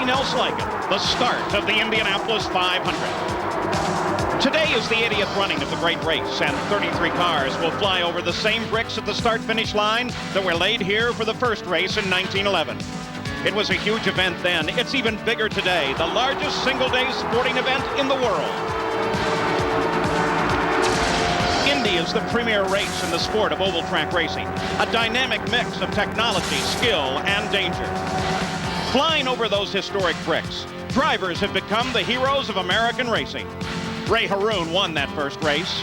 nothing else like it. The start of the Indianapolis 500. Today is the 80th running of the great race, and 33 cars will fly over the same bricks at the start-finish line that were laid here for the first race in 1911. It was a huge event then. It's even bigger today, the largest single-day sporting event in the world. Indy is the premier race in the sport of oval track racing, a dynamic mix of technology, skill, and danger. Flying over those historic bricks, drivers have become the heroes of American racing. Ray Haroon won that first race.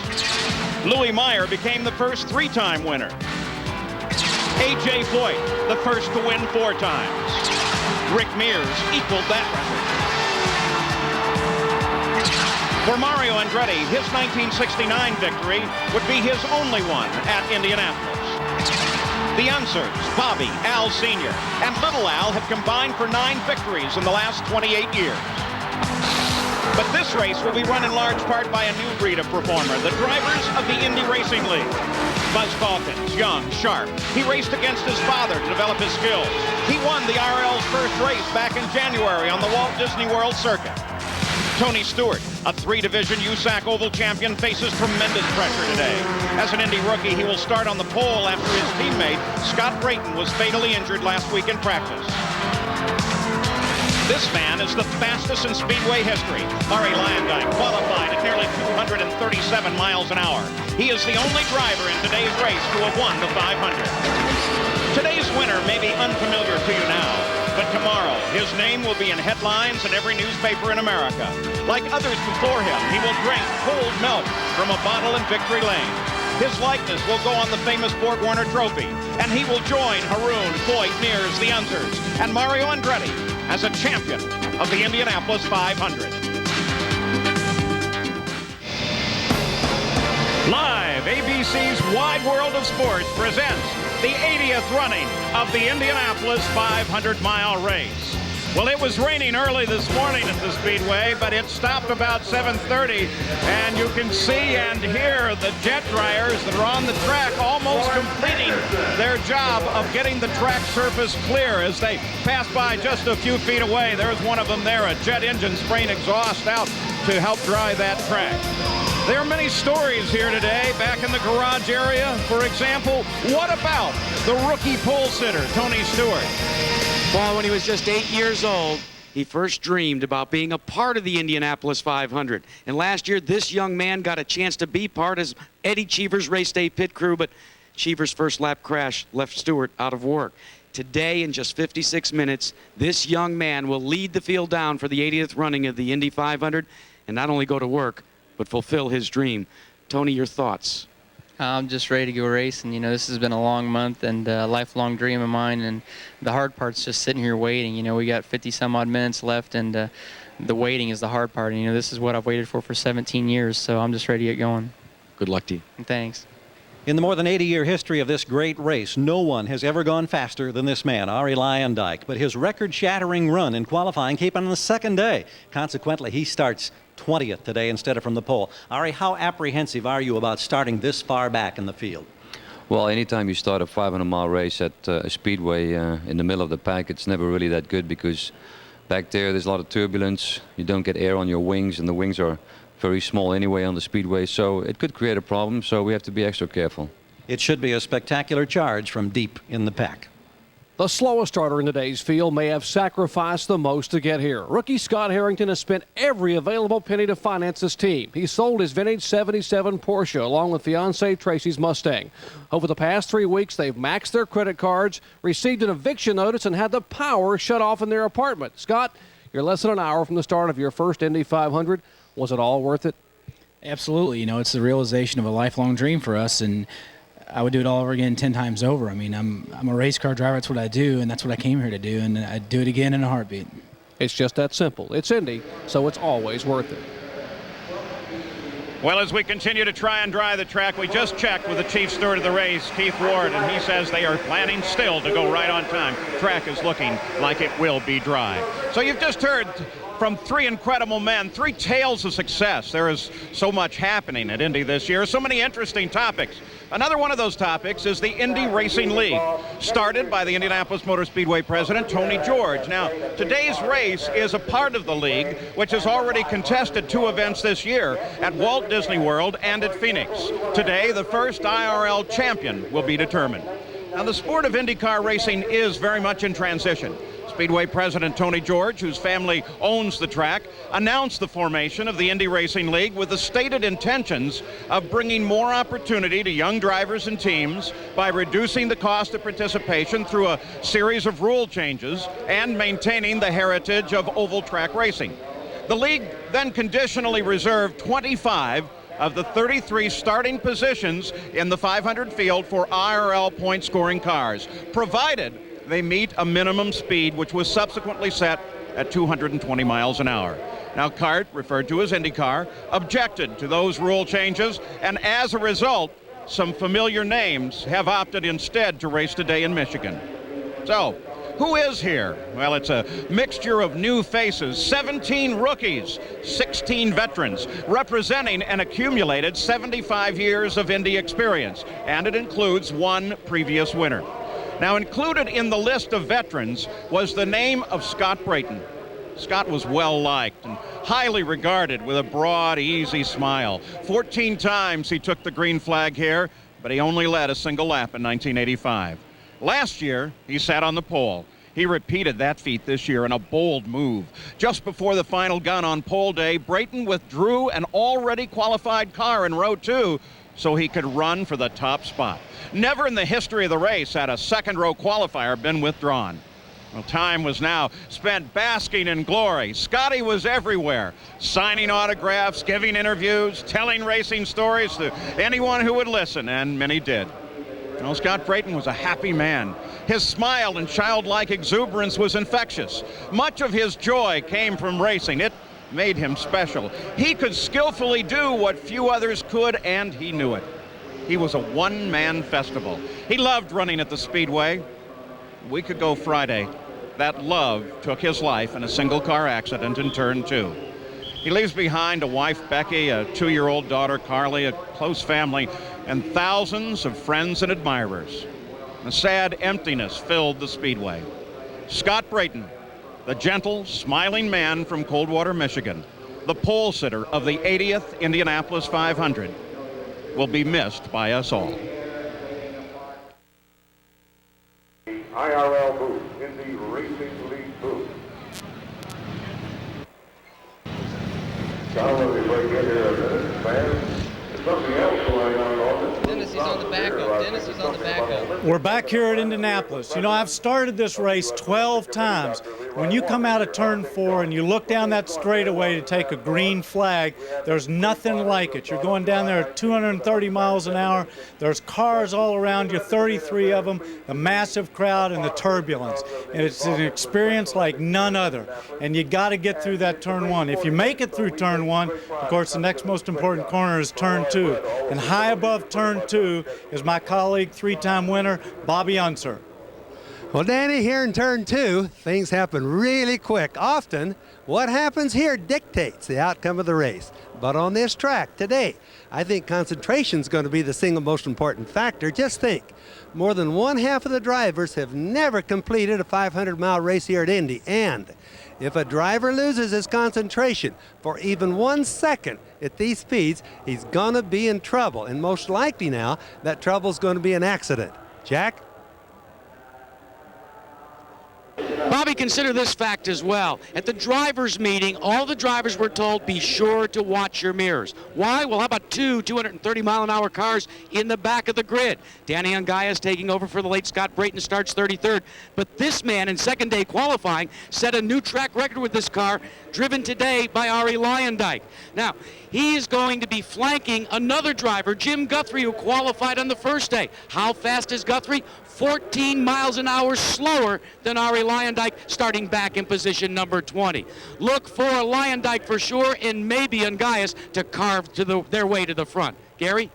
Louis Meyer became the first three-time winner. A.J. Foyt, the first to win 4 times. Rick Mears equaled that record. For Mario Andretti, his 1969 victory would be his only one at Indianapolis. The Unsers, Bobby, Al Sr., and Little Al have combined for 9 victories in the last 28 years. But this race will be run in large part by a new breed of performer, the drivers of the Indy Racing League. Buzz Calkins, young, sharp. He raced against his father to develop his skills. He won the RL's first race back in January on the Walt Disney World circuit. Tony Stewart, a 3-division USAC Oval champion, faces tremendous pressure today. As an Indy rookie, he will start on the pole after his teammate, Scott Brayton, was fatally injured last week in practice. This man is the fastest in Speedway history. Arie Luyendyk qualified at nearly 237 miles an hour. He is the only driver in today's race to have won the 500. Today's winner may be unfamiliar to you now, but tomorrow his name will be in headlines in every newspaper in America. Like others before him, he will drink cold milk from a bottle in Victory Lane. His likeness will go on the famous Borg Warner Trophy, and he will join Haroon, Foyt, Mears, the Unsers, and Mario Andretti as a champion of the Indianapolis 500. Live, ABC's Wide World of Sports presents the 80th running of the Indianapolis 500-mile race. Well, it was raining early this morning at the Speedway, but it stopped about 7:30, and you can see and hear the jet dryers that are on the track almost completing their job of getting the track surface clear as they pass by just a few feet away. There's one of them there, a jet engine spraying exhaust out to help dry that track. There are many stories here today back in the garage area. For example, what about the rookie pole sitter, Tony Stewart? Well, when he was just 8 years old, he first dreamed about being a part of the Indianapolis 500. And last year, this young man got a chance to be part of Eddie Cheever's race day pit crew, but Cheever's first lap crash left Stewart out of work. Today, in just 56 minutes, this young man will lead the field down for the 80th running of the Indy 500 and not only go to work, but fulfill his dream. Tony, your thoughts? I'm just ready to go race, and this has been a long month and a lifelong dream of mine, and the hard part's just sitting here waiting. We got 50 some odd minutes left, and the waiting is the hard part. And this is what I've waited for 17 years, so I'm just ready to get going. Good luck to you. And thanks. In the more than 80-year history of this great race, no one has ever gone faster than this man, Arie Luyendyk. But his record-shattering run in qualifying came on the second day. Consequently, he starts 20th today instead of from the pole. Arie, how apprehensive are you about starting this far back in the field? Well, anytime you start a 500-mile race at a speedway in the middle of the pack, it's never really that good because back there's a lot of turbulence. You don't get air on your wings, and the wings are very small anyway on the speedway, so it could create a problem, so we have to be extra careful. It should be a spectacular charge from deep in the pack. The slowest starter in today's field may have sacrificed the most to get here. Rookie Scott Harrington has spent every available penny to finance his team. He sold his vintage 77 Porsche along with fiancée Tracy's Mustang. Over the past 3 weeks, they've maxed their credit cards, received an eviction notice, and had the power shut off in their apartment. Scott, you're less than an hour from the start of your first Indy 500. Was it all worth it? Absolutely. It's the realization of a lifelong dream for us, and I would do it all over again 10 times over. I mean, I'm a race car driver. That's what I do, and that's what I came here to do, and I'd do it again in a heartbeat. It's just that simple. It's Indy, so it's always worth it. Well, as we continue to try and dry the track, we just checked with the chief steward of the race, Keith Ward, and he says they are planning still to go right on time. Track is looking like it will be dry. So you've just heard from 3 incredible men, 3 tales of success. There is so much happening at Indy this year, so many interesting topics. Another one of those topics is the Indy Racing League, started by the Indianapolis Motor Speedway president, Tony George. Now, today's race is a part of the league, which has already contested 2 events this year at Walt Disney World and at Phoenix. Today, the first IRL champion will be determined. Now, the sport of IndyCar racing is very much in transition. Speedway president Tony George, whose family owns the track, announced the formation of the Indy Racing League with the stated intentions of bringing more opportunity to young drivers and teams by reducing the cost of participation through a series of rule changes and maintaining the heritage of oval track racing. The league then conditionally reserved 25 of the 33 starting positions in the 500 field for IRL point scoring cars, provided they meet a minimum speed which was subsequently set at 220 miles an hour. Now, CART, referred to as IndyCar, objected to those rule changes, and as a result, some familiar names have opted instead to race today in Michigan. So, who is here? Well, it's a mixture of new faces, 17 rookies, 16 veterans, representing an accumulated 75 years of Indy experience, and it includes 1 previous winner. Now, included in the list of veterans was the name of Scott Brayton. Scott was well-liked and highly regarded with a broad, easy smile. 14 times he took the green flag here, but he only led a single lap in 1985. Last year, he sat on the pole. He repeated that feat this year in a bold move. Just before the final gun on pole day, Brayton withdrew an already qualified car in row 2 so he could run for the top spot. Never in the history of the race had a second-row qualifier been withdrawn. Well, time was now spent basking in glory. Scotty was everywhere, signing autographs, giving interviews, telling racing stories to anyone who would listen, and many did. Well, Scott Brayton was a happy man. His smile and childlike exuberance was infectious. Much of his joy came from racing. It made him special. He could skillfully do what few others could, and he knew it. He was a one-man festival. He loved running at the Speedway. A week ago Friday, that love took his life in a single-car accident in turn 2. He leaves behind a wife, Becky, a 2-year-old daughter, Carly, a close family, and thousands of friends and admirers. A sad emptiness filled the Speedway. Scott Brayton, the gentle, smiling man from Coldwater, Michigan, the pole sitter of the 80th Indianapolis 500, will be missed by us all. IRL booth, Indy Racing League booth. Gentlemen, before you get here a minute, man, there's something else going on. Dennis is on the backup. Dennis is on the backup. We're back here at Indianapolis. You know, I've started this race 12 times. When you come out of turn 4 and you look down that straightaway to take a green flag, there's nothing like it. You're going down there at 230 miles an hour. There's cars all around you, 33 of them, a massive crowd, and the turbulence. And it's an experience like none other. And you got to get through that turn 1. If you make it through turn 1, of course, the next most important corner is turn 2. And high above turn 2 is my colleague, 3-time winner, Bobby Unser. Well, Danny, here in turn 2, things happen really quick. Often, what happens here dictates the outcome of the race. But on this track today, I think concentration is going to be the single most important factor. Just think, more than 1/2 of the drivers have never completed a 500-mile race here at Indy. And if a driver loses his concentration for even 1 second at these speeds, he's going to be in trouble. And most likely now, that trouble is going to be an accident. Jack? Bobby, consider this fact as well. At the drivers' meeting, all the drivers were told, be sure to watch your mirrors. Why? Well, how about 220-mile-an-hour cars in the back of the grid? Danny Ungaia's taking over for the late Scott Brayton, starts 33rd. But this man in second-day qualifying set a new track record with this car, driven today by Arie Luyendyk. Now, he is going to be flanking another driver, Jim Guthrie, who qualified on the first day. How fast is Guthrie? 14 miles an hour slower than Arie Luyendyk, starting back in position number 20. Look for Luyendyk for sure, and maybe Ungaia's to carve to their way to the front. Gary?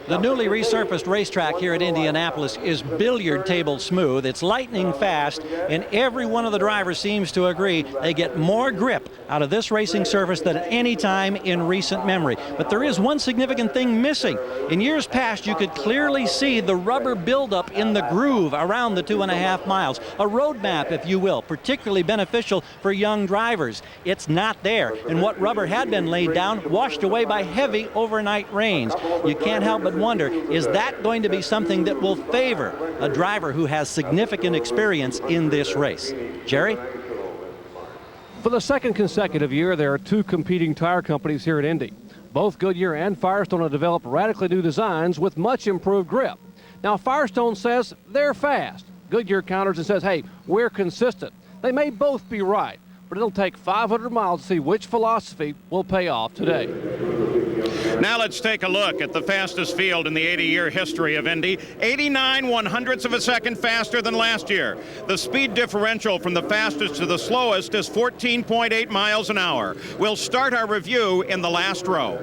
The newly resurfaced racetrack here at Indianapolis is billiard table smooth. It's lightning fast, and every one of the drivers seems to agree they get more grip out of this racing surface than at any time in recent memory. But there is one significant thing missing. In years past, you could clearly see the rubber buildup in the groove around the 2.5 miles. A road map, if you will, particularly beneficial for young drivers. It's not there, and what rubber had been laid down washed away by heavy overnight rains. You can't help but wonder, is that going to be something that will favor a driver who has significant experience in this race? Jerry? For the second consecutive year, there are two competing tire companies here at Indy. Both Goodyear and Firestone have developed radically new designs with much improved grip. Now, Firestone says they're fast. Goodyear counters and says, hey, we're consistent. They may both be right, but it'll take 500 miles to see which philosophy will pay off today. Now let's take a look at the fastest field in the 80-year history of Indy. 89 100ths of a second faster than last year. The speed differential from the fastest to the slowest is 14.8 miles an hour. We'll start our review in the last row.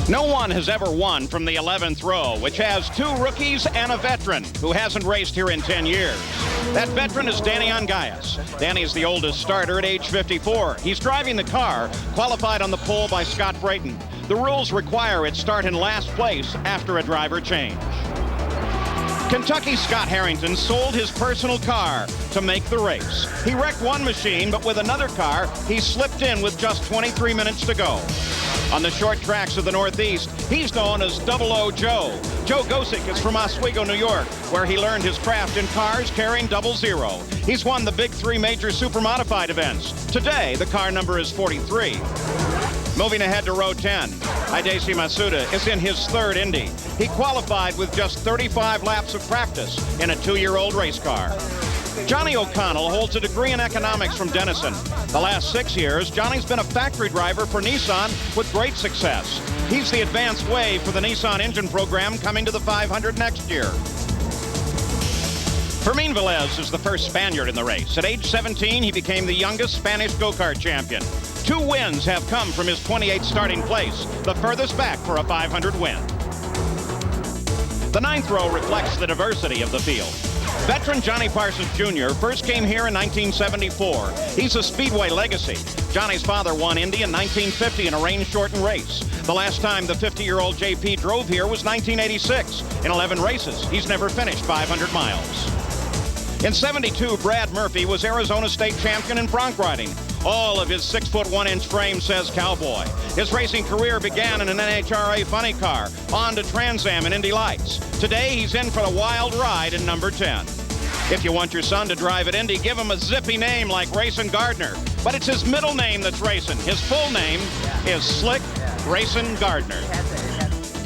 No one has ever won from the 11th row, which has two rookies and a veteran who hasn't raced here in 10 years. That veteran is Danny Ongaias. Danny is the oldest starter at age 54. He's driving the car, qualified on the pole by Scott Brayton. The rules require it start in last place after a driver change. Kentucky's Scott Harrington sold his personal car to make the race. He wrecked one machine, but with another car, he slipped in with just 23 minutes to go. On the short tracks of the Northeast, he's known as 00 Joe. Joe Gosick is from Oswego, New York, where he learned his craft in cars carrying 00. He's won the big three major super modified events. Today, the car number is 43. Moving ahead to row 10, Hidesi Masuda is in his third Indy. He qualified with just 35 laps of practice in a 2-year-old race car. Johnny O'Connell holds a degree in economics from Denison. The last 6 years, Johnny's been a factory driver for Nissan with great success. He's the advanced wave for the Nissan engine program coming to the 500 next year. Fermin Velez is the first Spaniard in the race. At age 17, he became the youngest Spanish go-kart champion. 2 wins have come from his 28th starting place, the furthest back for a 500 win. The 9th row reflects the diversity of the field. Veteran Johnny Parsons Jr. first came here in 1974. He's a Speedway legacy. Johnny's father won Indy in 1950 in a rain-shortened race. The last time the 50-year-old JP drove here was 1986. In 11 races, he's never finished 500 miles. In 72, Brad Murphy was Arizona state champion in bronc riding. All of his 6'1" frame says cowboy. His racing career began in an NHRA funny car, on to Trans Am and Indy Lights. Today, he's in for a wild ride in number 10. If you want your son to drive at Indy, give him a zippy name like Racing Gardner. But it's his middle name that's racing. His full name is Slick Racing Gardner.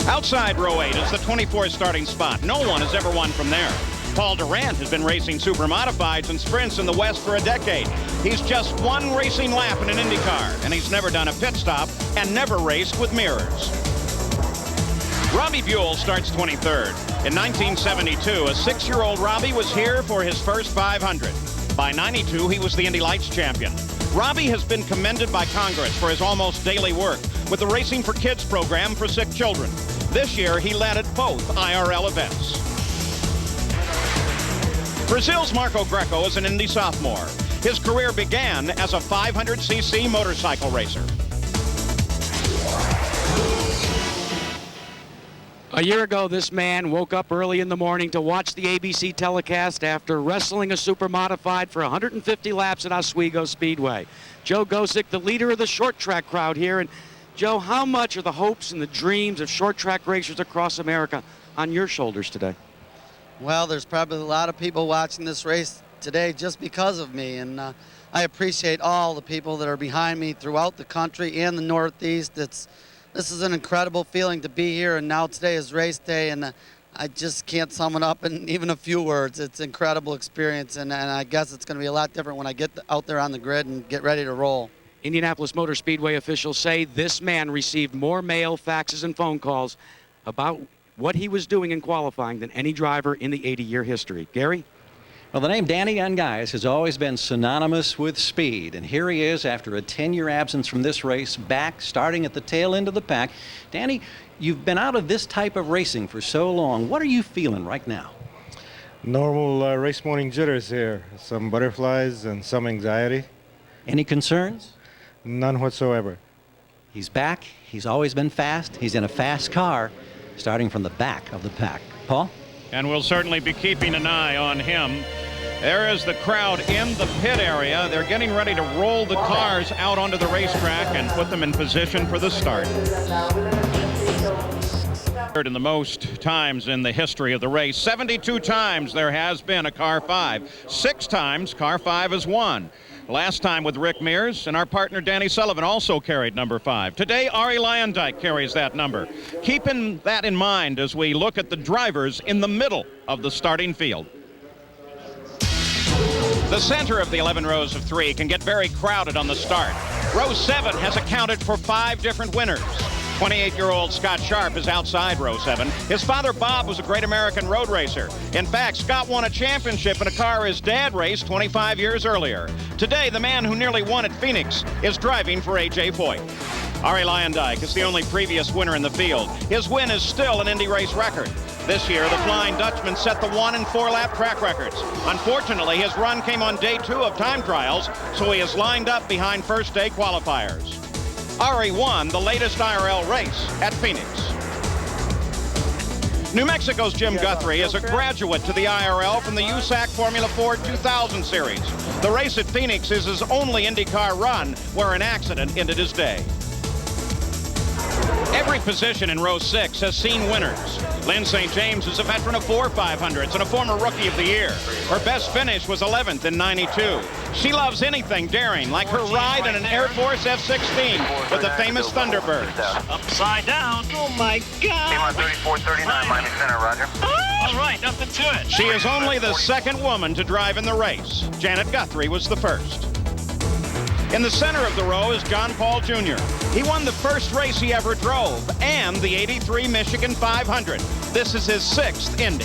Outside row 8 is the 24th starting spot. No one has ever won from there. Paul Durant has been racing super modifieds and sprints in the West for a decade. He's just one racing lap in an Indy car, and he's never done a pit stop and never raced with mirrors. Robbie Buell starts 23rd. In 1972, a 6-year-old Robbie was here for his first 500. By 92, he was the Indy Lights champion. Robbie has been commended by Congress for his almost daily work with the Racing for Kids program for sick children. This year, he led at both IRL events. Brazil's Marco Greco is an Indy sophomore. His career began as a 500cc motorcycle racer. A year ago, this man woke up early in the morning to watch the ABC telecast after wrestling a super modified for 150 laps at Oswego Speedway. Joe Gosick, the leader of the short track crowd here. And Joe, how much are the hopes and the dreams of short track racers across America on your shoulders today? Well, there's probably a lot of people watching this race today just because of me, and I appreciate all the people that are behind me throughout the country and the Northeast. This is an incredible feeling to be here, and now today is race day, and I just can't sum it up in even a few words. It's an incredible experience, and I guess it's going to be a lot different when I get out there on the grid and get ready to roll. Indianapolis Motor Speedway officials say this man received more mail, faxes, and phone calls about what he was doing in qualifying than any driver in the 80-year history. Gary? Well, the name Danny Ungais has always been synonymous with speed, and here he is after a 10-year absence from this race, back starting at the tail end of the pack. Danny, you've been out of this type of racing for so long. What are you feeling right now? Normal race morning jitters here. Some butterflies and some anxiety. Any concerns? None whatsoever. He's back. He's always been fast. He's in a fast car, starting from the back of the pack. Paul? And we'll certainly be keeping an eye on him. There is the crowd in the pit area. They're getting ready to roll the cars out onto the racetrack and put them in position for the start. In the most times in the history of the race, 72 times there has been a car 5. 6 times car 5 has won. Last time with Rick Mears, and our partner Danny Sullivan also carried number 5. Today, Arie Luyendyk carries that number. Keeping that in mind as we look at the drivers in the middle of the starting field. The center of the 11 rows of 3 can get very crowded on the start. Row 7 has accounted for 5 different winners. 28-year-old Scott Sharp is outside row 7. His father, Bob, was a great American road racer. In fact, Scott won a championship in a car his dad raced 25 years earlier. Today, the man who nearly won at Phoenix is driving for A.J. Foyt. Arie Luyendyk is the only previous winner in the field. His win is still an Indy race record. This year, the Flying Dutchman set the 1- and 4-lap track records. Unfortunately, his run came on day 2 of time trials, so he is lined up behind first-day qualifiers. Arie won the latest IRL race at Phoenix. New Mexico's Jim Guthrie is a graduate to the IRL from the USAC Formula Ford 2000 series. The race at Phoenix is his only IndyCar run where an accident ended his day. Every position in row 6 has seen winners. Lynn St. James is a veteran of 4 500s and a former Rookie of the Year. Her best finish was 11th in '92. She loves anything daring, like her ride in an Air Force F-16 with the famous Thunderbirds. Upside down. Oh, my God. 3439, Miami Center, roger. All right, nothing to it. She is only the second woman to drive in the race. Janet Guthrie was the first. In the center of the row is John Paul Jr. He won the first race he ever drove and the '83 Michigan 500. This is his 6th Indy.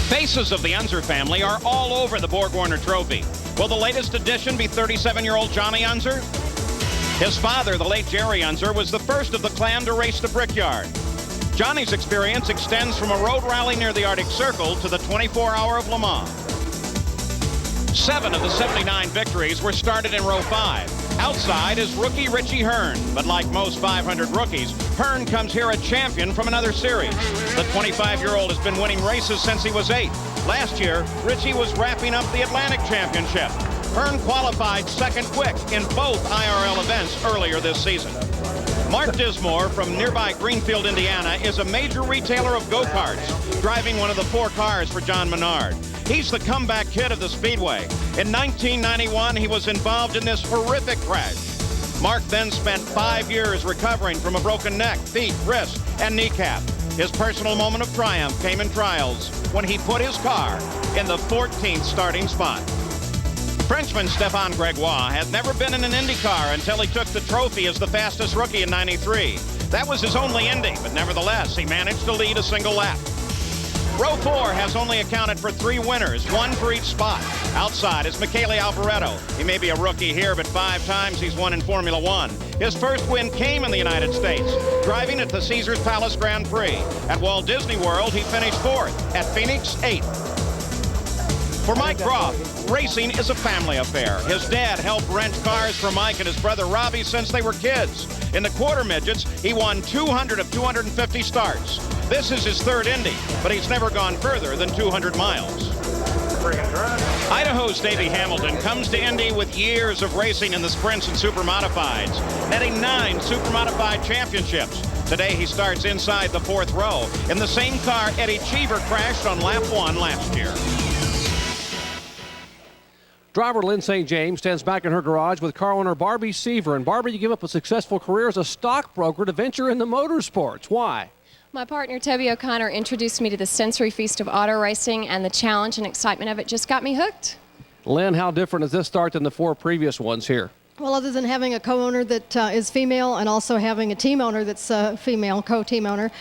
Faces of the Unser family are all over the Borg-Warner Trophy. Will the latest addition be 37-year-old Johnny Unser? His father, the late Jerry Unser, was the first of the clan to race the Brickyard. Johnny's experience extends from a road rally near the Arctic Circle to the 24-hour of Le Mans. 7 of the 79 victories were started in row 5. Outside is rookie Richie Hearn, but like most 500 rookies, Hearn comes here a champion from another series. The 25-year-old has been winning races since he was 8. Last year, Richie was wrapping up the Atlantic Championship. Hearn qualified second quick in both IRL events earlier this season. Mark Dismore from nearby Greenfield, Indiana, is a major retailer of go-karts, driving one of the 4 cars for John Menard. He's the comeback kid of the Speedway. In 1991, he was involved in this horrific crash. Mark then spent 5 years recovering from a broken neck, feet, wrist, and kneecap. His personal moment of triumph came in trials when he put his car in the 14th starting spot. Frenchman Stéphane Grégoire had never been in an Indy car until he took the trophy as the fastest rookie in '93. That was his only Indy, but nevertheless, he managed to lead a single lap. Row 4 has only accounted for 3 winners, 1 for each spot. Outside is Michele Alboreto. He may be a rookie here, but 5 times he's won in Formula One. His first win came in the United States, driving at the Caesars Palace Grand Prix. At Walt Disney World, he finished 4th. At Phoenix, 8th. For Mike Groff, racing is a family affair. His dad helped rent cars for Mike and his brother Robbie since they were kids. In the quarter midgets, he won 200 of 250 starts. This is his 3rd Indy, but he's never gone further than 200 miles. Idaho's Davey Hamilton comes to Indy with years of racing in the sprints and supermodifieds, netting 9 supermodified championships. Today he starts inside the 4th row in the same car Eddie Cheever crashed on lap 1 last year. Driver Lynn St. James stands back in her garage with car owner Barbie Seaver. And Barbie, you give up a successful career as a stockbroker to venture into motorsports. Why? My partner Toby O'Connor introduced me to the sensory feast of auto racing, and the challenge and excitement of it just got me hooked. Lynn, how different does this start than the 4 previous ones here? Well, other than having a co-owner that is female and also having a team owner that's female, co-team owner,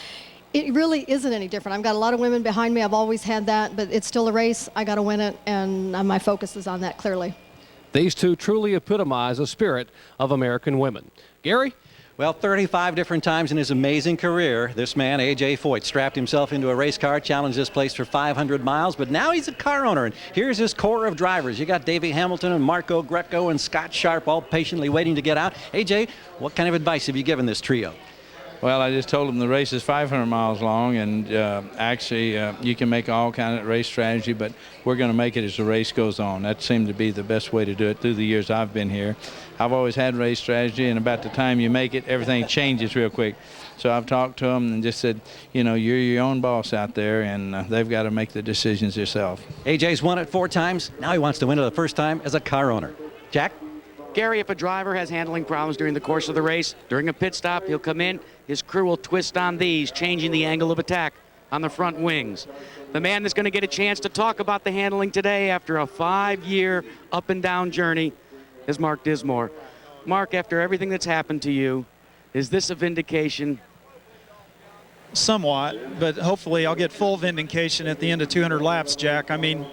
It really isn't any different. I've got a lot of women behind me. I've always had that, but it's still a race. I got to win it, and my focus is on that clearly. These two truly epitomize the spirit of American women. Gary? Well, 35 different times in his amazing career, this man, A.J. Foyt, strapped himself into a race car, challenged this place for 500 miles, but now he's a car owner, and here's his core of drivers. You got Davey Hamilton and Marco Greco and Scott Sharp all patiently waiting to get out. A.J., what kind of advice have you given this trio? Well, I just told them the race is 500 miles long, and actually you can make all kind of race strategy, but we're going to make it as the race goes on. That seemed to be the best way to do it through the years I've been here. I've always had race strategy, and about the time you make it, everything changes real quick. So I've talked to them and just said, you know, you're your own boss out there, and they've got to make the decisions yourself. AJ's won it 4 times. Now he wants to win it the first time as a car owner. Jack? Gary, if a driver has handling problems during the course of the race, during a pit stop, he'll come in, his crew will twist on these, changing the angle of attack on the front wings. The man that's going to get a chance to talk about the handling today after a 5-year up and down journey is Mark Dismore. Mark, after everything that's happened to you, is this a vindication? Somewhat, but hopefully I'll get full vindication at the end of 200 laps, Jack. I mean,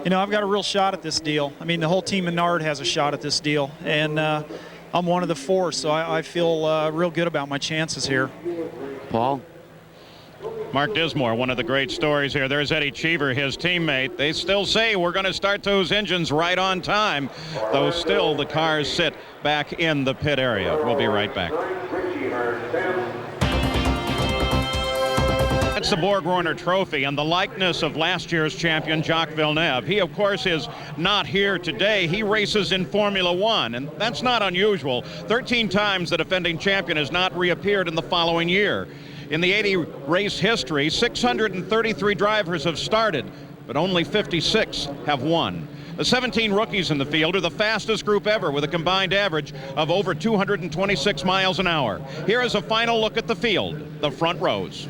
you know, I've got a real shot at this deal. I mean, the whole team Menard has a shot at this deal, and I'm one of the 4, so I feel real good about my chances here. Paul? Mark Dismore, one of the great stories here. There's Eddie Cheever, his teammate. They still say we're going to start those engines right on time, though still the cars sit back in the pit area. We'll be right back. That's the Borg-Warner Trophy and the likeness of last year's champion Jacques Villeneuve. He, of course, is not here today. He races in Formula One, and that's not unusual. 13 times the defending champion has not reappeared in the following year. In the 80-race history, 633 drivers have started, but only 56 have won. The 17 rookies in the field are the fastest group ever, with a combined average of over 226 miles an hour. Here is a final look at the field, the front rows.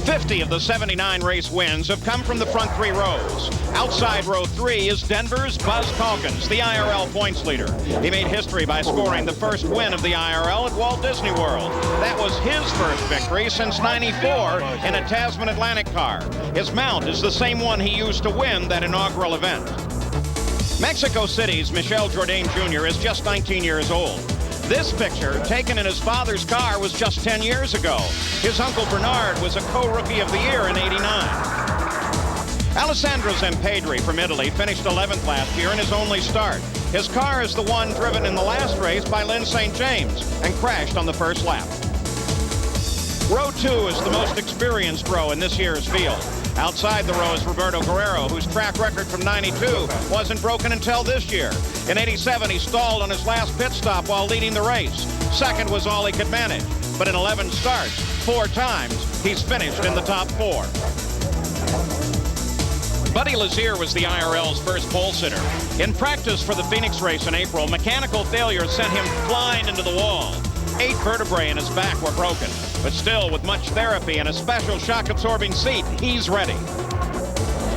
50 of the 79 race wins have come from the front 3 rows. Outside row 3 is Denver's Buzz Calkins, the IRL points leader. He made history by scoring the first win of the IRL at Walt Disney World. That was his first victory since '94 in a Tasman Atlantic car. His mount is the same one he used to win that inaugural event. Mexico City's Michel Jourdain Jr. is just 19 years old. This picture, taken in his father's car, was just 10 years ago. His uncle Bernard was a co-rookie of the year in '89. Alessandro Zampedri from Italy finished 11th last year in his only start. His car is the one driven in the last race by Lynn St. James and crashed on the first lap. Row 2 is the most experienced row in this year's field. Outside the row is Roberto Guerrero, whose track record from '92 wasn't broken until this year. In '87, he stalled on his last pit stop while leading the race. Second was all he could manage. But in 11 starts, 4 times, he's finished in the top 4. Buddy Lazier was the IRL's first pole sitter. In practice for the Phoenix race in April, mechanical failure sent him flying into the wall. 8 vertebrae in his back were broken. But still, with much therapy and a special shock-absorbing seat, he's ready.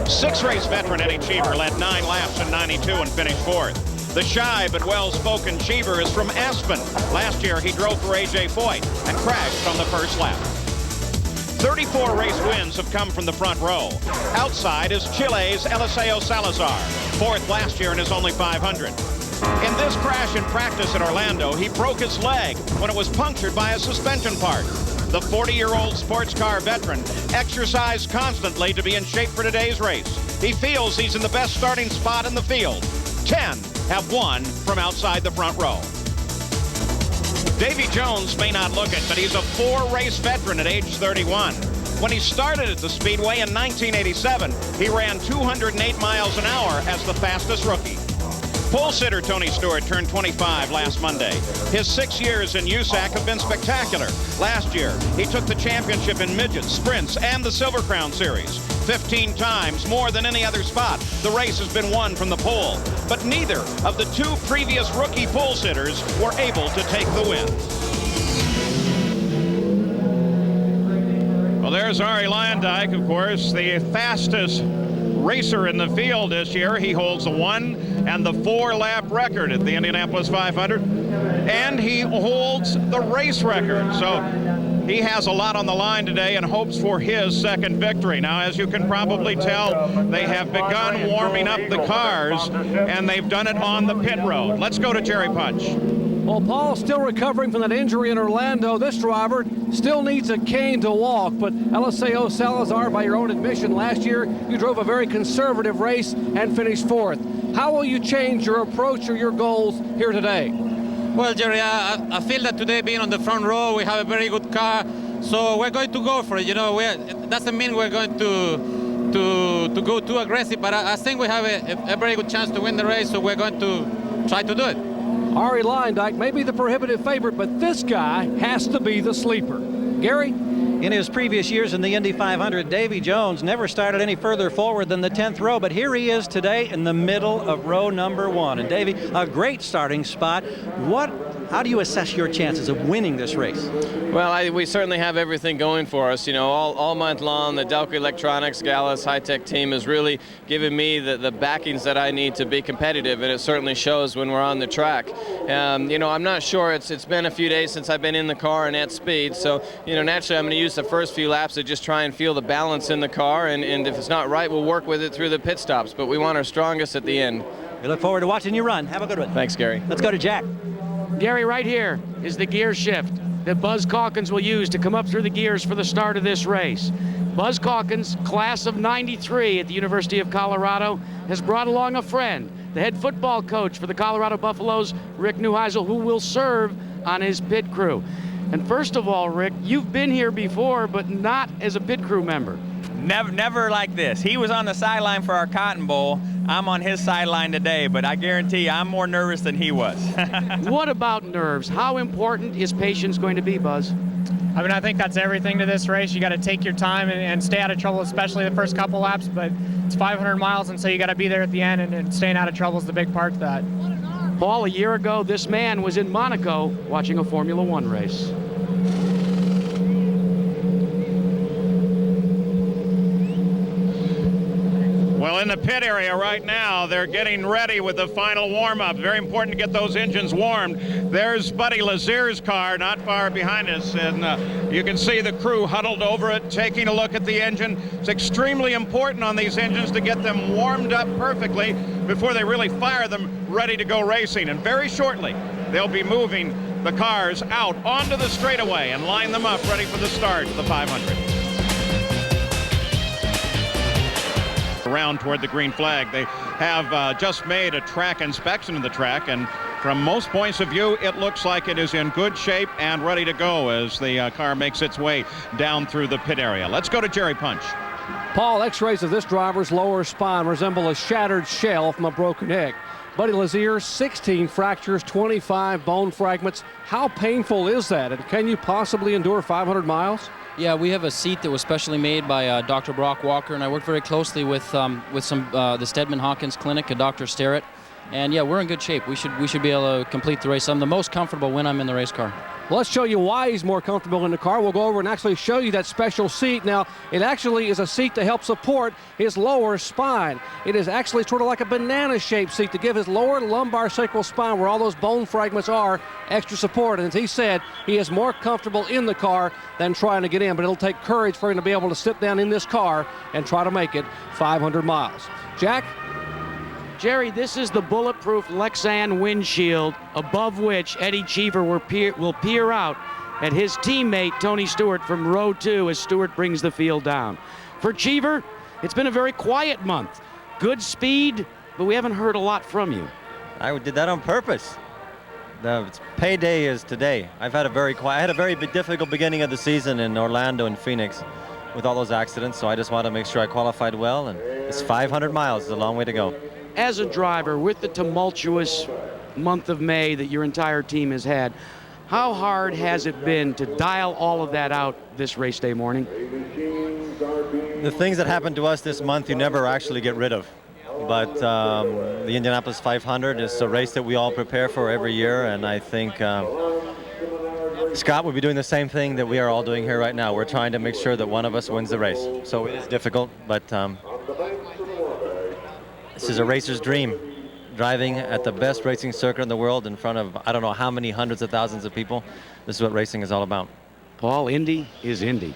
6-race veteran Eddie Cheever led 9 laps in '92 and finished 4th. The shy but well-spoken Cheever is from Aspen. Last year, he drove for A.J. Foyt and crashed on the first lap. 34 race wins have come from the front row. Outside is Chile's Eliseo Salazar, 4th last year in his only 500. In this crash in practice at Orlando, he broke his leg when it was punctured by a suspension part. The 40-year-old sports car veteran exercised constantly to be in shape for today's race. He feels he's in the best starting spot in the field. 10 have won from outside the front row. Davy Jones may not look it, but he's a 4-race veteran at age 31. When he started at the Speedway in 1987, he ran 208 miles an hour as the fastest rookie. Pole sitter Tony Stewart turned 25 last Monday. His 6 years in USAC have been spectacular. Last year, he took the championship in midgets, sprints, and the Silver Crown Series. 15 times, more than any other spot, the race has been won from the pole. But neither of the 2 previous rookie pole sitters were able to take the win. Well, there's Arie Luyendyk, of course, the fastest racer in the field this year. He holds the 1 and the 4-lap record at the Indianapolis 500, and he holds the race record. So He has a lot on the line today and hopes for his second victory. Now, as you can probably tell, they have begun warming up the cars, and they've done it on the pit road. Let's go to Jerry Punch. Well, Paul's still recovering from that injury in Orlando. This driver still needs a cane to walk, but Eliseo Salazar, by your own admission, last year you drove a very conservative race and finished 4th. How will you change your approach or your goals here today? Well, Jerry, I feel that today being on the front row, we have a very good car, so we're going to go for it. You know, it doesn't mean we're going to go too aggressive, but I think we have a very good chance to win the race, so we're going to try to do it. Arie Luyendyk may be the prohibitive favorite, but this guy has to be the sleeper. Gary? In his previous years in the Indy 500, Davy Jones never started any further forward than the 10th row, but here he is today in the middle of row number 1. And Davy, a great starting spot. How do you assess your chances of winning this race? Well, we certainly have everything going for us. You know, all month long, the Delco Electronics Gallus high-tech team has really given me the backings that I need to be competitive, and it certainly shows when we're on the track. You know, I'm not sure. It's been a few days since I've been in the car and at speed, so, you know, naturally I'm going to use the first few laps to just try and feel the balance in the car, and if it's not right, we'll work with it through the pit stops, but we want our strongest at the end. We look forward to watching you run. Have a good one. Thanks, Gary. Let's go to Jack. Gary, right here is the gear shift that Buzz Calkins will use to come up through the gears for the start of this race. Buzz Calkins, class of '93 at the University of Colorado, has brought along a friend, the head football coach for the Colorado Buffaloes, Rick Neuheisel, who will serve on his pit crew. And first of all, Rick, you've been here before, but not as a pit crew member. Never like this. He was on the sideline for our Cotton Bowl. I'm on his sideline today, but I guarantee you I'm more nervous than he was. What about nerves? How important is patience going to be, Buzz? I mean, I think that's everything to this race. You got to take your time and stay out of trouble, especially the first couple laps, but it's 500 miles, and so you got to be there at the end, and staying out of trouble is the big part of that. Paul, a year ago, this man was in Monaco watching a Formula One race. Well, in the pit area right now, they're getting ready with the final warm-up. Very important to get those engines warmed. There's Buddy Lazier's car not far behind us, and you can see the crew huddled over it, taking a look at the engine. It's extremely important on these engines to get them warmed up perfectly before they really fire them ready to go racing. And very shortly, they'll be moving the cars out onto the straightaway and line them up ready for the start of the 500. Around toward the green flag. They have just made a track inspection of the track, and from most points of view, it looks like it is in good shape and ready to go as the car makes its way down through the pit area. Let's go to Jerry Punch. Paul, x-rays of this driver's lower spine resemble a shattered shell from a broken egg. Buddy Lazier, 16 fractures, 25 bone fragments. How painful is that, and can you possibly endure 500 miles? Yeah, we have a seat that was specially made by Dr. Brock Walker, and I worked very closely with the Stedman Hawkins Clinic, Dr. Sterrett, and yeah, we're in good shape. We should be able to complete the race. I'm the most comfortable when I'm in the race car. Well, let's show you why he's more comfortable in the car. We'll go over and actually show you that special seat. Now, it actually is a seat to help support his lower spine. It is actually sort of like a banana-shaped seat to give his lower lumbar sacral spine, where all those bone fragments are, extra support. And as he said, he is more comfortable in the car than trying to get in, but it'll take courage for him to be able to sit down in this car and try to make it 500 miles. Jack? Jerry, this is the bulletproof Lexan windshield above which Eddie Cheever will peer out at his teammate Tony Stewart from row 2 as Stewart brings the field down. For Cheever, it's been a very quiet month. Good speed, but we haven't heard a lot from you. I did that on purpose. The payday is today. I had a very difficult beginning of the season in Orlando and Phoenix with all those accidents, so I just wanted to make sure I qualified well, and it's 500 miles. It's a long way to go. As a driver, with the tumultuous month of May that your entire team has had, how hard has it been to dial all of that out this race day morning? The things that happened to us this month you never actually get rid of. But the Indianapolis 500 is a race that we all prepare for every year, and I think Scott will be doing the same thing that we are all doing here right now. We're trying to make sure that one of us wins the race. So it is difficult, but this is a racer's dream, driving at the best racing circuit in the world in front of I don't know how many hundreds of thousands of people. This is what racing is all about. Paul, Indy is Indy.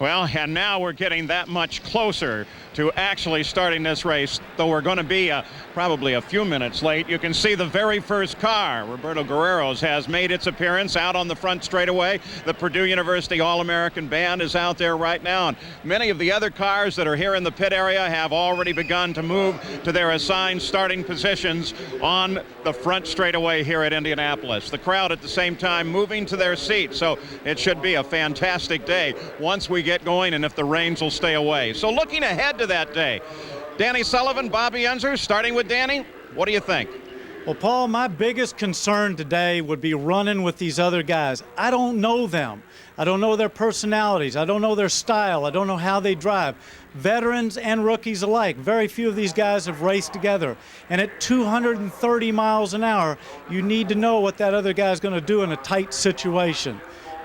Well, and now we're getting that much closer to actually starting this race, though we're going to be probably a few minutes late. You can see the very first car, Roberto Guerrero's, has made its appearance out on the front straightaway. The Purdue University All-American Band is out there right now, and many of the other cars that are here in the pit area have already begun to move to their assigned starting positions on the front straightaway here at Indianapolis. The crowd at the same time moving to their seats, so it should be a fantastic day once we get going and if the rains will stay away. So looking ahead to that day, Danny Sullivan, Bobby Unser, starting with Danny, what do you think? Well, Paul, my biggest concern today would be running with these other guys. I don't know them. I don't know their personalities. I don't know their style. I don't know how they drive. Veterans and rookies alike, very few of these guys have raced together. And at 230 miles an hour, you need to know what that other guy's going to do in a tight situation.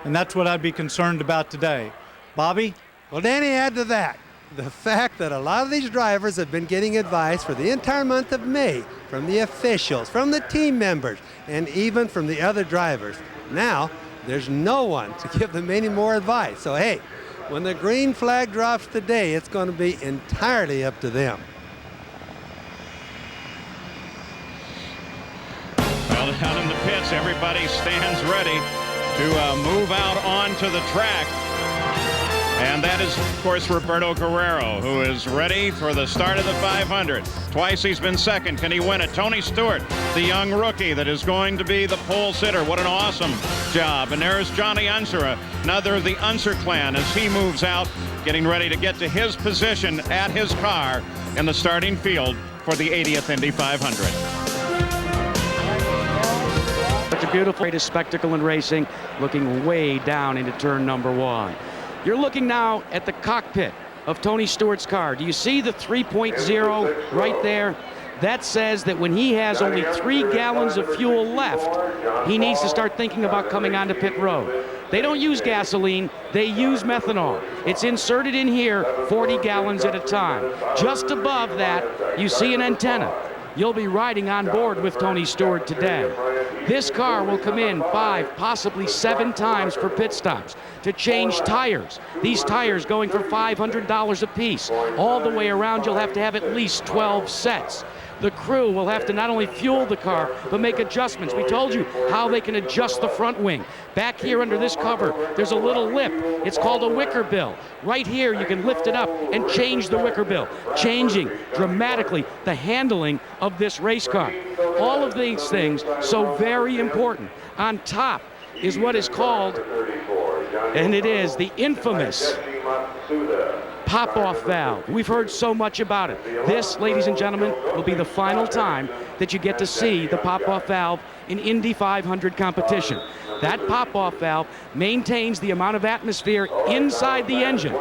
And that's what I'd be concerned about today. Bobby? Well, Danny, add to that the fact that a lot of these drivers have been getting advice for the entire month of May from the officials, from the team members, and even from the other drivers. Now, there's no one to give them any more advice. So, hey, when the green flag drops today, it's going to be entirely up to them. Well, down in the pits, everybody stands ready to move out onto the track. And that is, of course, Roberto Guerrero, who is ready for the start of the 500. Twice he's been second. Can he win it? Tony Stewart, the young rookie that is going to be the pole sitter. What an awesome job. And there's Johnny Unser, another of the Unser clan, as he moves out, getting ready to get to his position at his car in the starting field for the 80th Indy 500. It's a beautiful, greatest spectacle in racing, looking way down into turn number 1. You're looking now at the cockpit of Tony Stewart's car. Do you see the 3.0 right there? That says that when he has only 3 gallons of fuel left, he needs to start thinking about coming onto pit road. They don't use gasoline, they use methanol. It's inserted in here 40 gallons at a time. Just above that, you see an antenna. You'll be riding on board with Tony Stewart today. This car will come in 5, possibly 7 times for pit stops to change tires. These tires going for $500 a piece. All the way around, you'll have to have at least 12 sets. The crew will have to not only fuel the car, but make adjustments. We told you how they can adjust the front wing. Back here under this cover, there's a little lip. It's called a wicker bill. Right here, you can lift it up and change the wicker bill, changing dramatically the handling of this race car. All of these things so very important. On top is what is called, and it is the infamous pop-off valve. We've heard so much about it. This, ladies and gentlemen, will be the final time that you get to see the pop-off valve in Indy 500 competition. That pop-off valve maintains the amount of atmosphere inside the engine,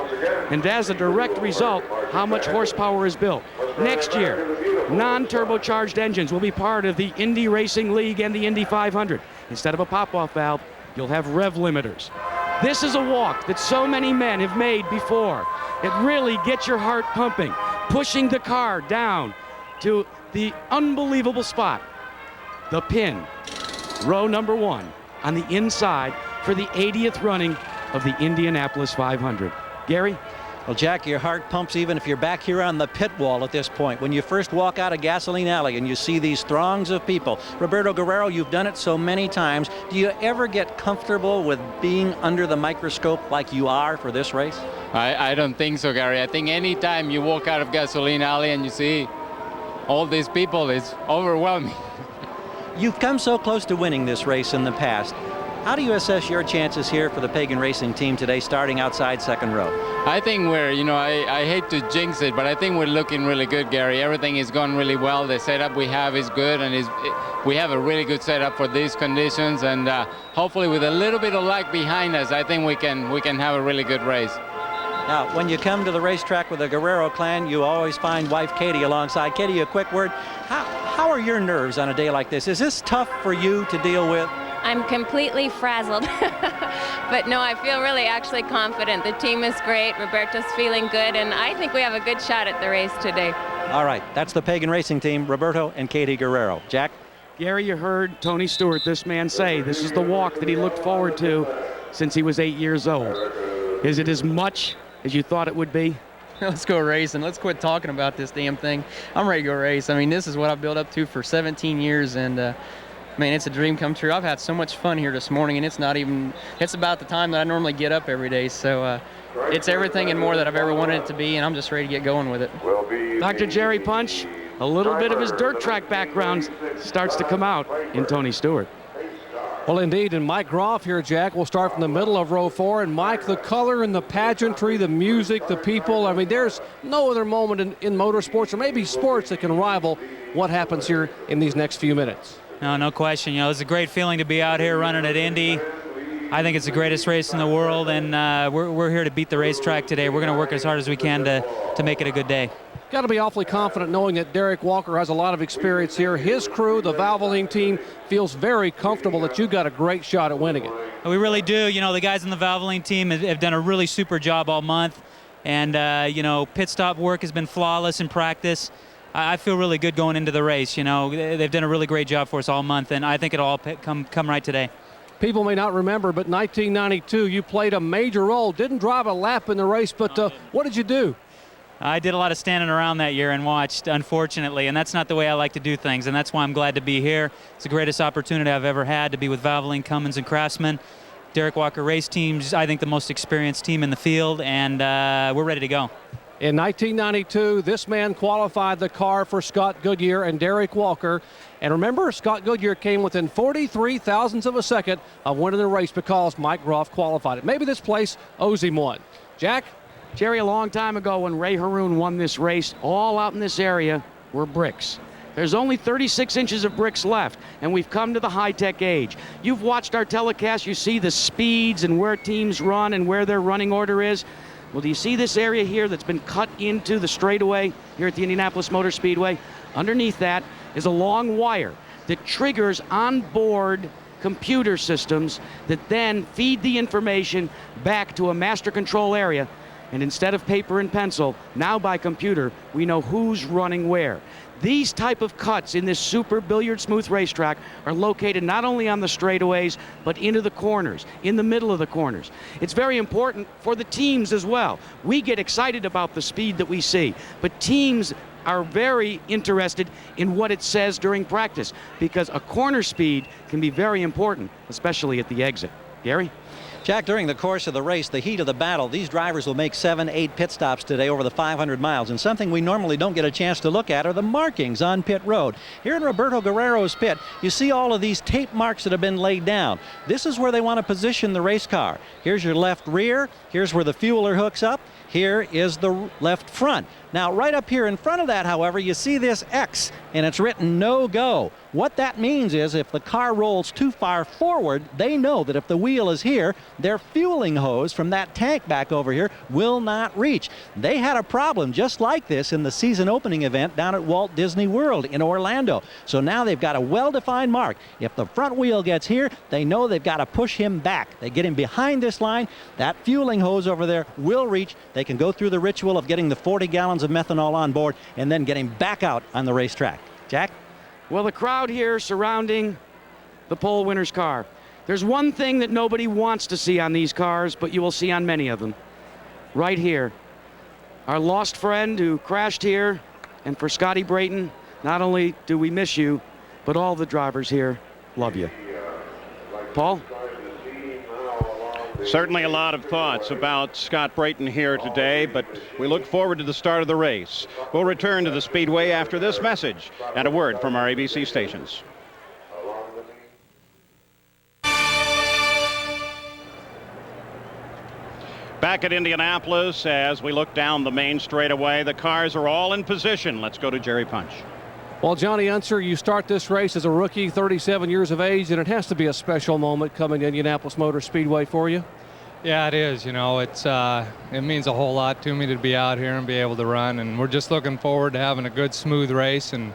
and as a direct result, how much horsepower is built. Next year, non-turbocharged engines will be part of the Indy Racing League and the Indy 500. Instead of a pop-off valve, you'll have rev limiters. This is a walk that so many men have made before. It really gets your heart pumping, pushing the car down to the unbelievable spot, the pin, row number 1 on the inside for the 80th running of the Indianapolis 500. Gary? Well, Jack, your heart pumps even if you're back here on the pit wall at this point. When you first walk out of Gasoline Alley and you see these throngs of people. Roberto Guerrero, you've done it so many times. Do you ever get comfortable with being under the microscope like you are for this race? I don't think so, Gary. I think any time you walk out of Gasoline Alley and you see all these people, it's overwhelming. You've come so close to winning this race in the past. How do you assess your chances here for the Pagan Racing team today, starting outside second row? I think we're, I hate to jinx it, but I think we're looking really good, Gary. Everything is going really well. The setup we have is good, and we have a really good setup for these conditions. And hopefully, with a little bit of luck behind us, I think we can have a really good race. Now, when you come to the racetrack with the Guerrero clan, you always find wife Katie alongside. Katie, a quick word. How are your nerves on a day like this? Is this tough for you to deal with? I'm completely frazzled, but no, I feel really actually confident. The team is great, Roberto's feeling good, and I think we have a good shot at the race today. All right, that's the Pagan Racing team, Roberto and Katie Guerrero. Jack? Gary, you heard Tony Stewart, this man, say this is the walk that he looked forward to since he was 8 years old. Is it as much as you thought it would be? Let's go racing. Let's quit talking about this damn thing. I'm ready to go race. I mean, this is what I've built up to for 17 years, and man, it's a dream come true. I've had so much fun here this morning, and it's about the time that I normally get up every day. So it's everything and more that I've ever wanted it to be, and I'm just ready to get going with it. Dr. Jerry Punch, a little bit of his dirt track background starts to come out in Tony Stewart. Well, indeed, and Mike Groff here, Jack, will start from the middle of row 4. And Mike, the color and the pageantry, the music, the people, I mean, there's no other moment in motorsports or maybe sports that can rival what happens here in these next few minutes. No question. You know, it's a great feeling to be out here running at Indy. I think it's the greatest race in the world, and we're here to beat the racetrack today. We're going to work as hard as we can to make it a good day. Got to be awfully confident knowing that Derek Walker has a lot of experience here. His crew, the Valvoline team, feels very comfortable that you got a great shot at winning it. We really do. You know, the guys on the Valvoline team have done a really super job all month. And, you know, pit stop work has been flawless in practice. I feel really good going into the race. You know, they've done a really great job for us all month, and I think it'll all come right today. People may not remember, but 1992, you played a major role. Didn't drive a lap in the race, but what did you do? I did a lot of standing around that year and watched, unfortunately, and that's not the way I like to do things, and that's why I'm glad to be here. It's the greatest opportunity I've ever had to be with Valvoline, Cummins, and Craftsman. Derek Walker race teams, I think the most experienced team in the field, and we're ready to go. In 1992, this man qualified the car for Scott Goodyear and Derek Walker. And remember, Scott Goodyear came within 43 thousandths of a second of winning the race because Mike Groff qualified it. Maybe this place owes him one. Jack? Jerry, a long time ago when Ray Haroon won this race, all out in this area were bricks. There's only 36 inches of bricks left, and we've come to the high-tech age. You've watched our telecast. You see the speeds and where teams run and where their running order is. Well, do you see this area here that's been cut into the straightaway here at the Indianapolis Motor Speedway? Underneath that is a long wire that triggers onboard computer systems that then feed the information back to a master control area. And instead of paper and pencil, now by computer, we know who's running where. These type of cuts in this super billiard smooth racetrack are located not only on the straightaways, but into the corners, in the middle of the corners. It's very important for the teams as well. We get excited about the speed that we see, but teams are very interested in what it says during practice because a corner speed can be very important, especially at the exit. Gary? Jack, during the course of the race, the heat of the battle, these drivers will make 7, 8 pit stops today over the 500 miles. And something we normally don't get a chance to look at are the markings on pit road. Here in Roberto Guerrero's pit, you see all of these tape marks that have been laid down. This is where they want to position the race car. Here's your left rear. Here's where the fueler hooks up. Here is the left front. Now, right up here in front of that, however, you see this X, and it's written no go. What that means is if the car rolls too far forward, they know that if the wheel is here, their fueling hose from that tank back over here will not reach. They had a problem just like this in the season opening event down at Walt Disney World in Orlando. So now they've got a well-defined mark. If the front wheel gets here, they know they've got to push him back. They get him behind this line. That fueling hose over there will reach. They can go through the ritual of getting the 40 gallons of methanol on board and then getting back out on the racetrack. Jack? Well, the crowd here surrounding the pole winner's car. There's one thing that nobody wants to see on these cars, but you will see on many of them. Right here. Our lost friend who crashed here, and for Scotty Brayton, not only do we miss you, but all the drivers here love you. Paul? Certainly a lot of thoughts about Scott Brayton here today, but we look forward to the start of the race. We'll return to the Speedway after this message and a word from our ABC stations. Back at Indianapolis, as we look down the main straightaway, the cars are all in position. Let's go to Jerry Punch. Well, Johnny Unser, you start this race as a rookie, 37 years of age, and it has to be a special moment coming to Indianapolis Motor Speedway for you. Yeah, it is. You know, it means a whole lot to me to be out here and be able to run, and we're just looking forward to having a good, smooth race and,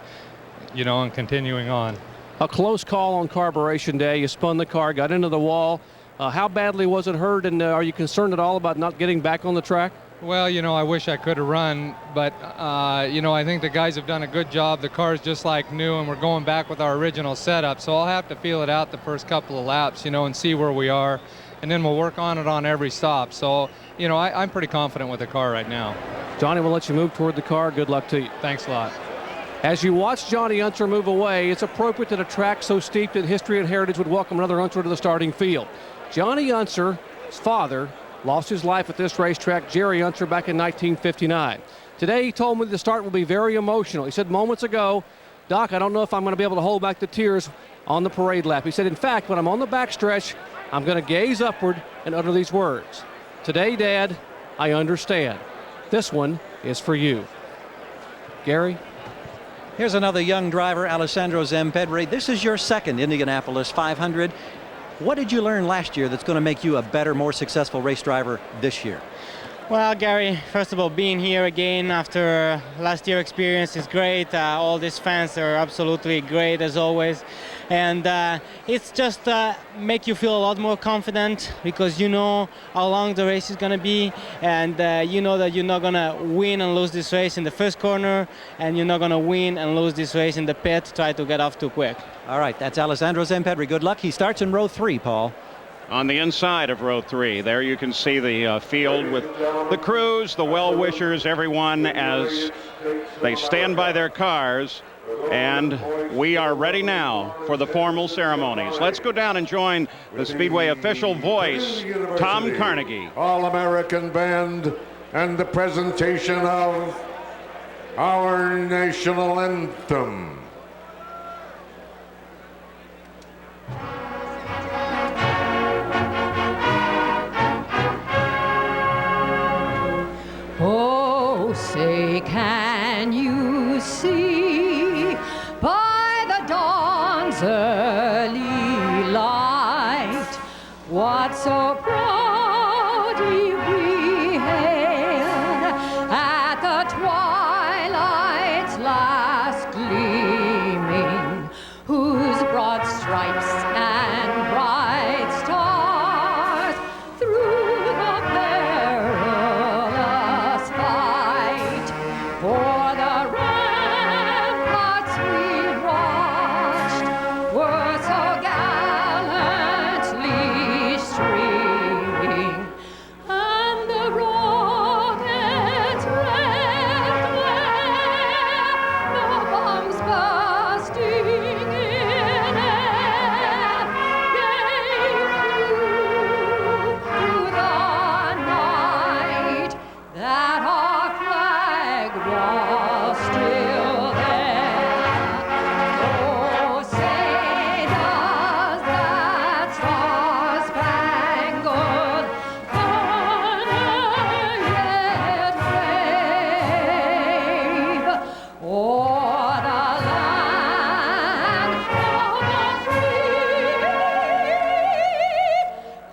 you know, and continuing on. A close call on carburation day. You spun the car, got into the wall. How badly was it hurt, and are you concerned at all about not getting back on the track? Well, you know, I wish I could have run, but, you know, I think the guys have done a good job. The car's just like new, and we're going back with our original setup, so I'll have to feel it out the first couple of laps, you know, and see where we are. and then we'll work on it on every stop. So, you know, I'm pretty confident with the car right now. Johnny, we'll let you move toward the car. Good luck to you. Thanks a lot. As you watch Johnny Unser move away, it's appropriate that a track so steeped in history and heritage would welcome another Unser to the starting field. Johnny Unser's father lost his life at this racetrack, Jerry Unser, back in 1959. Today he told me the start will be very emotional. He said moments ago, Doc, I don't know if I'm going to be able to hold back the tears on the parade lap. He said, in fact, when I'm on the backstretch, I'm going to gaze upward and utter these words. Today, Dad, I understand. This one is for you. Gary? Here's another young driver, Alessandro Zempedri. This is your second Indianapolis 500. What did you learn last year that's going to make you a better, more successful race driver this year? Well, Gary, first of all, being here again after last year's experience is great. All these fans are absolutely great as always. And it's just make you feel a lot more confident because you know how long the race is going to be, and you know that you're not going to win and lose this race in the first corner, and you're not going to win and lose this race in the pit to try to get off too quick. All right, that's Alessandro Zempedri. Good luck. He starts in row 3, Paul. On the inside of row 3, there you can see the field with the crews, the well-wishers, everyone as they stand by their cars. And we are ready now for the formal ceremonies. Let's go down and join the Speedway official voice, Tom Carnegie. All-American Band and the presentation of our national anthem. Oh, say, can you see by the dawn's early light what so proudly we hailed at the twilight's last gleaming, whose broad stripes and bright stars through the perilous fight for the ramparts we watched were so gallantly streaming, and the rocket's red glare, the bombs bursting in air, gave proof through the night that our flag was still there. Oh, say does that star-spangled banner yet wave o'er the land of the free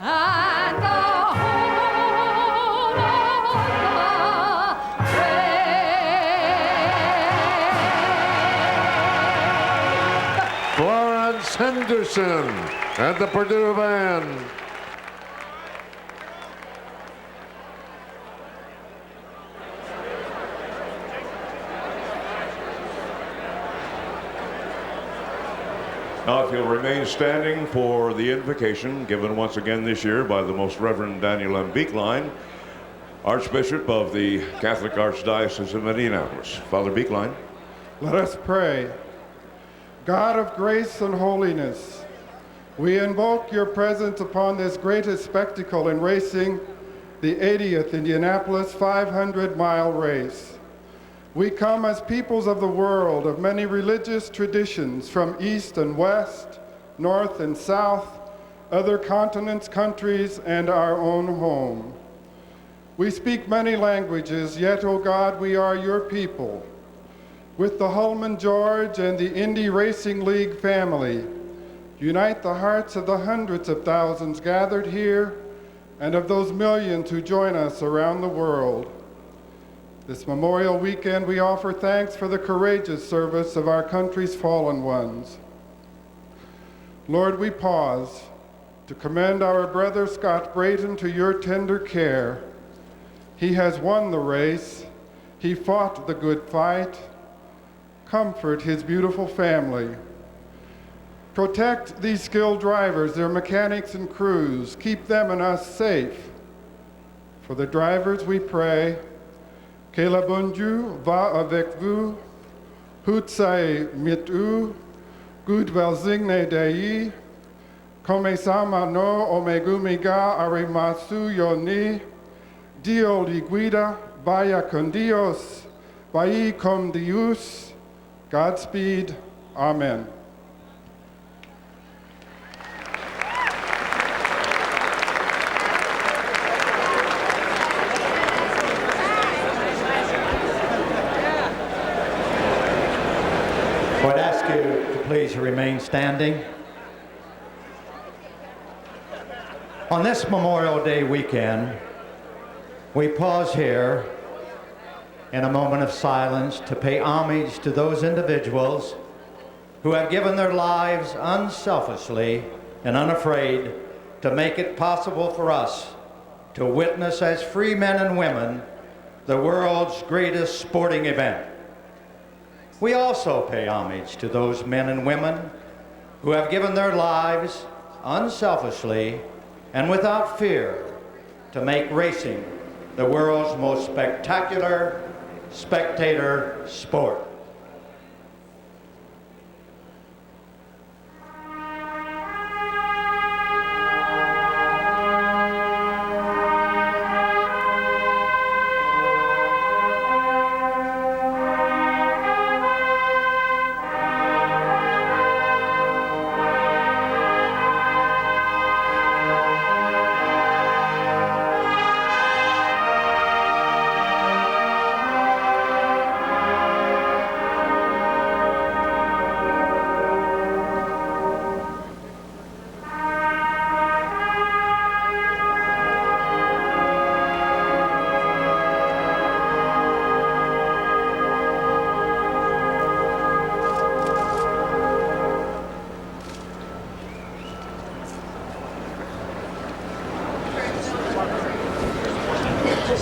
and the home of the Florence Henderson and the Purdue Band. Now, if you'll remain standing for the invocation given once again this year by the Most Reverend Daniel M. Beekline, Archbishop of the Catholic Archdiocese of Indianapolis. Father Beekline. Let us pray. God of grace and holiness, we invoke your presence upon this greatest spectacle in racing, the 80th Indianapolis 500-mile race. We come as peoples of the world of many religious traditions from east and west, north and south, other continents, countries, and our own home. We speak many languages, yet, O God, we are your people. With the Hulman George and the Indy Racing League family, unite the hearts of the hundreds of thousands gathered here and of those millions who join us around the world. This Memorial Weekend, we offer thanks for the courageous service of our country's fallen ones. Lord, we pause to commend our brother Scott Brayton to your tender care. He has won the race. He fought the good fight. Comfort his beautiful family. Protect these skilled drivers, their mechanics and crews. Keep them and us safe. For the drivers we pray, que le bon Dieu va avec vous, hut sei mit vous, gut velsigne Dei, come sama no omegumiga arimasu yoni, Dio li guida, vaya con Dios, vai con Dios, Godspeed, Amen. I'd ask you to please remain standing. On this Memorial Day weekend, we pause here in a moment of silence to pay homage to those individuals who have given their lives unselfishly and unafraid to make it possible for us to witness as free men and women the world's greatest sporting event. We also pay homage to those men and women who have given their lives unselfishly and without fear to make racing the world's most spectacular spectator sport.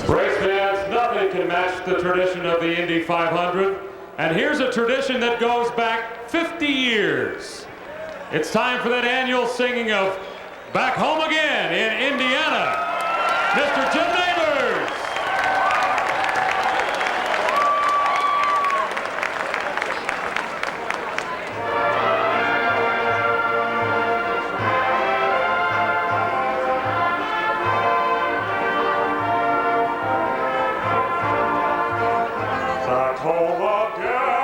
Race fans, nothing can match the tradition of the Indy 500. And here's a tradition that goes back 50 years. It's time for that annual singing of Back Home Again in Indiana. Mr. Jim Neighbors. Back home again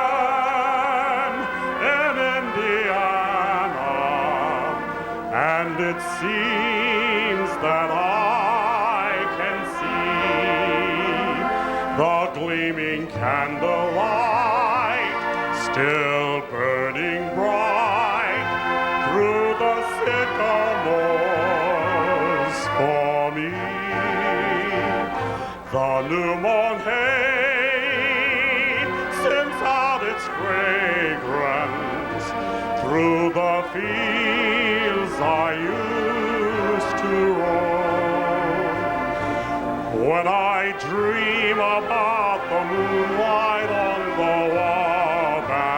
in Indiana, and it seems that I can see the gleaming candlelight still burning bright through the sycamores for me. The new mown hay sends out its fragrance through the fields I used to roam. When I dream about the moonlight on the Wabash,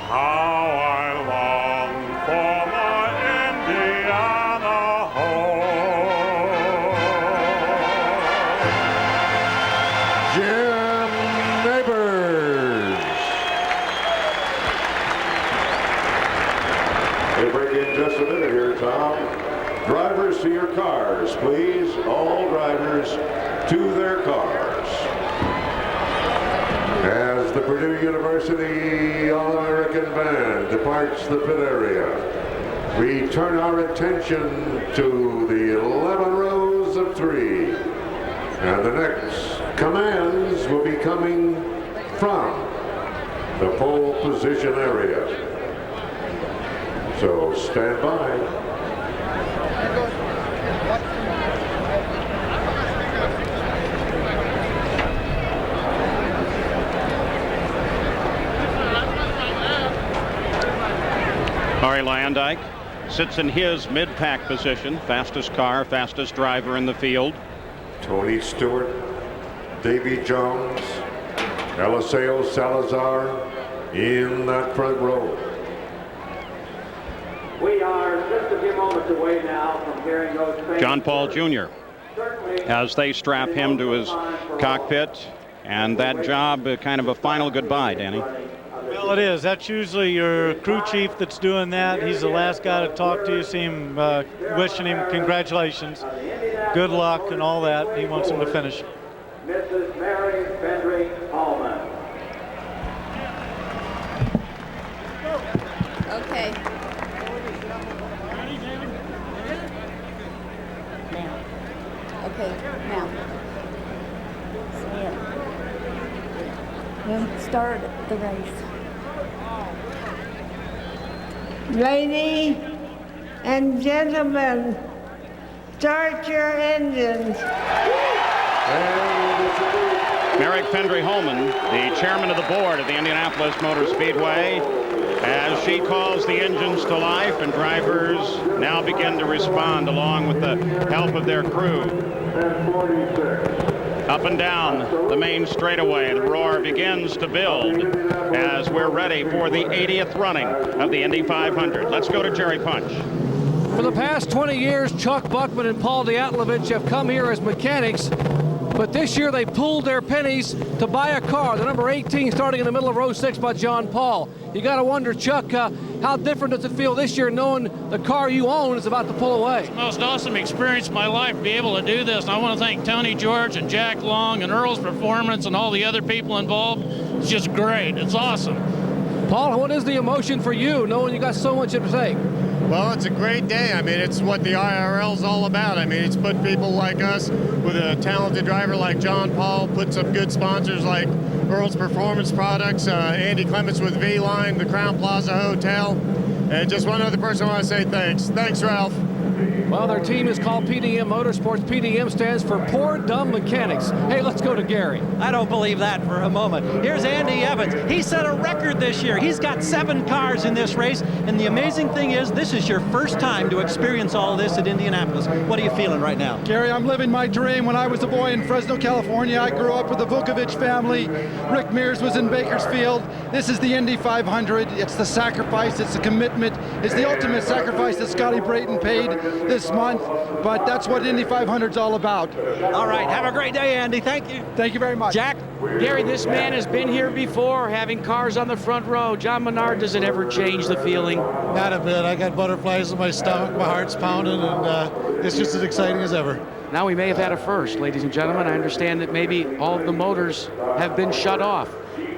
how I long for my Indiana home. Jim Neighbors. They break in just a minute here, Tom. Drivers to your cars, please. All drivers to their cars. As the Purdue University All-American Band departs the pit area, we turn our attention to the 11 rows of 3. And the next commands will be coming from the pole position area. So stand by. Arie Luyendyk sits in his mid-pack position, fastest car, fastest driver in the field. Tony Stewart, Davy Jones, Eliseo Salazar in that front row. We are just a few moments away now from hearing those famous John Paul Jr. as they strap him to his cockpit, and that job kind of a final goodbye, Danny. Well, it is. That's usually your crew chief that's doing that. He's the last guy to talk to you, see him, wishing him congratulations, good luck, and all that. He wants him to finish. Mrs. Mary Fendry Allman. Okay. Okay, now. Say it. We'll start the race. Ladies and gentlemen, start your engines. Merrick Fendry Holman, the chairman of the board of the Indianapolis Motor Speedway, as she calls the engines to life, and drivers now begin to respond along with the help of their crew. Up and down the main straightaway, the roar begins to build as we're ready for the 80th running of the Indy 500. Let's go to Jerry Punch. For the past 20 years, Chuck Buckman and Paul Diatlovich have come here as mechanics, but this year they pooled their pennies to buy a car, the number 18 starting in the middle of row 6 by John Paul. You got to wonder, Chuck, how different does it feel this year knowing the car you own is about to pull away? Most awesome experience of my life to be able to do this. And I want to thank Tony George and Jack Long and Earl's Performance and all the other people involved. It's just great. It's awesome. Paul, what is the emotion for you knowing you got so much at stake? Well, it's a great day. I mean, it's what the IRL's all about. I mean, it's put people like us with a talented driver like John Paul, put some good sponsors like Earl's Performance Products, Andy Clements with V-Line, the Crown Plaza Hotel, and just one other person I want to say thanks. Thanks, Ralph. Well, their team is called PDM Motorsports. PDM stands for Poor Dumb Mechanics. Hey, let's go to Gary. I don't believe that for a moment. Here's Andy Evans. He set a record this year. He's got 7 cars in this race, and the amazing thing is this is your first time to experience all this at Indianapolis. What are you feeling right now? Gary, I'm living my dream. When I was a boy in Fresno, California, I grew up with the Vukovich family. Rick Mears was in Bakersfield. This is the Indy 500. It's the sacrifice. It's the commitment. It's the ultimate sacrifice that Scotty Brayton paid this month, but that's what Indy 500 is all about. All right, have a great day, Andy. Thank you. Thank you very much. Jack, Gary, this man has been here before, having cars on the front row. John Menard, does it ever change the feeling? Not a bit. I got butterflies in my stomach, my heart's pounding, and it's just as exciting as ever. Now we may have had a first, ladies and gentlemen. I understand that maybe all of the motors have been shut off.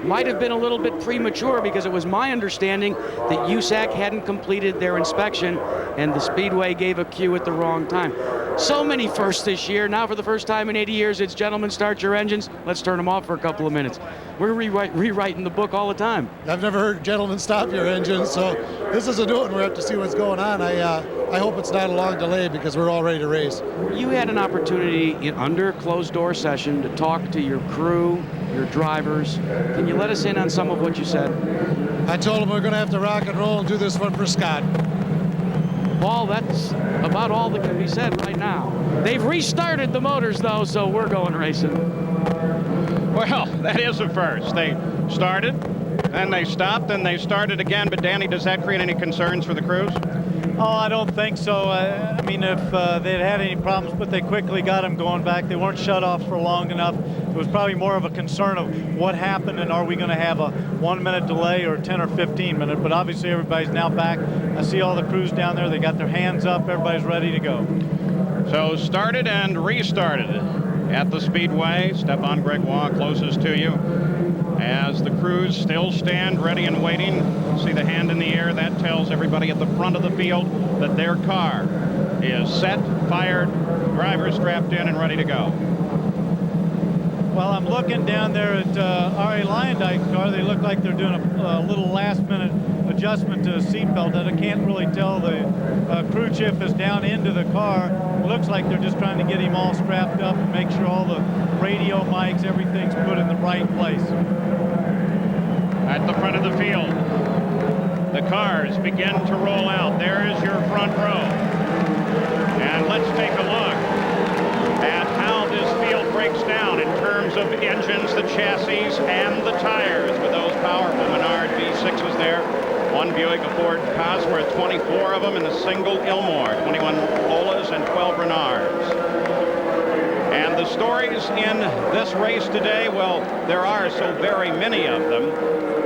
Might have been a little bit premature because it was my understanding that USAC hadn't completed their inspection and the Speedway gave a cue at the wrong time. So many firsts this year. Now for the first time in 80 years, it's gentlemen, start your engines. Let's turn them off for a couple of minutes. We're rewriting the book all the time. I've never heard gentlemen stop your engines, so this is a new one. We have to see what's going on. I hope it's not a long delay because we're all ready to race. You had an opportunity under closed door session to talk to your crew, your drivers. Can you let us in on some of what you said? I told them we're going to have to rock and roll and do this one for Scott. Paul, that's about all that can be said right now. They've restarted the motors, though, so we're going racing. Well, that is a first. They started, then they stopped, then they started again. But, Danny, does that create any concerns for the crews? Oh, I don't think so. I mean, if they'd had any problems, but they quickly got them going back. They weren't shut off for long enough. It was probably more of a concern of what happened and are we going to have a 1-minute delay or 10 or 15 minute. But obviously everybody's now back. I see all the crews down there. They got their hands up. Everybody's ready to go. So started and restarted at the Speedway. Stephane Gregoire closest to you. As the crews still stand ready and waiting, see the hand in the air. That tells everybody at the front of the field that their car is set, fired, driver strapped in and ready to go. Well, I'm looking down there at Ari Lyondike's car. They look like they're doing a little last-minute adjustment to a seatbelt that I can't really tell. The crew chief is down into the car. It looks like they're just trying to get him all strapped up and make sure all the radio mics, everything's put in the right place. At the front of the field, the cars begin to roll out. There is your front row. And let's take a look at how this field breaks down in terms terms of engines, the chassis, and the tires, with those powerful Menard V6s there. One Buick, a Ford Cosworth, 24 of them, and a single Ilmor, 21 Lolas and 12 Renards. And the stories in this race today, well, there are so very many of them.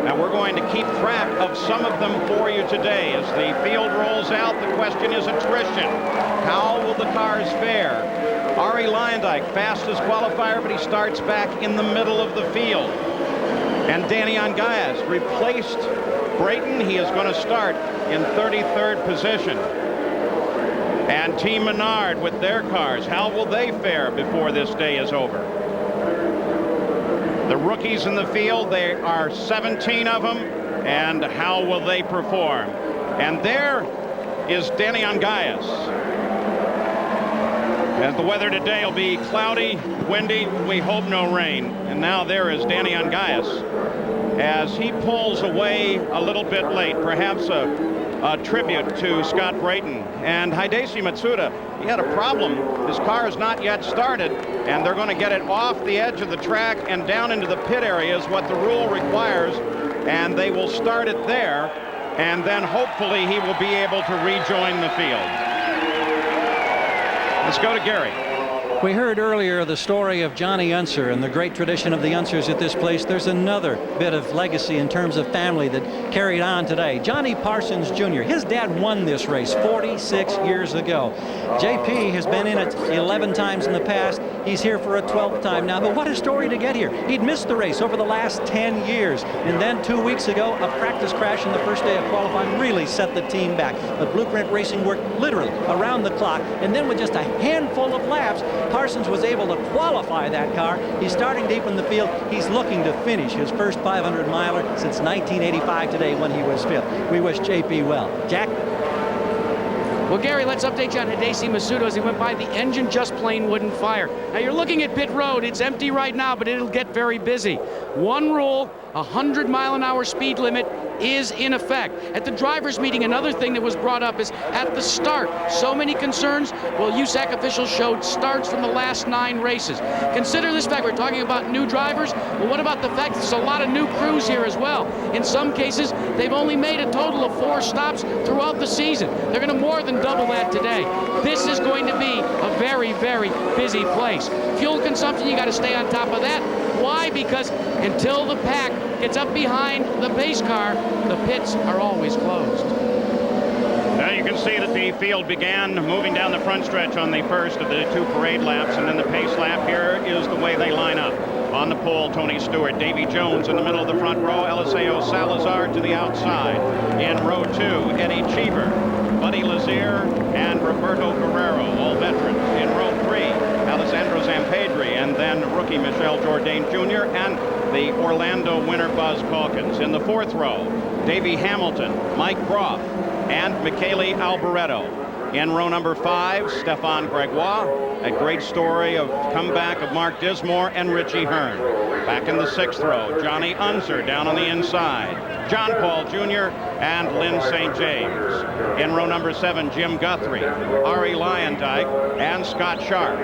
Now we're going to keep track of some of them for you today. As the field rolls out, the question is attrition. How will the cars fare? Arie Luyendyk, fastest qualifier, but he starts back in the middle of the field. And Danny Angayas replaced Brayton. He is going to start in 33rd position. And Team Menard with their cars, how will they fare before this day is over? The rookies in the field, there are 17 of them, and how will they perform? And there is Danny Angayas. As the weather today will be cloudy, windy, we hope no rain. And now there is Danny Angayas as he pulls away a little bit late, perhaps a tribute to Scott Brayton. And Hidesi Matsuda, he had a problem. His car is not yet started, and they're going to get it off the edge of the track and down into the pit area is what the rule requires, and they will start it there, and then hopefully he will be able to rejoin the field. Let's go to Gary. We heard earlier the story of Johnny Unser and the great tradition of the Unsers at this place. There's another bit of legacy in terms of family that carried on today. Johnny Parsons Jr., his dad won this race 46 years ago. JP has been in it 11 times in the past. He's here for a 12th time now, but what a story to get here. He'd missed the race over the last 10 years, and then 2 weeks ago, a practice crash on the first day of qualifying really set the team back. But Blueprint Racing worked literally around the clock, and then with just a handful of laps, Parsons was able to qualify that car. He's starting deep in the field. He's looking to finish his first 500-miler since 1985 today when he was fifth. We wish JP well. Jack? Well, Gary, let's update you on Hidesi Matsuda as he went by. The engine just plain wouldn't fire. Now, you're looking at pit road. It's empty right now, but it'll get very busy. One rule, 100-mile-an-hour speed limit is in effect. At the drivers' meeting, another thing that was brought up is at the start. So many concerns. Well, USAC officials showed starts from the last 9 races. Consider this fact. We're talking about new drivers. Well, what about the fact that there's a lot of new crews here as well? In some cases, they've only made a total of 4 stops throughout the season. They're going to more than double that today. This is going to be a very, very busy place. Fuel consumption, you got to stay on top of that. Why? Because until the pack gets up behind the pace car, the pits are always closed. Now you can see that the field began moving down the front stretch on the first of the 2 parade laps, and then the pace lap. Here is the way they line up. On the pole, Tony Stewart, Davy Jones in the middle of the front row, Eliseo Salazar to the outside. In row 2, Eddie Cheever, Buddy Lazier, and Roberto Guerrero, all veterans. In row 3, Alessandro Zampedri, and then rookie Michel Jourdain Jr. and the Orlando winner Buzz Calkins. In the 4th row, Davey Hamilton, Mike Groff, and Michele Alboreto. In row number 5, Stefan Gregoire, a great story of comeback of Mark Dismore and Richie Hearn. Back in the 6th row, Johnny Unser down on the inside, John Paul Jr. and Lynn St. James. In row number 7, Jim Guthrie, Arie Luyendyk, and Scott Sharp.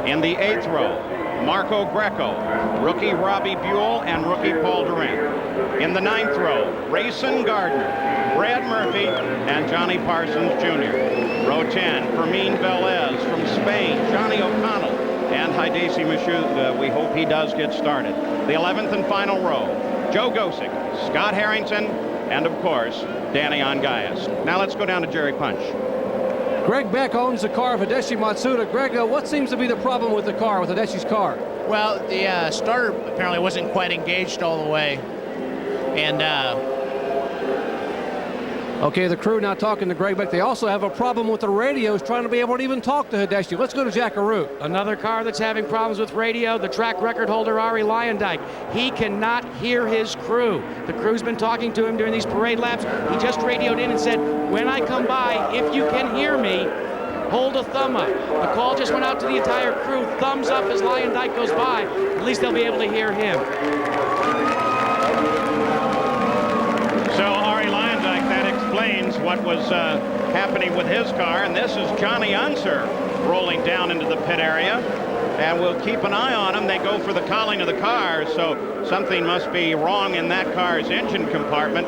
In the 8th row, Marco Greco, rookie Robbie Buell, and rookie Paul Durant. In the 9th row, Rayson Gardner, Brad Murphy, and Johnny Parsons Jr. Row 10, Fermin Velez from Spain, Johnny O'Connell, and Hidesi Matsuda. We hope he does get started. The 11th and final row, Joe Gosick, Scott Harrington, and of course, Danny Angayas. Now let's go down to Jerry Punch. Greg Beck owns the car of Hidesi Matsuda. Greg, what seems to be the problem with the car, with Hidesi's car? Well, the starter apparently wasn't quite engaged all the way. And okay, the crew now talking to Greg Beck. They also have a problem with the radios, trying to be able to even talk to Hidesi. Let's go to Jack Arute. Another car that's having problems with radio, the track record holder, Arie Luyendyk. He cannot hear his crew. The crew's been talking to him during these parade laps. He just radioed in and said, when I come by, if you can hear me, hold a thumb up. The call just went out to the entire crew. Thumbs up as Luyendyk goes by. At least they'll be able to hear him. So Arie Luyendyk, that explains what was happening with his car. And this is Johnny Unser rolling down into the pit area. and we'll keep an eye on them. They go for the cowling of the car, so something must be wrong in that car's engine compartment.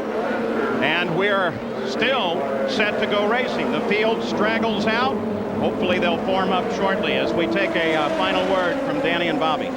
And we're still set to go racing. The field straggles out. Hopefully they'll form up shortly as we take a final word from Danny and Bobby.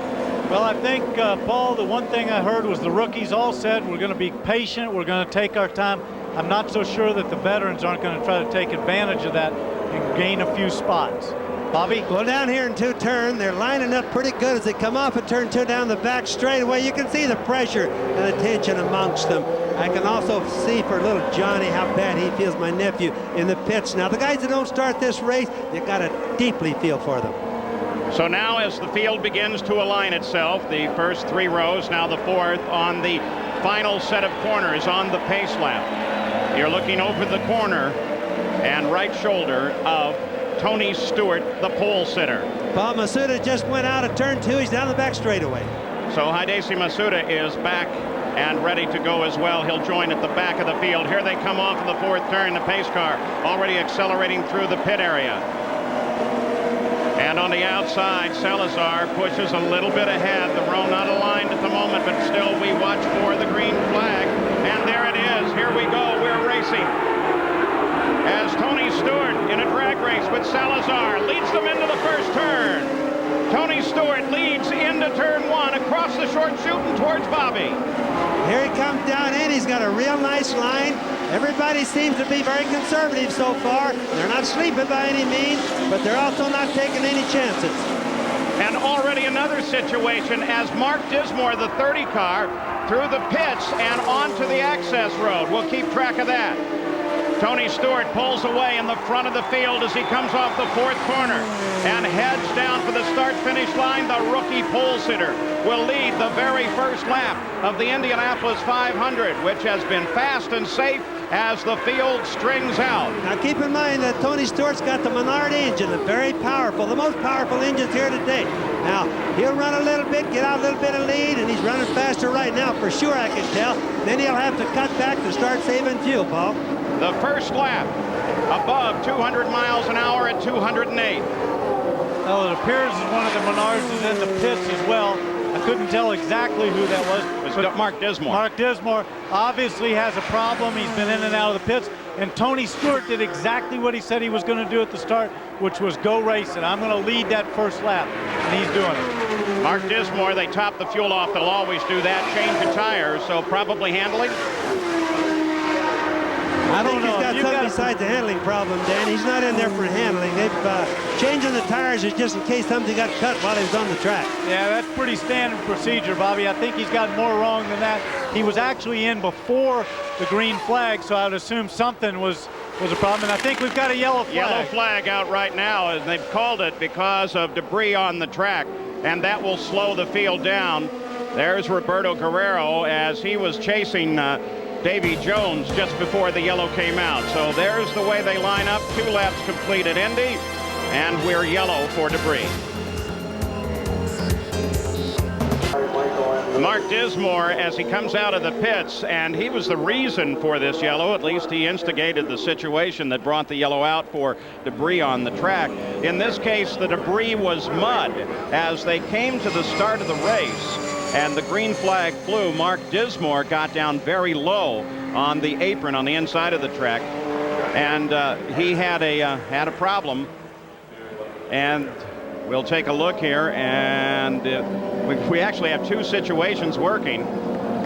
Well, I think, Paul, the one thing I heard was the rookies all said we're going to be patient, we're going to take our time. I'm not so sure that the veterans aren't going to try to take advantage of that and gain a few spots. Bobby? Well, down here in 2-turn, they're lining up pretty good as they come off of turn 2 down the back straightaway. You can see the pressure and the tension amongst them. I can also see for little Johnny how bad he feels, my nephew, in the pits. Now, the guys that don't start this race, you've got to deeply feel for them. So now as the field begins to align itself, the first 3 rows, now the 4th on the final set of corners on the pace lap. You're looking over the corner and right shoulder of Tony Stewart, the pole sitter. Paul Masuda just went out of turn 2. He's down the back straightaway. So Hidesi Masuda is back and ready to go as well. He'll join at the back of the field. Here they come off of the 4th turn, the pace car already accelerating through the pit area. And on the outside, Salazar pushes a little bit ahead. The row not aligned at the moment, but still we watch for the green flag. And there it is. Here we go. We're racing. As Tony Stewart in a drag race with Salazar leads them into the first turn. Tony Stewart leads into turn 1 across the short chute and towards Bobby. Here he comes down in. He's got a real nice line. Everybody seems to be very conservative so far. They're not sleeping by any means, but they're also not taking any chances. And already another situation as Mark Dismore, the 30 car, through the pits and onto the access road. We'll keep track of that. Tony Stewart pulls away in the front of the field as he comes off the 4th corner and heads down for the start-finish line. The rookie pole sitter will lead the very first lap of the Indianapolis 500, which has been fast and safe as the field strings out. Now keep in mind that Tony Stewart's got the Menard engine, a very powerful, the most powerful engines here today. Now, he'll run a little bit, get out a little bit of lead, and he's running faster right now, for sure I can tell. Then he'll have to cut back to start saving fuel, Paul. The first lap above 200 miles an hour at 208. Well, it appears as one of the Menards is in the pits as well. I couldn't tell exactly who that was. It was Mark Dismore. Mark Dismore obviously has a problem. He's been in and out of the pits. And Tony Stewart did exactly what he said he was going to do at the start, which was go racing. I'm going to lead that first lap, and he's doing it. Mark Dismore, they top the fuel off. They'll always do that. Change the tires, so probably handling. I think he's got something besides the handling problem, Dan. He's not in there for handling. They've changing the tires is just in case something got cut while he was on the track. Yeah, that's pretty standard procedure, Bobby. I think he's got more wrong than that. He was actually in before the green flag, so I would assume something was a problem. And I think we've got a yellow flag. Yellow flag out right now, and they've called it because of debris on the track, and that will slow the field down. There's Roberto Guerrero as he was chasing Davy Jones just before the yellow came out. So there's the way they line up. 2 laps complete at Indy, and we're yellow for debris. Mark Dismore as he comes out of the pits, and he was the reason for this yellow. At least he instigated the situation that brought the yellow out for debris on the track. In this case, the debris was mud. As they came to the start of the race and the green flag flew, Mark Dismore got down very low on the apron on the inside of the track, and he had a problem. And we'll take a look here, and we actually have 2 situations working.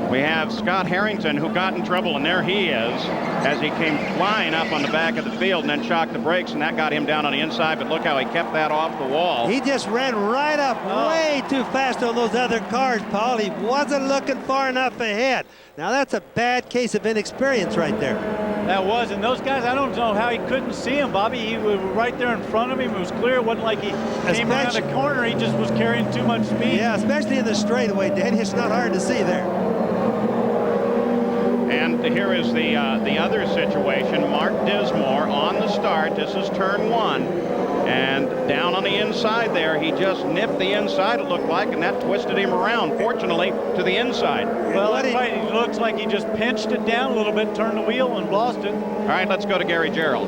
We have Scott Harrington, who got in trouble, and there he is, as he came flying up on the back of the field and then shocked the brakes, and that got him down on the inside, but look how he kept that off the wall. He just ran right up way too fast on those other cars, Paul. He wasn't looking far enough ahead. Now, that's a bad case of inexperience right there. That was, and those guys, I don't know how he couldn't see him, Bobby. He was right there in front of him. It was clear. It wasn't like he came around the corner. He just was carrying too much speed. Yeah, especially in the straightaway, Dan. It's not hard to see there. And here is the other situation. Mark Dismore on the start. This is turn 1. And down on the inside there, he just nipped the inside, it looked like, and that twisted him around, fortunately, to the inside. Well, that's right. It looks like he just pinched it down a little bit, turned the wheel, and lost it. All right, let's go to Gary Gerald.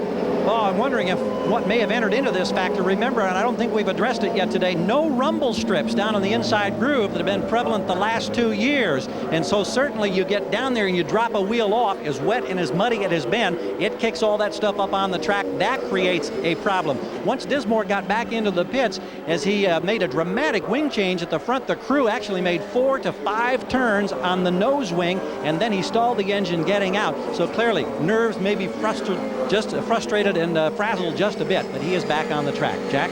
Well, I'm wondering if what may have entered into this factor, remember, and I don't think we've addressed it yet today, no rumble strips down on the inside groove that have been prevalent the last 2 years. And so certainly you get down there and you drop a wheel off, as wet and as muddy it has been, it kicks all that stuff up on the track. That creates a problem. Once Dismore got back into the pits, as he made a dramatic wing change at the front, the crew actually made 4 to 5 turns on the nose wing, and then he stalled the engine getting out. So clearly, nerves may be frustrated and frazzled just a bit, but he is back on the track. Jack?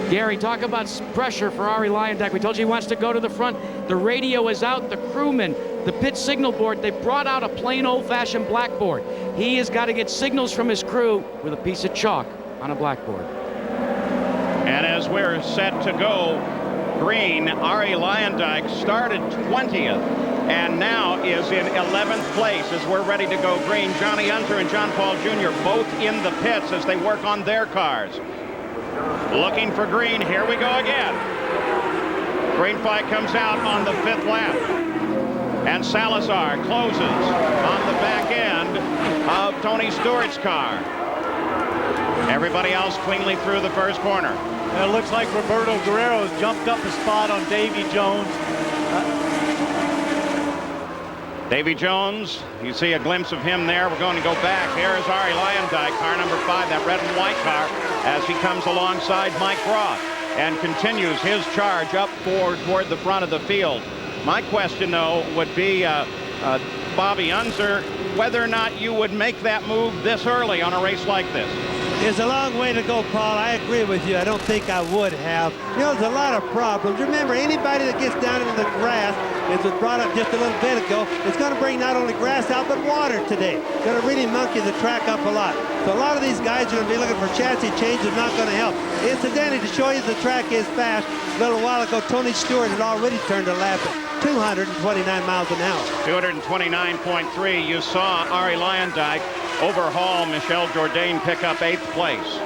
Gary, talk about pressure for Arie Luyendyk. We told you he wants to go to the front. The radio is out. The crewman, the pit signal board, they brought out a plain old-fashioned blackboard. He has got to get signals from his crew with a piece of chalk on a blackboard. And as we're set to go green, Arie Luyendyk started 20th and now is in 11th place as we're ready to go green. Johnny Unser and John Paul Jr. both in the pits as they work on their cars. Looking for green. Here we go again. Green flag comes out on the 5th lap. And Salazar closes on the back end of Tony Stewart's car. Everybody else cleanly through the first corner. And it looks like Roberto Guerrero has jumped up a spot on Davy Jones. Davy Jones, you see a glimpse of him there. We're going to go back. There is Arie Luyendyk, car number 5, that red and white car, as he comes alongside Mike Roth and continues his charge up toward the front of the field. My question, though, would be, Bobby Unser, whether or not you would make that move this early on a race like this. It's a long way to go, Paul. I agree with you. I don't think I would have. You know, there's a lot of problems. Remember, anybody that gets down into the grass, as was brought up just a little bit ago, it's going to bring not only grass out, but water today. It's going to really monkey the track up a lot. So a lot of these guys are going to be looking for chassis change. It's not going to help. Incidentally, to show you the track is fast, a little while ago, Tony Stewart had already turned a lap at 229 miles an hour. 229.3. You saw Arie Luyendyk overhaul Michel Jourdain, pick up 8th place.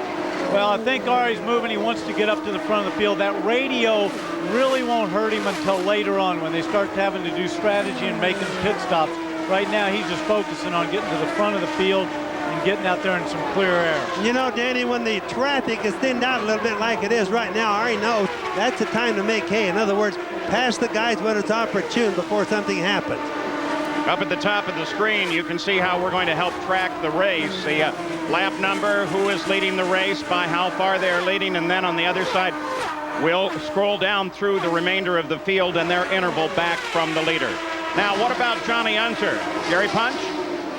Well, I think Arie's moving. He wants to get up to the front of the field. That radio really won't hurt him until later on when they start having to do strategy and making pit stops. Right now, he's just focusing on getting to the front of the field and getting out there in some clear air. You know, Danny, when the traffic is thinned out a little bit like it is right now, Arie knows that's the time to make hay. In other words, pass the guys when it's opportune before something happens. Up at the top of the screen, you can see how we're going to help track the race. The lap number, who is leading the race, by how far they're leading, and then on the other side, we'll scroll down through the remainder of the field and their interval back from the leader. Now, what about Johnny Unser? Gary Punch?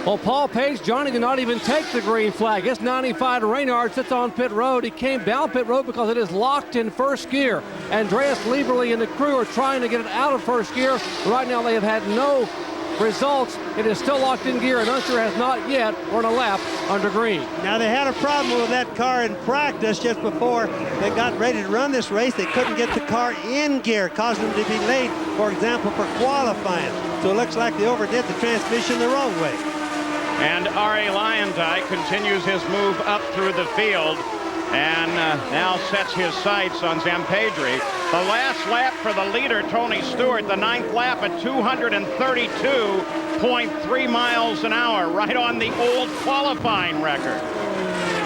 Well, Paul Page, Johnny did not even take the green flag. It's 95 to Reynard sits on pit road. He came down pit road because it is locked in first gear. Andreas Lieberle and the crew are trying to get it out of first gear. Right now, they have had no results. It is still locked in gear, and Unser has not yet run a lap under green. Now, they had a problem with that car in practice just before they got ready to run this race. They couldn't get the car in gear, caused them to be late, for example, for qualifying. So it looks like they overdid the transmission the wrong way. And Arie Luyendyk continues his move up through the field and now sets his sights on Zampedri. The last lap for the leader, Tony Stewart, the 9th lap at 232.3 miles an hour, right on the old qualifying record.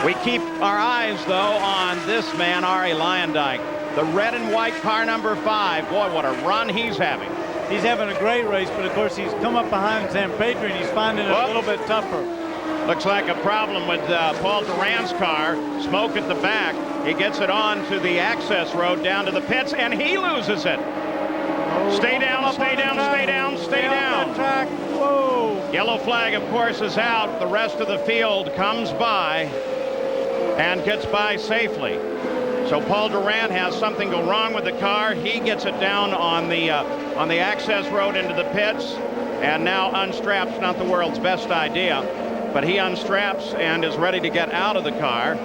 We keep our eyes, though, on this man, Arie Luyendyk, the red and white car number 5. Boy, what a run he's having. He's having a great race, but of course he's come up behind Zampedri and he's finding it a little bit tougher. Looks like a problem with Paul Duran's car. Smoke at the back. He gets it on to the access road down to the pits, and he loses it. Stay down, stay down, stay down, stay down. Whoa. Yellow flag, of course, is out. The rest of the field comes by and gets by safely. So Paul Duran has something go wrong with the car. He gets it down on the access road into the pits, and now unstraps. Not the world's best idea, but he unstraps and is ready to get out of the car.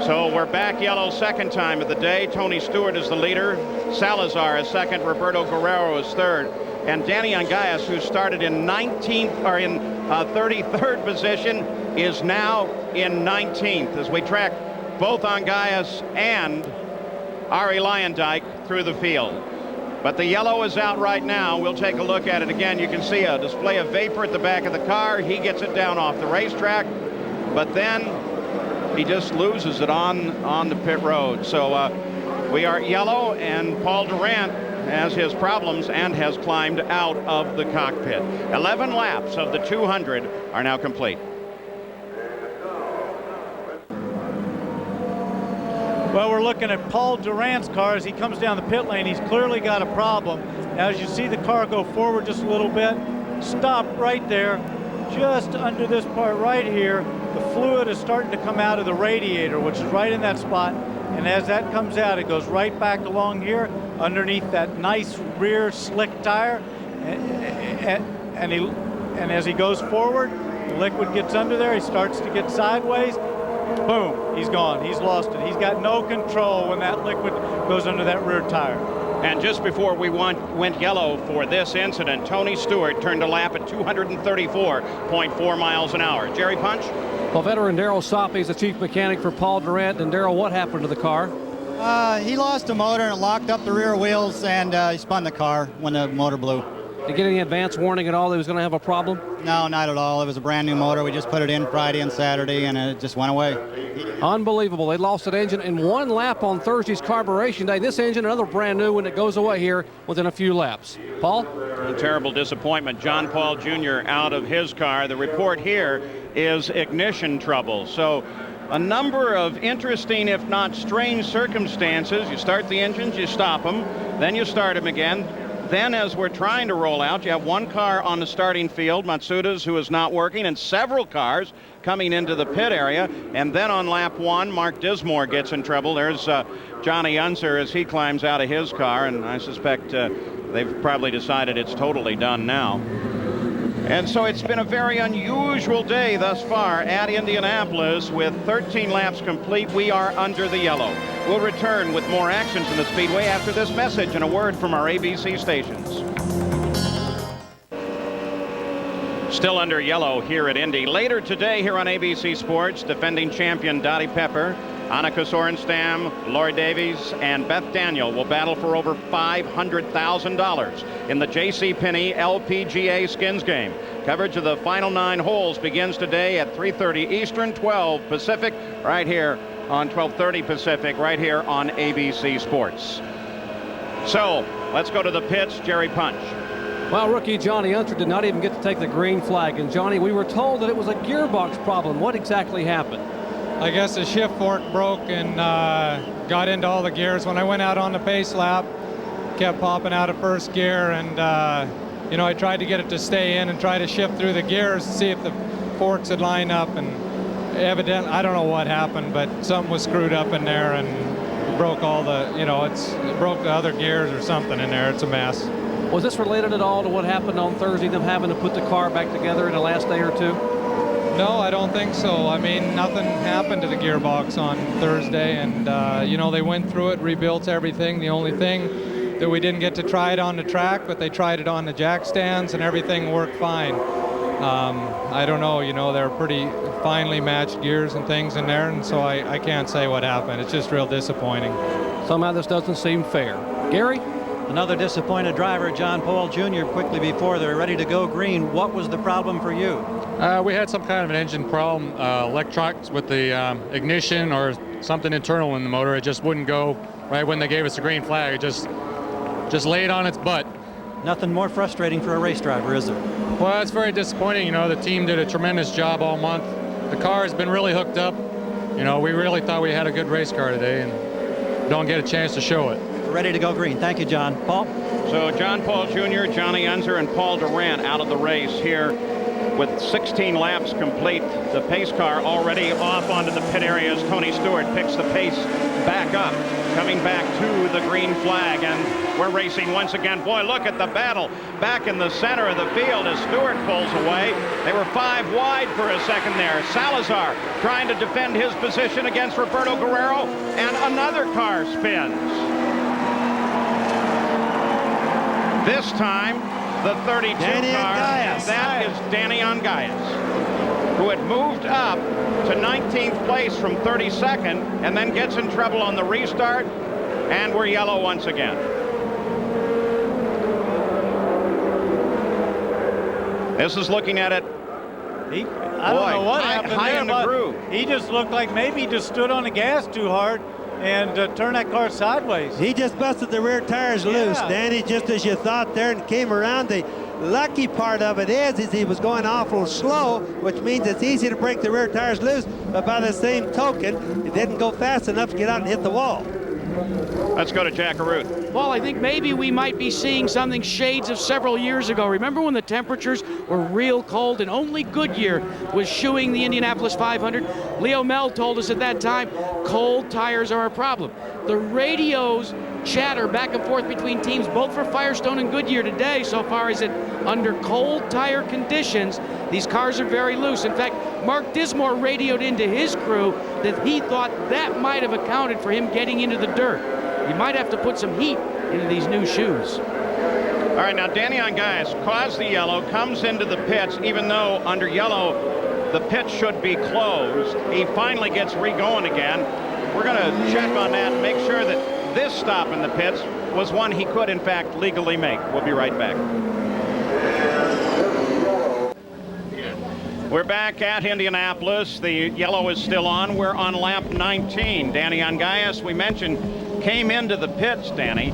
So we're back yellow second time of the day. Tony Stewart is the leader. Salazar is second. Roberto Guerrero is third. And Danny Angayas, who started in 33rd position, is now in 19th as we track both Angayas and Arie Luyendyk through the field. But the yellow is out right now. We'll take a look at it again. You can see a display of vapor at the back of the car. He gets it down off the racetrack. But then He just loses it on the pit road. So we are yellow, and Paul Durant has his problems and has climbed out of the cockpit. 11 laps of the 200 are now complete. Well, we're looking at Paul Durant's car as he comes down the pit lane. He's clearly got a problem. Now, as you see the car go forward just a little bit, stop right there, just under this part right here. The fluid is starting to come out of the radiator, which is right in that spot. And as that comes out, it goes right back along here underneath that nice rear slick tire. And as he goes forward, the liquid gets under there. He starts to get sideways. Boom, he's gone. He's lost it. He's got no control when that liquid goes under that rear tire. And just before we went yellow for this incident, Tony Stewart turned a lap at 234.4 miles an hour. Jerry Punch? Well, veteran Darrell Soppy is the chief mechanic for Paul Durant. And Darrell, what happened to the car? He lost the motor and locked up the rear wheels, and he spun the car when the motor blew. Did you get any advance warning at all that he was going to have a problem? No, not at all. It was a brand new motor. We just put it in Friday and Saturday, and it just went away. Unbelievable. They lost that engine in one lap on Thursday's carburation day. This engine, another brand new one, it goes away here within a few laps. Paul? A terrible disappointment. John Paul Jr. out of his car. The report here is ignition trouble. So a number of interesting, if not strange, circumstances. You start the engines, you stop them, then you start them again. Then, as we're trying to roll out, you have one car on the starting field, Matsuda's, who is not working, and several cars coming into the pit area. And then on lap one, Mark Dismore gets in trouble. There's Johnny Unser as he climbs out of his car, and I suspect they've probably decided it's totally done now. And so it's been a very unusual day thus far at Indianapolis. With 13 laps complete, we are under the yellow. We'll return with more action from the Speedway after this message and a word from our ABC stations. Still under yellow here at Indy. Later today here on ABC Sports, defending champion Dottie Pepper, Annika Sorenstam, Lori Davies, and Beth Daniel will battle for over $500,000 in the J.C. Penney LPGA Skins Game. Coverage of the final 9 holes begins today at 3:30 Eastern, 12 Pacific, right here on 12:30 Pacific, right here on ABC Sports. So let's go to the pits. Jerry Punch. Well, rookie Johnny Unser did not even get to take the green flag. And Johnny, we were told that it was a gearbox problem. What exactly happened? I guess the shift fork broke and got into all the gears. When I went out on the pace lap, kept popping out of first gear, and you know, I tried to get it to stay in and try to shift through the gears to see if the forks would line up, and evidently, I don't know what happened, but something was screwed up in there and broke all the, you know, it broke the other gears or something in there. It's a mess. Was this related at all to what happened on Thursday, them having to put the car back together in the last day or two? No, I don't think so. I mean, nothing happened to the gearbox on Thursday, and you know, they went through it, rebuilt everything. The only thing that we didn't get to try it on the track, but they tried it on the jack stands, and everything worked fine. I don't know, you know, they're pretty finely matched gears and things in there, and so I can't say what happened. It's just real disappointing. Somehow this doesn't seem fair. Gary? Another disappointed driver, John Paul Jr., quickly before they're ready to go green. What was the problem for you? We had some kind of an engine problem, electronics with the ignition or something internal in the motor. It just wouldn't go right when they gave us the green flag. It just laid on its butt. Nothing more frustrating for a race driver, is there? Well, it's very disappointing. You know, the team did a tremendous job all month. The car has been really hooked up. You know, we really thought we had a good race car today and don't get a chance to show it. Ready to go green. Thank you, John. Paul? So John Paul Jr., Johnny Unser, and Paul Durant out of the race here with 16 laps complete. The pace car already off onto the pit area as Tony Stewart picks the pace back up, coming back to the green flag, and we're racing once again. Boy, look at the battle back in the center of the field as Stewart pulls away. They were 5 wide for a second there. Salazar trying to defend his position against Roberto Guerrero, and another car spins. This time, the 32 Danny car, Angayas. that is Danny Angayas, who had moved up to 19th place from 32nd and then gets in trouble on the restart, and we're yellow once again. This is looking at it I don't know what happened high there, in the but groove. he just looked like maybe he just stood on the gas too hard and turned that car sideways. He just busted the rear tires loose, Danny, just as you thought there, and came around. The lucky part of it is he was going awful slow, which means it's easy to break the rear tires loose, but by the same token, he didn't go fast enough to get out and hit the wall. Let's go to Jack Arute. Well, I think maybe we might be seeing something shades of several years ago. Remember when the temperatures were real cold and only Goodyear was shoeing the Indianapolis 500? Leo Mel told us at that time, cold tires are a problem. The radios chatter back and forth between teams, both for Firestone and Goodyear today, so far as it under cold tire conditions, these cars are very loose. In fact, Mark Dismore radioed into his crew that he thought that might have accounted for him getting into the dirt. You might have to put some heat into these new shoes. All right, now Danny Ongais caused the yellow, comes into the pits, even though under yellow the pit should be closed. He finally gets re-going again. We're going to check on that and make sure that this stop in the pits was one he could, in fact, legally make. We'll be right back. We're back at Indianapolis. The yellow is still on. We're on lap 19. Danny Ongais, we mentioned, came into the pits, Danny,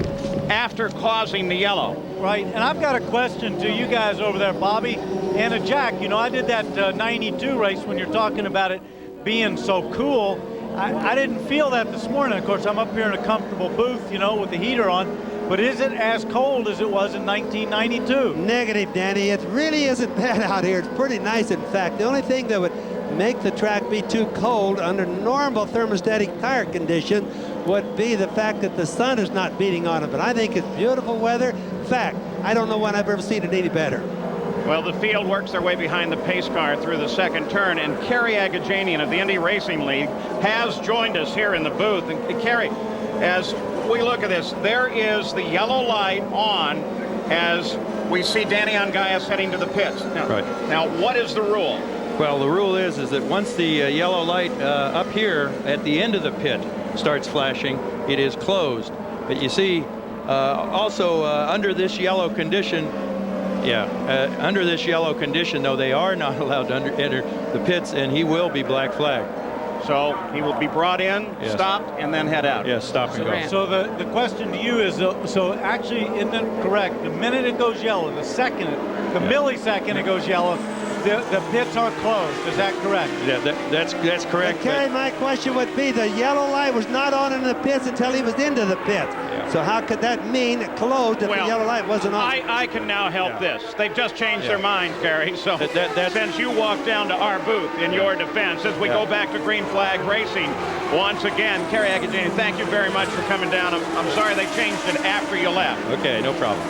after causing the yellow. Right, and I've got a question to you guys over there, Bobby and Jack. You know, I did that 92 race when you're talking about it being so cool. I didn't feel that this morning. Of course, I'm up here in a comfortable booth, you know, with the heater on. But is it as cold as it was in 1992? Negative, Danny. It really isn't bad out here. It's pretty nice, in fact. The only thing that would make the track be too cold under normal thermostatic tire condition would be the fact that the sun is not beating on it. But I think it's beautiful weather. In fact, I don't know when I've ever seen it any better. Well, the field works their way behind the pace car through the second turn, and Kerry Agajanian of the Indy Racing League has joined us here in the booth. And Kerry, as we look at this, there is the yellow light on as we see Danny Ongais heading to the pits. Now, what is the rule? Well, the rule is that once the yellow light up here at the end of the pit starts flashing, it is closed. But you see, also under this yellow condition, under this yellow condition, though, they are not allowed to enter the pits, and he will be black flagged. So he will be brought in, yes, stopped, and then head out. Yes, stop and go. So the question to you is, so actually, isn't it correct? The minute it goes yellow, the second, the millisecond it goes yellow, the pits are closed. Is that correct? Yeah, that's correct. Kerry, my question would be, the yellow light was not on in the pits until he was into the pits. Yeah. So how could that mean it closed if the yellow light wasn't on? I can now help this. They've just changed their mind, Kerry. So since you walked down to our booth in your defense, as we go back to green flag racing once again, Kerry Agajanian, thank you very much for coming down. I'm sorry they changed it after you left. Okay, no problem.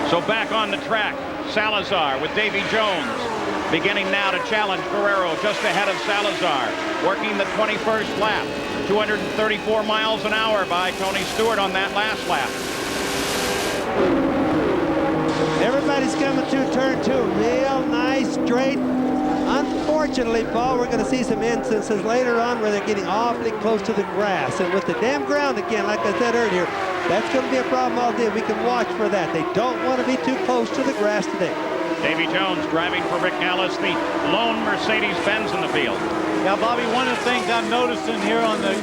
So back on the track, Salazar with Davy Jones beginning now to challenge Guerrero just ahead of Salazar, working the 21st lap. 234 miles an hour by Tony Stewart on that last lap. Everybody's coming through turn two. Real nice, straight. Unfortunately, Paul, we're going to see some instances later on where they're getting awfully close to the grass. And with the damn ground again, like I said earlier, that's going to be a problem all day. We can watch for that. They don't want to be too close to the grass today. Davy Jones driving for Rick Gallis, the lone Mercedes-Benz in the field. Yeah, Bobby, one of the things I'm noticing here on the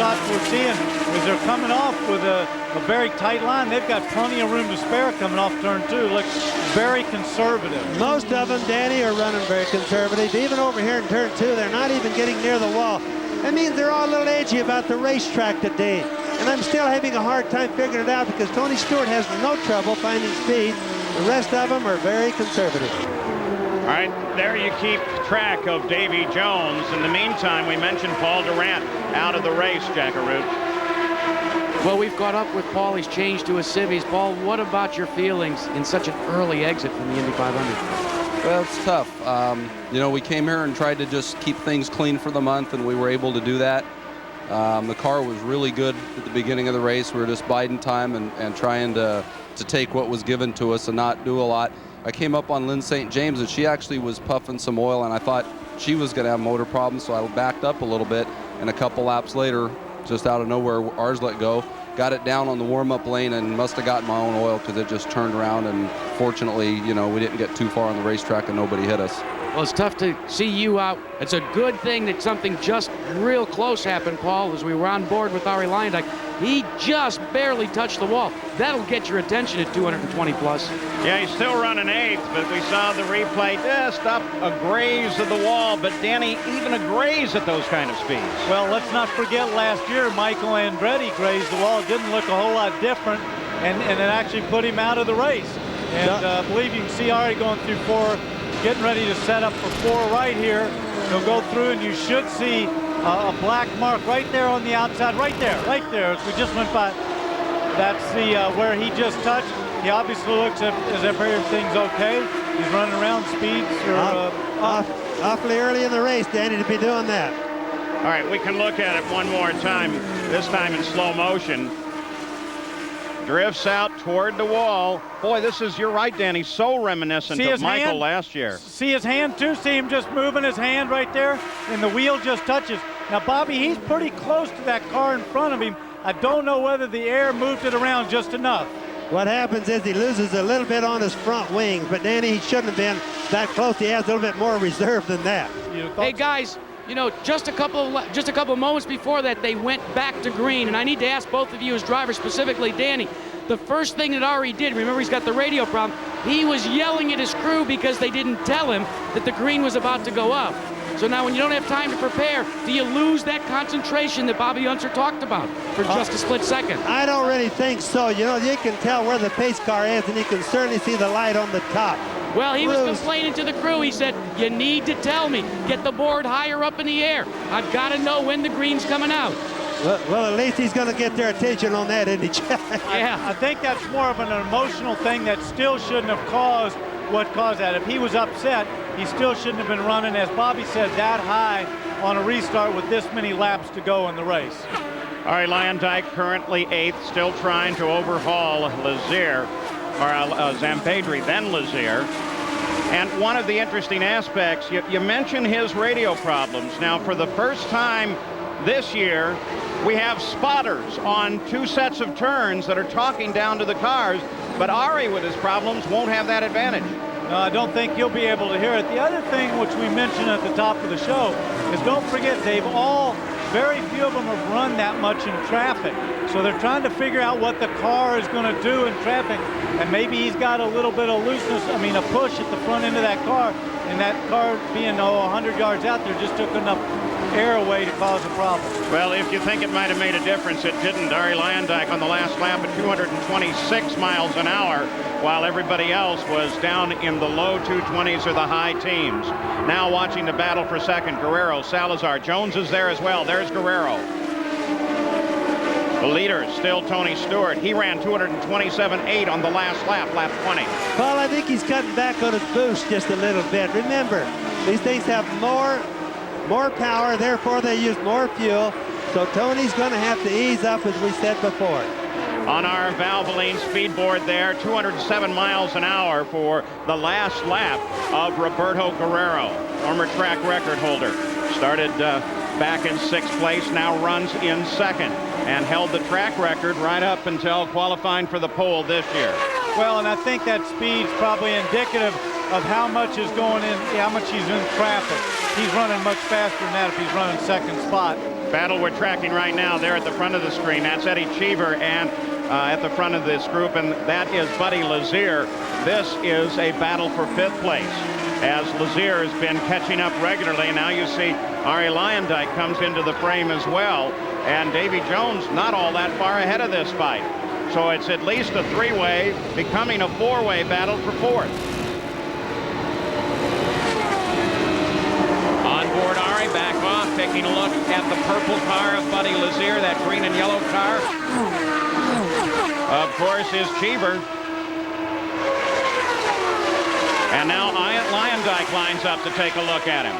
shots we're seeing is they're coming off with a very tight line. They've got plenty of room to spare coming off turn two. Looks very conservative. Most of them, Danny, are running very conservative. Even over here in turn two, they're not even getting near the wall. That means they're all a little edgy about the racetrack today. And I'm still having a hard time figuring it out because Tony Stewart has no trouble finding speed. The rest of them are very conservative. All right, there you keep track of Davy Jones. In the meantime, we mentioned Paul Durant out of the race, Jack Arute. Well, we've caught up with Paul. He's changed to a civvies. Paul, what about your feelings in such an early exit from the Indy 500? Well, it's tough. You know, we came here and tried to just keep things clean for the month, and we were able to do that. The car was really good at the beginning of the race. We were just biding time and trying to take what was given to us and not do a lot. I came up on Lynn St. James, and she actually was puffing some oil, and I thought she was going to have motor problems, so I backed up a little bit, and a couple laps later, just out of nowhere, ours let go. Got it down on the warm-up lane and must have gotten my own oil because it just turned around, and fortunately, you know, we didn't get too far on the racetrack and nobody hit us. Well, it's tough to see you out. It's a good thing that something just real close happened, Paul, as we were on board with Arie Luyendyk. He just barely touched the wall. That'll get your attention at 220 plus. Yeah, he's still running 8th, but we saw the replay just up a graze of the wall. But Danny, even a graze at those kind of speeds. Well, let's not forget last year Michael Andretti grazed the wall. It didn't look a whole lot different, and it actually put him out of the race. And I believe you can see Arie going through 4, getting ready to set up for 4 right here. He'll go through, and you should see a black mark right there on the outside, right there. As we just went by. That's the where he just touched. He obviously looks as if everything's okay. He's running around speeds. Awfully early in the race, Danny, to be doing that. All right, we can look at it one more time, this time in slow motion. Drifts out toward the wall. Boy, this is, you're right, Danny, so reminiscent of Michael last year. See his hand, too? See him just moving his hand right there? And the wheel just touches. Now, Bobby, he's pretty close to that car in front of him. I don't know whether the air moved it around just enough. What happens is he loses a little bit on his front wings, but Danny, he shouldn't have been that close. He has a little bit more reserve than that. Hey, guys, you know, just a couple of moments before that, they went back to green, and I need to ask both of you as drivers, specifically Danny, the first thing that Arie did, remember he's got the radio problem, he was yelling at his crew because they didn't tell him that the green was about to go up. So now when you don't have time to prepare, do you lose that concentration that Bobby Unser talked about for just a split second? I don't really think so. You know, you can tell where the pace car is, and you can certainly see the light on the top. Well, he was complaining to the crew. He said, you need to tell me. Get the board higher up in the air. I've got to know when the green's coming out. Well, at least he's going to get their attention on that, isn't he? Yeah, I think that's more of an emotional thing that still shouldn't have caused what caused that. If he was upset, he still shouldn't have been running, as Bobby said, that high on a restart with this many laps to go in the race. All right, Luyendyk currently 8th, still trying to overhaul Lazier, or Zampedri, then Lazier. And one of the interesting aspects, you mentioned his radio problems. Now, for the first time this year, we have spotters on 2 sets of turns that are talking down to the cars, but Arie, with his problems, won't have that advantage. No, I don't think he'll be able to hear it. The other thing which we mentioned at the top of the show is, don't forget, very few of them have run that much in traffic. So they're trying to figure out what the car is going to do in traffic. And maybe he's got a little bit of looseness, a push at the front end of that car. And that car being 100 yards out there just took enough air away to cause a problem. Well, if you think it might have made a difference, it didn't. Arie Luyendyk on the last lap at 226 miles an hour, while everybody else was down in the low 220s or the high teens. Now watching the battle for second, Guerrero, Salazar, Jones is there as well. There's Guerrero. The leader is still Tony Stewart. He ran 227.8 on the last lap, lap 20. Paul, I think he's cutting back on his boost just a little bit. Remember, these things have more power, therefore they use more fuel. So Tony's going to have to ease up, as we said before. On our Valvoline speed board there, 207 miles an hour for the last lap of Roberto Guerrero, former track record holder. Started back in 6th place, now runs in 2nd, and held the track record right up until qualifying for the pole this year. Well, and I think that speed's probably indicative of how much is going in, how much he's in traffic. He's running much faster than that if he's running 2nd spot. Battle we're tracking right now there at the front of the screen. That's Eddie Cheever and at the front of this group, and that is Buddy Lazier. This is a battle for 5th place, as Lazier has been catching up regularly. Now you see Arie Luyendyk comes into the frame as well, and Davy Jones not all that far ahead of this fight. So it's at least a 3-way, becoming a 4-way battle for 4th. On board Arie, back off, taking a look at the purple car of Buddy Lazier, that green and yellow car. Of course, is Cheever. And now Luyendyk lines up to take a look at him.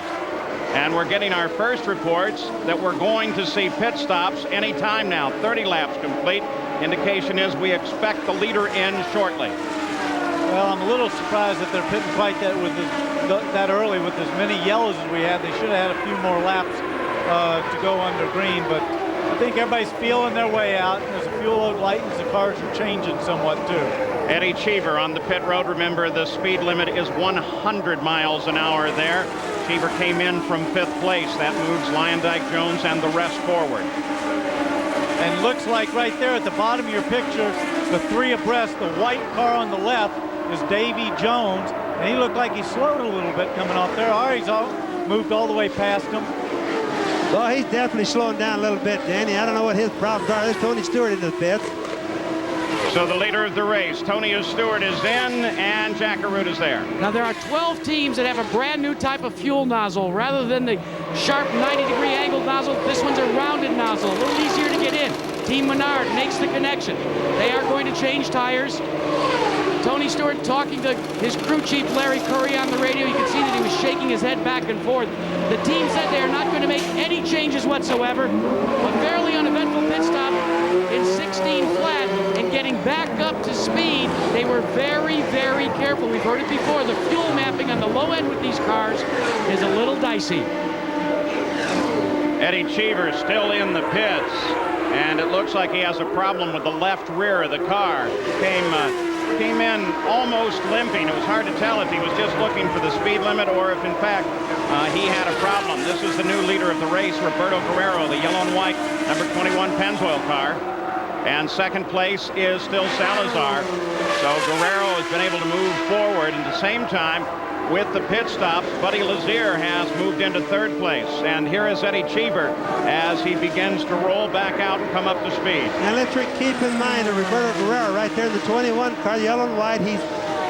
And we're getting our first reports that we're going to see pit stops any time now. 30 laps complete. Indication is we expect the leader in shortly. Well, I'm a little surprised that they're pitting quite that early with as many yellows as we had. They should have had a few more laps to go under green, but I think everybody's feeling their way out. As the fuel load lightens, the cars are changing somewhat too. Eddie Cheever on the pit road. Remember, the speed limit is 100 miles an hour there. Cheever came in from 5th place. That moves Lyondike, Jones, and the rest forward. And looks like right there at the bottom of your picture, the 3 abreast, the white car on the left is Davy Jones, and he looked like he slowed a little bit coming off there. Ari's moved all the way past him. Well, he's definitely slowing down a little bit, Danny. I don't know what his problems are. There's Tony Stewart in the pits. So the leader of the race, Tony Stewart, is in, and Jack Arute is there. Now, there are 12 teams that have a brand new type of fuel nozzle. Rather than the sharp 90-degree angled nozzle, this one's a rounded nozzle, a little easier to get in. Team Menard makes the connection. They are going to change tires. Tony Stewart talking to his crew chief, Larry Curry, on the radio. You can see that he was shaking his head back and forth. The team said they are not going to make any changes whatsoever. A fairly uneventful pit stop in 16 flat and getting back up to speed. They were very, very careful. We've heard it before. The fuel mapping on the low end with these cars is a little dicey. Eddie Cheever still in the pits, and it looks like he has a problem with the left rear of the car. Came in almost limping. It was hard to tell if he was just looking for the speed limit or if, in fact, he had a problem. This is the new leader of the race, Roberto Guerrero, the yellow and white number 21 Pennzoil car. And second place is still Salazar. So Guerrero has been able to move forward. At the same time, with the pit stops, Buddy Lazier has moved into 3rd place. And here is Eddie Cheever as he begins to roll back out and come up to speed. Now let's keep in mind that Roberto Guerrero right there in the 21 car, yellow and white, he's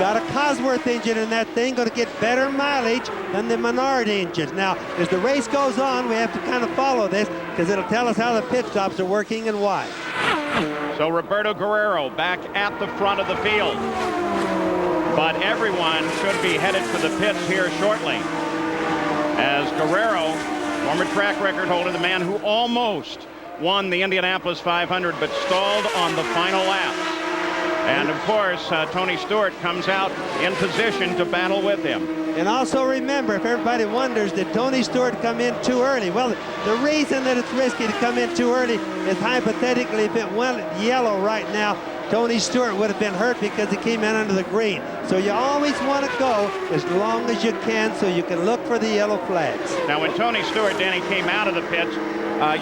got a Cosworth engine in that thing, going to get better mileage than the Menard engine. Now, as the race goes on, we have to kind of follow this because it'll tell us how the pit stops are working and why. So Roberto Guerrero back at the front of the field. But everyone should be headed for the pits here shortly, as Guerrero, former track record holder, the man who almost won the Indianapolis 500 but stalled on the final laps. And of course, Tony Stewart comes out in position to battle with him. And also remember, if everybody wonders, did Tony Stewart come in too early? Well, the reason that it's risky to come in too early is hypothetically if it went yellow right now, Tony Stewart would have been hurt because he came in under the green. So you always want to go as long as you can so you can look for the yellow flags. Now, when Tony Stewart, Danny, came out of the pits,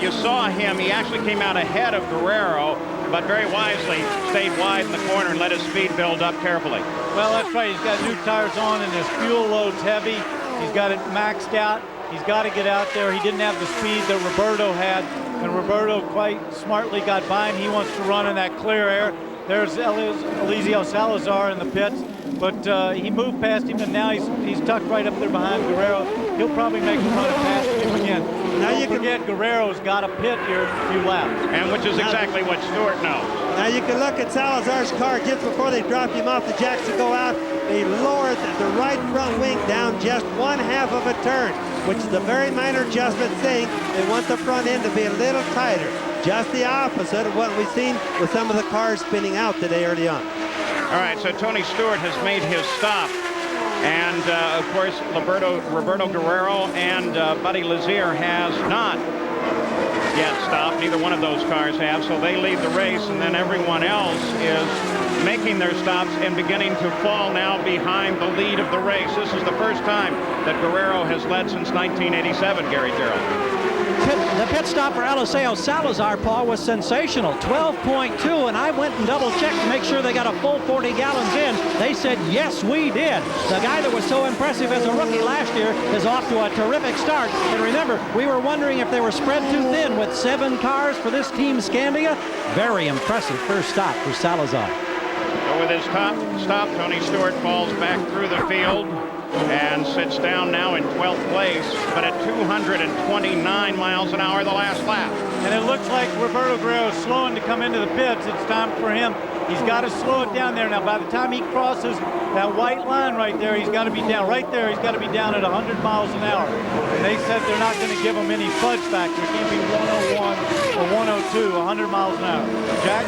you saw him. He actually came out ahead of Guerrero, but very wisely stayed wide in the corner and let his speed build up carefully. Well, that's right. He's got new tires on and his fuel load's heavy. He's got it maxed out. He's got to get out there. He didn't have the speed that Roberto had, and Roberto quite smartly got by him. He wants to run in that clear air. There's Eliseo Salazar in the pits, but he moved past him, and now he's tucked right up there behind Guerrero. He'll probably make a run past him again. Now you can forget Guerrero's got a pit here a few laps. And which is exactly what Stewart knows. Now you can look at Salazar's car just before they dropped him off the jacks to go out. They lowered the right front wing down just 1/2 of a turn, which is a very minor adjustment, saying they want the front end to be a little tighter. Just the opposite of what we've seen with some of the cars spinning out today early on. All right, so Tony Stewart has made his stop. And, of course, Roberto Guerrero and Buddy Lazier has not yet stopped. Neither one of those cars have, so they lead the race, and then everyone else is making their stops and beginning to fall now behind the lead of the race. This is the first time that Guerrero has led since 1987, Gary Gerald. The pit stop for Eliseo Salazar, Paul, was sensational. 12.2, and I went and double-checked to make sure they got a full 40 gallons in. They said, yes, we did. The guy that was so impressive as a rookie last year is off to a terrific start. And remember, we were wondering if they were spread too thin with 7 cars for this Team Scandia. Very impressive first stop for Salazar. So with his top stop, Tony Stewart falls back through the field and sits down now in 12th place, but at 229 miles an hour the last lap. And it looks like Roberto Guerrero is slowing to come into the pits. It's time for him. He's got to slow it down there. Now, by the time he crosses that white line right there, he's got to be down. Right there, he's got to be down at 100 miles an hour. And they said they're not going to give him any fudge factor. It can't be 101 or 102, 100 miles an hour. Jack?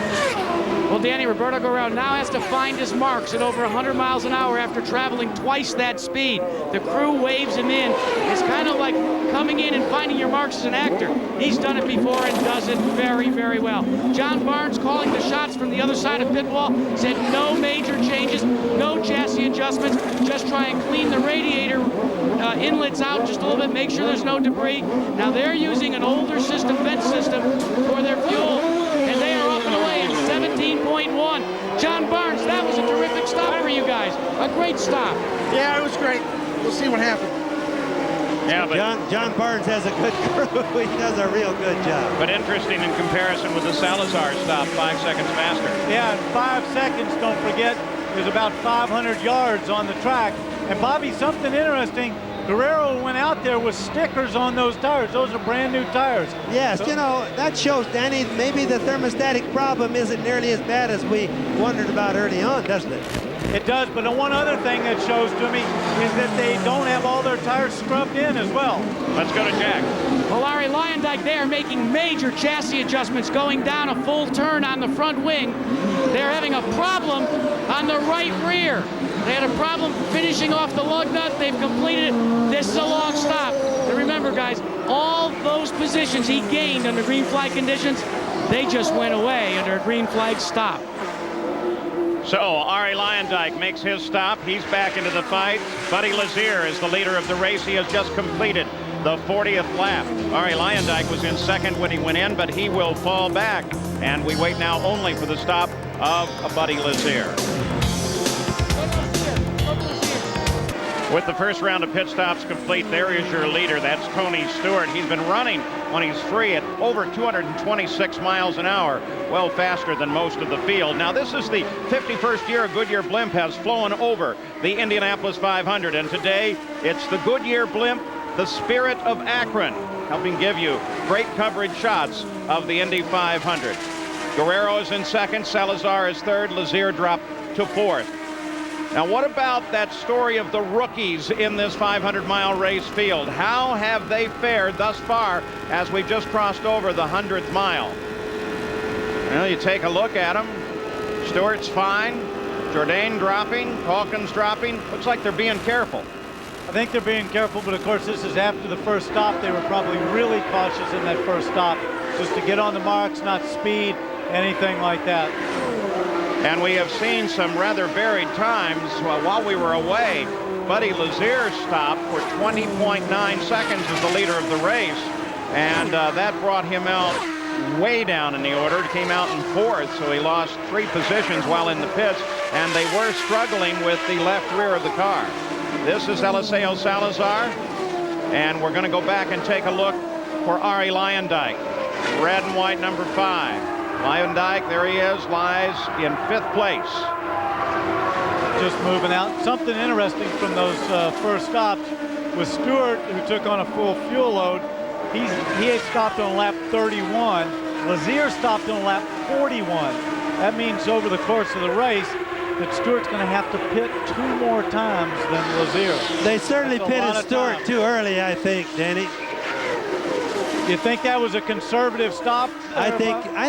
Well, Danny, Roberto Guerrero now has to find his marks at over 100 miles an hour after traveling twice that speed. The crew waves him in. It's kind of like coming in and finding your marks as an actor. He's done it before and does it very, very well. John Barnes, calling the shots from the other side of pit wall, said no major changes, no chassis adjustments, just try and clean the radiator inlets out just a little bit, make sure there's no debris. Now they're using an older system, vent system, for their fuel, and they are up and away in 17.1. John Barnes, that was a terrific stop for you guys. A great stop. Yeah, it was great. We'll see what happens. Yeah, but John Barnes has a good crew. He does a real good job. But interesting in comparison with the Salazar stop, 5 seconds faster. Yeah, 5 seconds, don't forget, there's about 500 yards on the track. And Bobby, something interesting, Guerrero went out there with stickers on those tires. Those are brand new tires. Yes, So, you know, that shows, Danny, maybe the thermostatic problem isn't nearly as bad as we wondered about early on, doesn't it? it does, but the one other thing that shows to me is that they don't have all their tires scrubbed in as well. Let's go to Jack. Well, Larry Lyondike, they are making major chassis adjustments going down a full turn on the front wing. They're having a problem on the right rear. They had a problem finishing off the lug nut. They've completed it. This is a long stop. And remember, guys, all those positions he gained under green flag conditions, they just went away under a green flag stop. So Arie Luyendyk makes his stop. He's back into the fight. Buddy Lazier is the leader of the race. He has just completed the 40th lap. Arie Luyendyk was in second when he went in, but he will fall back. And we wait now only for the stop of Buddy Lazier. With the first round of pit stops complete, there is your leader. That's Tony Stewart. He's been running when he's free at over 226 miles an hour, well faster than most of the field. Now, this is the 51st year a Goodyear blimp has flown over the Indianapolis 500, and today it's the Goodyear blimp, the Spirit of Akron, helping give you great coverage shots of the Indy 500. Guerrero is in second, Salazar is third, Lazier dropped to fourth. Now, what about that story of the rookies in this 500-mile race field? How have they fared thus far as we've just crossed over the 100th mile? Well, you take a look at them. Stewart's fine. Jourdain dropping. Calkins dropping. Looks like they're being careful. I think they're being careful, but of course this is after the first stop. They were probably really cautious in that first stop, just to get on the marks, not speed, anything like that. And we have seen some rather varied times while we were away. Buddy Lazier's stop for 20.9 seconds as the leader of the race. And that brought him out way down in the order. He came out in fourth, so he lost 3 positions while in the pits. And they were struggling with the left rear of the car. This is Eliseo Salazar. And we're going to go back and take a look for Arie Luyendyk. Red and white number 5. Luyendyk, there he is, lies in 5th place. Just moving out. Something interesting from those first stops was Stewart, who took on a full fuel load. He had stopped on lap 31. Lazier stopped on lap 41. That means over the course of the race that Stewart's going to have to pit 2 more times than Lazier. They certainly pitted Stewart too early, I think, Danny. You think that was a conservative stop? I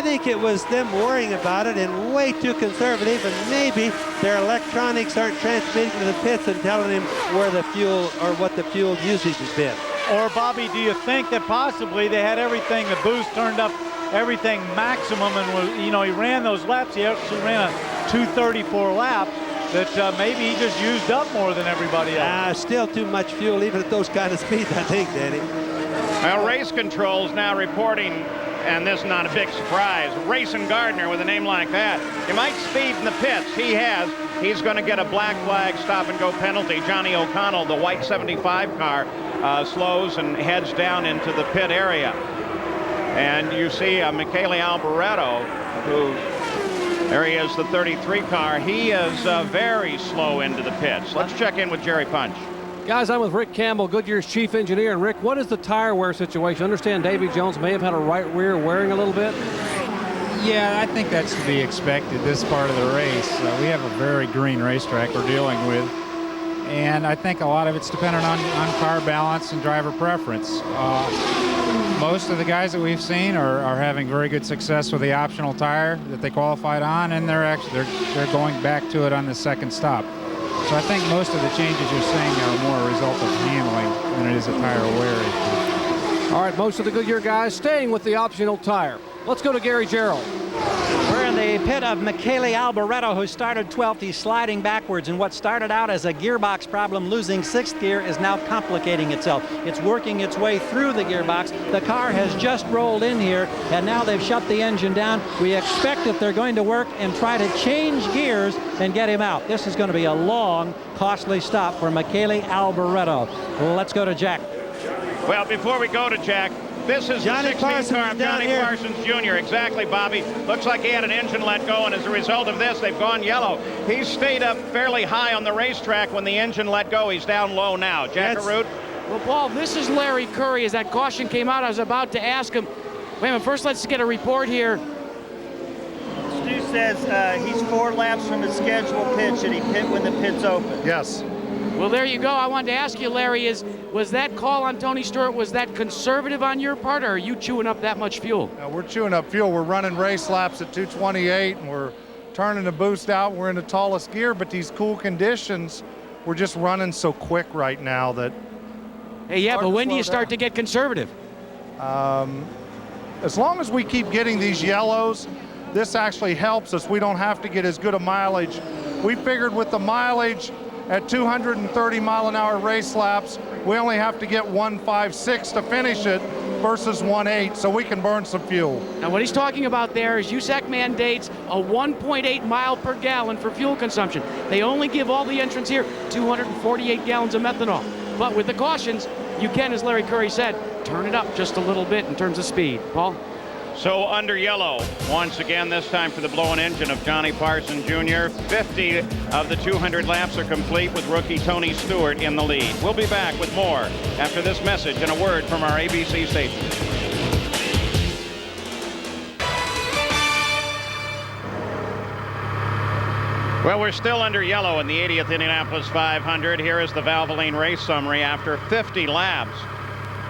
think it was them worrying about it and way too conservative, and maybe their electronics aren't transmitting to the pits and telling them where the fuel or what the fuel usage has been. Or Bobby, do you think that possibly they had everything, the boost turned up everything maximum, and was, you know, he ran those laps, he actually ran a 2:34 lap, that maybe he just used up more than everybody else? Still too much fuel even at those kind of speeds, I think, Danny. Well, race controls now reporting, and this is not a big surprise, Racing Gardner with a name like that. He might speed in the pits. He has. He's going to get a black flag stop-and-go penalty. Johnny O'Connell, the white 75 car, slows and heads down into the pit area. And you see Michele Alboreto, who, there he is, the 33 car. He is very slow into the pits. Let's check in with Jerry Punch. Guys, I'm with Rick Campbell, Goodyear's chief engineer. And Rick, what is the tire wear situation? I understand Davy Jones may have had a right rear wearing a little bit. Yeah, I think that's to be expected this part of the race. We have a very green racetrack we're dealing with. And I think a lot of it's dependent on car balance and driver preference. most of the guys that we've seen are having very good success with the optional tire that they qualified on, and they're going back to it on the second stop. So I think most of the changes you're seeing are more a result of handling than it is a tire wear issue. All right, most of the Goodyear guys staying with the optional tire. Let's go to Gary Gerald. We're in the pit of Michele Alboreto, who started 12th. He's sliding backwards, and what started out as a gearbox problem, losing 6th gear, is now complicating itself. It's working its way through the gearbox. The car has just rolled in here, and now they've shut the engine down. We expect that they're going to work and try to change gears and get him out. This is going to be a long, costly stop for Michele Alboreto. Let's go to Jack. Well, before we go to Jack, this is Johnny the 16th car of Johnny here. Parsons Jr. Exactly, Bobby. Looks like he had an engine let go, and as a result of this, they've gone yellow. He stayed up fairly high on the racetrack when the engine let go. He's down low now. Jack Arute? Well, Paul, this is Larry Curry. As that caution came out, I was about to ask him. Wait a minute, first let's get a report here. Stu says he's 4 laps from the scheduled pitch, and he pit when the pit's open. Yes. Well, there you go. I wanted to ask you, Larry, was that call on Tony Stewart, was that conservative on your part, or are you chewing up that much fuel? We're chewing up fuel. We're running race laps at 228, and we're turning the boost out. We're in the tallest gear, but these cool conditions, we're just running so quick right now that... Hey, yeah, but when do you start to get conservative? As long as we keep getting these yellows, this actually helps us. We don't have to get as good a mileage. We figured with the mileage at 230 mile an hour race laps, we only have to get 156 to finish it versus 18, so we can burn some fuel. Now what he's talking about there is USAC mandates a 1.8 mile per gallon for fuel consumption. They only give all the entrants here 248 gallons of methanol. But with the cautions, you can, as Larry Curry said, turn it up just a little bit in terms of speed. Paul? So under yellow, once again, this time for the blown engine of Johnny Parsons Jr. 50 of the 200 laps are complete with rookie Tony Stewart in the lead. We'll be back with more after this message and a word from our ABC station. Well, we're still under yellow in the 80th Indianapolis 500. Here is the Valvoline race summary after 50 laps.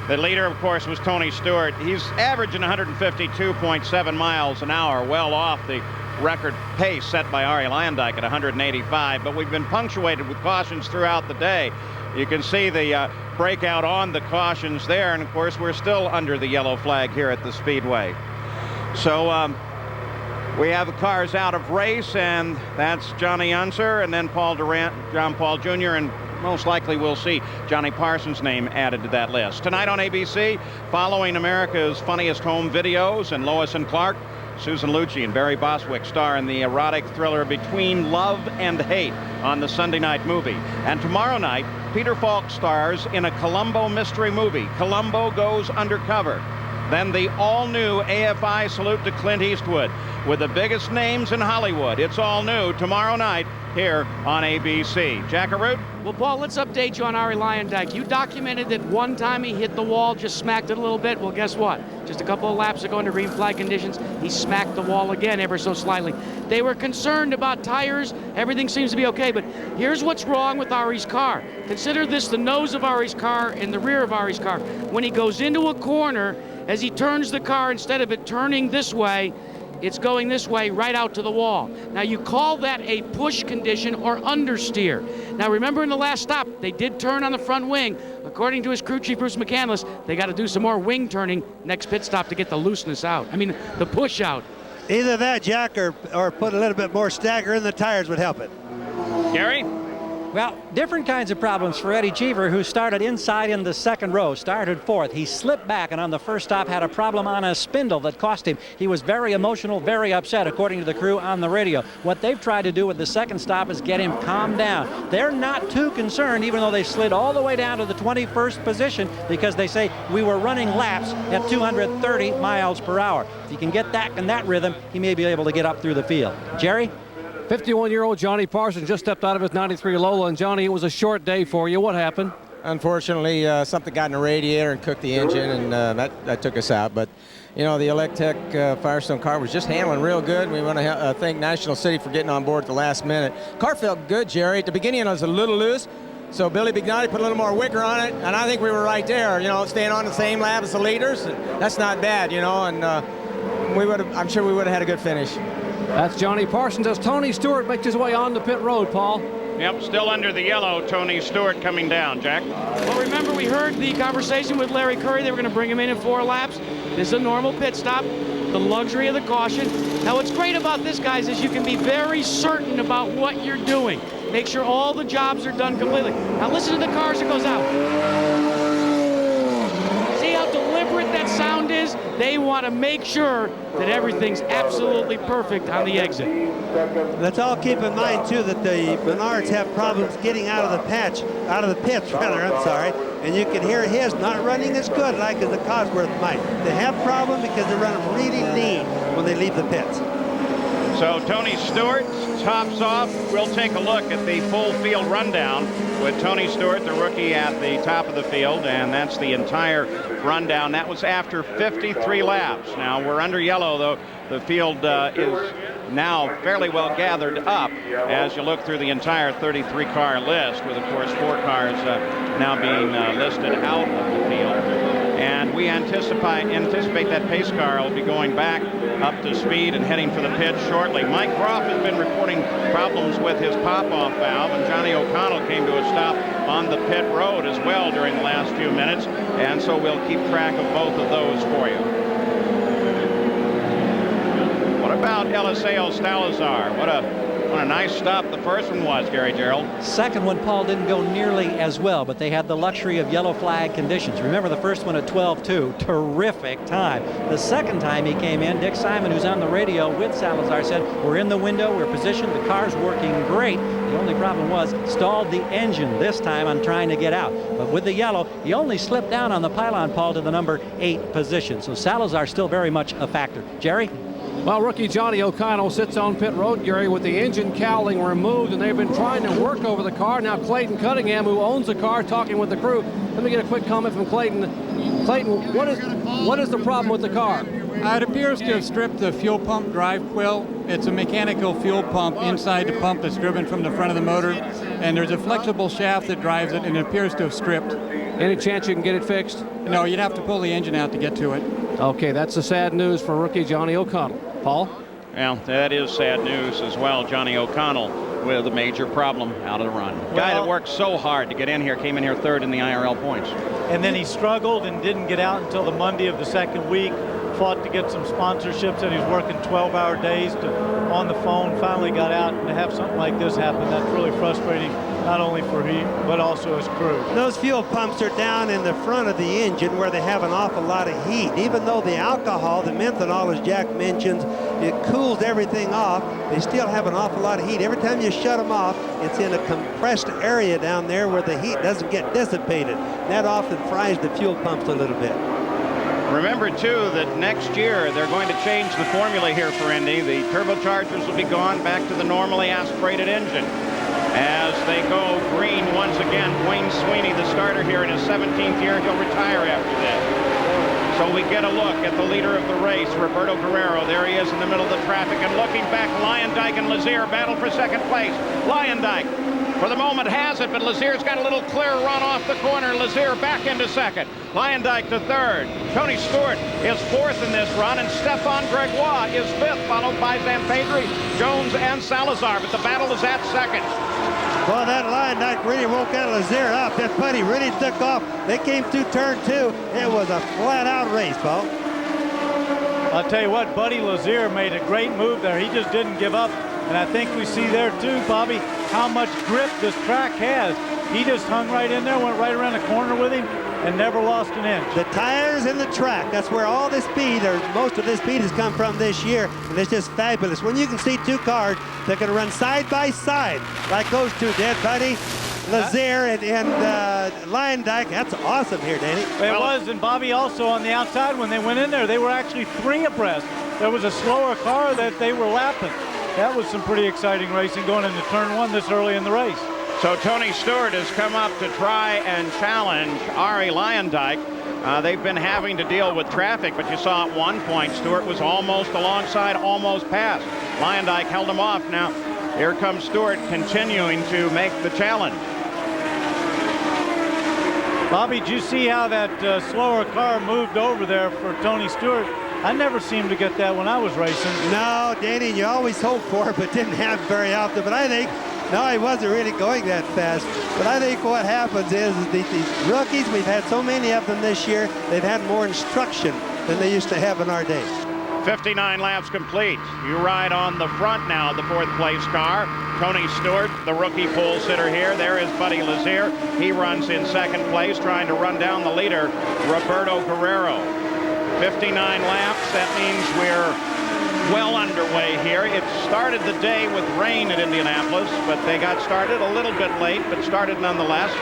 The leader, of course, was Tony Stewart. He's averaging 152.7 miles an hour, well off the record pace set by Arie Luyendyk at 185. But we've been punctuated with cautions throughout the day. You can see the breakout on the cautions there. And, of course, we're still under the yellow flag here at the Speedway. So we have the cars out of race, and that's Johnny Unser and then Paul Durant, John Paul Jr., and most likely we'll see Johnny Parsons' name added to that list. Tonight on ABC, following America's Funniest Home Videos and Lois and Clark, Susan Lucci and Barry Bostwick star in the erotic thriller Between Love and Hate on the Sunday Night Movie. And tomorrow night, Peter Falk stars in a Columbo mystery movie, Columbo Goes Undercover. Then the all-new AFI salute to Clint Eastwood with the biggest names in Hollywood. It's all new tomorrow night here on ABC. Jack Arute? Well, Paul, let's update you on Arie Luyendyk. You documented that one time he hit the wall, just smacked it a little bit. Well, guess what? Just a couple of laps ago under green flag conditions, he smacked the wall again ever so slightly. They were concerned about tires. Everything seems to be okay, but here's what's wrong with Arie's car. Consider this the nose of Arie's car and the rear of Arie's car. When he goes into a corner, as he turns the car, instead of it turning this way, it's going this way right out to the wall. Now you call that a push condition or understeer. Now remember in the last stop, they did turn on the front wing. According to his crew chief, Bruce McCandless, they got to do some more wing turning next pit stop to get the looseness out. I mean, the push out. Either that, Jack, or put a little bit more stagger in the tires would help it. Gary? Well, different kinds of problems for Eddie Cheever, who started inside in the second row, started 4th. He slipped back and on the first stop had a problem on a spindle that cost him. He was very emotional, very upset, according to the crew on the radio. What they've tried to do with the second stop is get him calmed down. They're not too concerned, even though they slid all the way down to the 21st position, because they say we were running laps at 230 miles per hour. If you can get that in that rhythm, he may be able to get up through the field. Jerry? 51-year-old Johnny Parsons just stepped out of his 93 Lola. And Johnny, it was a short day for you. What happened? Unfortunately, something got in the radiator and cooked the engine, and that took us out. But, you know, the Electech Firestone car was just handling real good. We want to thank National City for getting on board at the last minute. Car felt good, Jerry. At the beginning, it was a little loose. So Billy Bignotti put a little more wicker on it, and I think we were right there, you know, staying on the same lap as the leaders. And that's not bad, you know, and I'm sure we would have had a good finish. That's Johnny Parsons as Tony Stewart makes his way on the pit road, Paul. Yep, still under the yellow, Tony Stewart coming down, Jack. Well, remember, we heard the conversation with Larry Curry. They were going to bring him in 4 laps. This is a normal pit stop, the luxury of the caution. Now, what's great about this, guys, is you can be very certain about what you're doing. Make sure all the jobs are done completely. Now, listen to the car as it goes out. See how deliberate that sound is? They want to make sure that everything's absolutely perfect on the exit. Let's all keep in mind, too, that the Menards have problems getting out of the pits, I'm sorry. And you can hear his not running as good like as the Cosworth might. They have problems because they run really lean when they leave the pits. So Tony Stewart tops off. We'll take a look at the full field rundown with Tony Stewart, the rookie, at the top of the field, and that's the entire rundown. That was after 53 laps. Now we're under yellow, though. The field is now fairly well gathered up as you look through the entire 33-car list, with, of course, 4 cars now being listed out of the field. And we anticipate that pace car will be going back up to speed and heading for the pit shortly. Mike Groff has been reporting problems with his pop-off valve, and Johnny O'Connell came to a stop on the pit road as well during the last few minutes, and so we'll keep track of both of those for you. What about Eliseo Salazar? What a nice stop the first one was, Gary Gerald. Second one, Paul, didn't go nearly as well, but they had the luxury of yellow flag conditions. Remember the first one at 12-2, terrific time. The second time he came in, Dick Simon, who's on the radio with Salazar, said, we're in the window, we're positioned, the car's working great. The only problem was stalled the engine this time on trying to get out. But with the yellow, he only slipped down on the pylon, Paul, to the number 8 position. So Salazar still very much a factor. Jerry? Well, rookie Johnny O'Connell sits on pit road, Gary, with the engine cowling removed, and they've been trying to work over the car. Now Clayton Cunningham, who owns the car, talking with the crew. Let me get a quick comment from Clayton. Clayton, what is the problem with the car? It appears to have stripped the fuel pump drive quill. It's a mechanical fuel pump inside the pump that's driven from the front of the motor, and there's a flexible shaft that drives it, and it appears to have stripped. Any chance you can get it fixed? No, you'd have to pull the engine out to get to it. Okay, that's the sad news for rookie Johnny O'Connell. Paul? Well, that is sad news as well. Johnny O'Connell with a major problem out of the run. Guy that worked so hard to get in here, came in here 3rd in the IRL points. And then he struggled and didn't get out until the Monday of the second week. Fought to get some sponsorships, and he was working 12-hour days on the phone. Finally got out, and to have something like this happen, that's really frustrating, not only for him, but also his crew. Those fuel pumps are down in the front of the engine where they have an awful lot of heat. Even though the alcohol, the methanol, as Jack mentions, it cools everything off, they still have an awful lot of heat. Every time you shut them off, it's in a compressed area down there where the heat doesn't get dissipated. That often fries the fuel pumps a little bit. Remember, too, that next year they're going to change the formula here for Indy. The turbochargers will be gone back to the normally aspirated engine. As they go green once again, Wayne Sweeney, the starter here in his 17th year, he'll retire after this. So we get a look at the leader of the race, Roberto Guerrero. There he is in the middle of the traffic, and looking back, Lyondike and Lazier battle for second place. Lyondike, for the moment, has it, but Lazier's got a little clear run off the corner. Lazier back into second. Lyondike to 3rd. Tony Stewart is 4th in this run, and Stefan Gregoire is 5th, followed by Zampedri, Jones, and Salazar. But the battle is at 2nd. Well, that Lyondike really woke that Lazier up. That buddy really took off. They came through turn 2. It was a flat-out race, Paul. I'll tell you what, Buddy Lazier made a great move there. He just didn't give up. And I think we see there, too, Bobby, how much grip this track has. He just hung right in there, went right around the corner with him, and never lost an inch. The tires and the track, that's where all the speed, or most of the speed, has come from this year, and it's just fabulous. When you can see 2 cars that can run side by side, like those two did, Buddy, Lazier and Lyondike, that's awesome here, Danny. It was, and Bobby, also on the outside, when they went in there, they were actually 3 abreast. There was a slower car that they were lapping. That was some pretty exciting racing going into turn 1 this early in the race. So Tony Stewart has come up to try and challenge Arie Lyondike. They've been having to deal with traffic, but you saw at one point Stewart was almost alongside, almost past. Lyondike held him off. Now here comes Stewart continuing to make the challenge. Bobby, did you see how that slower car moved over there for Tony Stewart? I never seemed to get that when I was racing. No, Danny, you always hope for it, but didn't happen very often. But I think, no, he wasn't really going that fast. But I think what happens is these rookies, we've had so many of them this year, they've had more instruction than they used to have in our day. 59 laps complete. You ride on the front now, the fourth place car. Tony Stewart, the rookie pole sitter here. There is Buddy Lazier. He runs in second place, trying to run down the leader, Roberto Guerrero. 59 laps, that means we're well underway here. It started the day with rain at Indianapolis, but they got started a little bit late, but started nonetheless.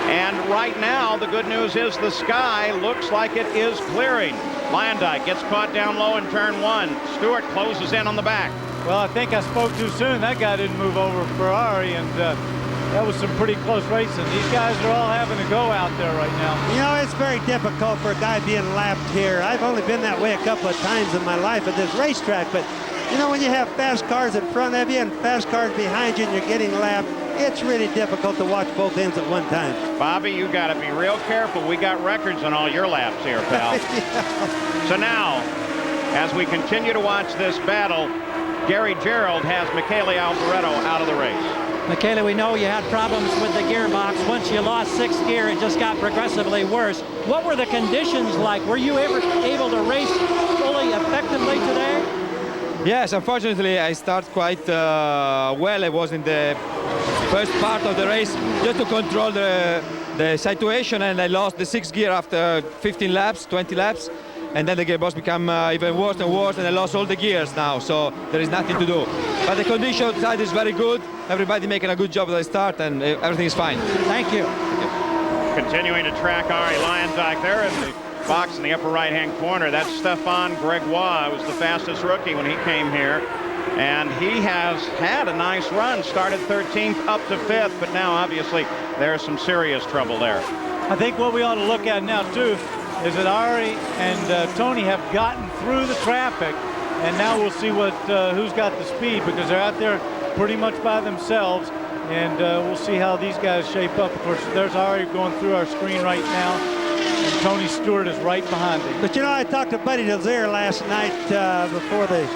And right now, the good news is the sky looks like it is clearing. Lyondike gets caught down low in turn one. Stewart closes in on the back. Well, I think I spoke too soon. That guy didn't move over Ferrari, and that was some pretty close racing. These guys are all having to go out there right now. You know, it's very difficult for a guy being lapped here. I've only been that way a couple of times in my life at this racetrack, but you know, when you have fast cars in front of you and fast cars behind you and you're getting lapped, it's really difficult to watch both ends at one time. Bobby, you got to be real careful. We got records on all your laps here, pal. Yeah. So now, as we continue to watch this battle, Gary Gerould has Michele Alboreto out of the race. Michele, we know you had problems with the gearbox. Once you lost sixth gear, it just got progressively worse. What were the conditions like? Were you ever able to race fully effectively today? Yes, unfortunately, I started quite well. I was in the first part of the race just to control the situation, and I lost the sixth gear after 15 laps, 20 laps. And then the gearbox became even worse and worse, and I lost all the gears now, so there is nothing to do. But the condition side is very good. Everybody making a good job at the start, and everything is fine. Thank you. Continuing to track Ari Lyondike there in the box in the upper right-hand corner. That's Stefan Gregoire. Was the fastest rookie when he came here. And he has had a nice run. Started 13th up to 5th, but now obviously there's some serious trouble there. I think what we ought to look at now, too, is that Ari and Tony have gotten through the traffic, and now we'll see what who's got the speed, because they're out there pretty much by themselves, and we'll see how these guys shape up. Of course, there's Ari going through our screen right now, and Tony Stewart is right behind him. But you know, I talked to Buddy Lazier last night before the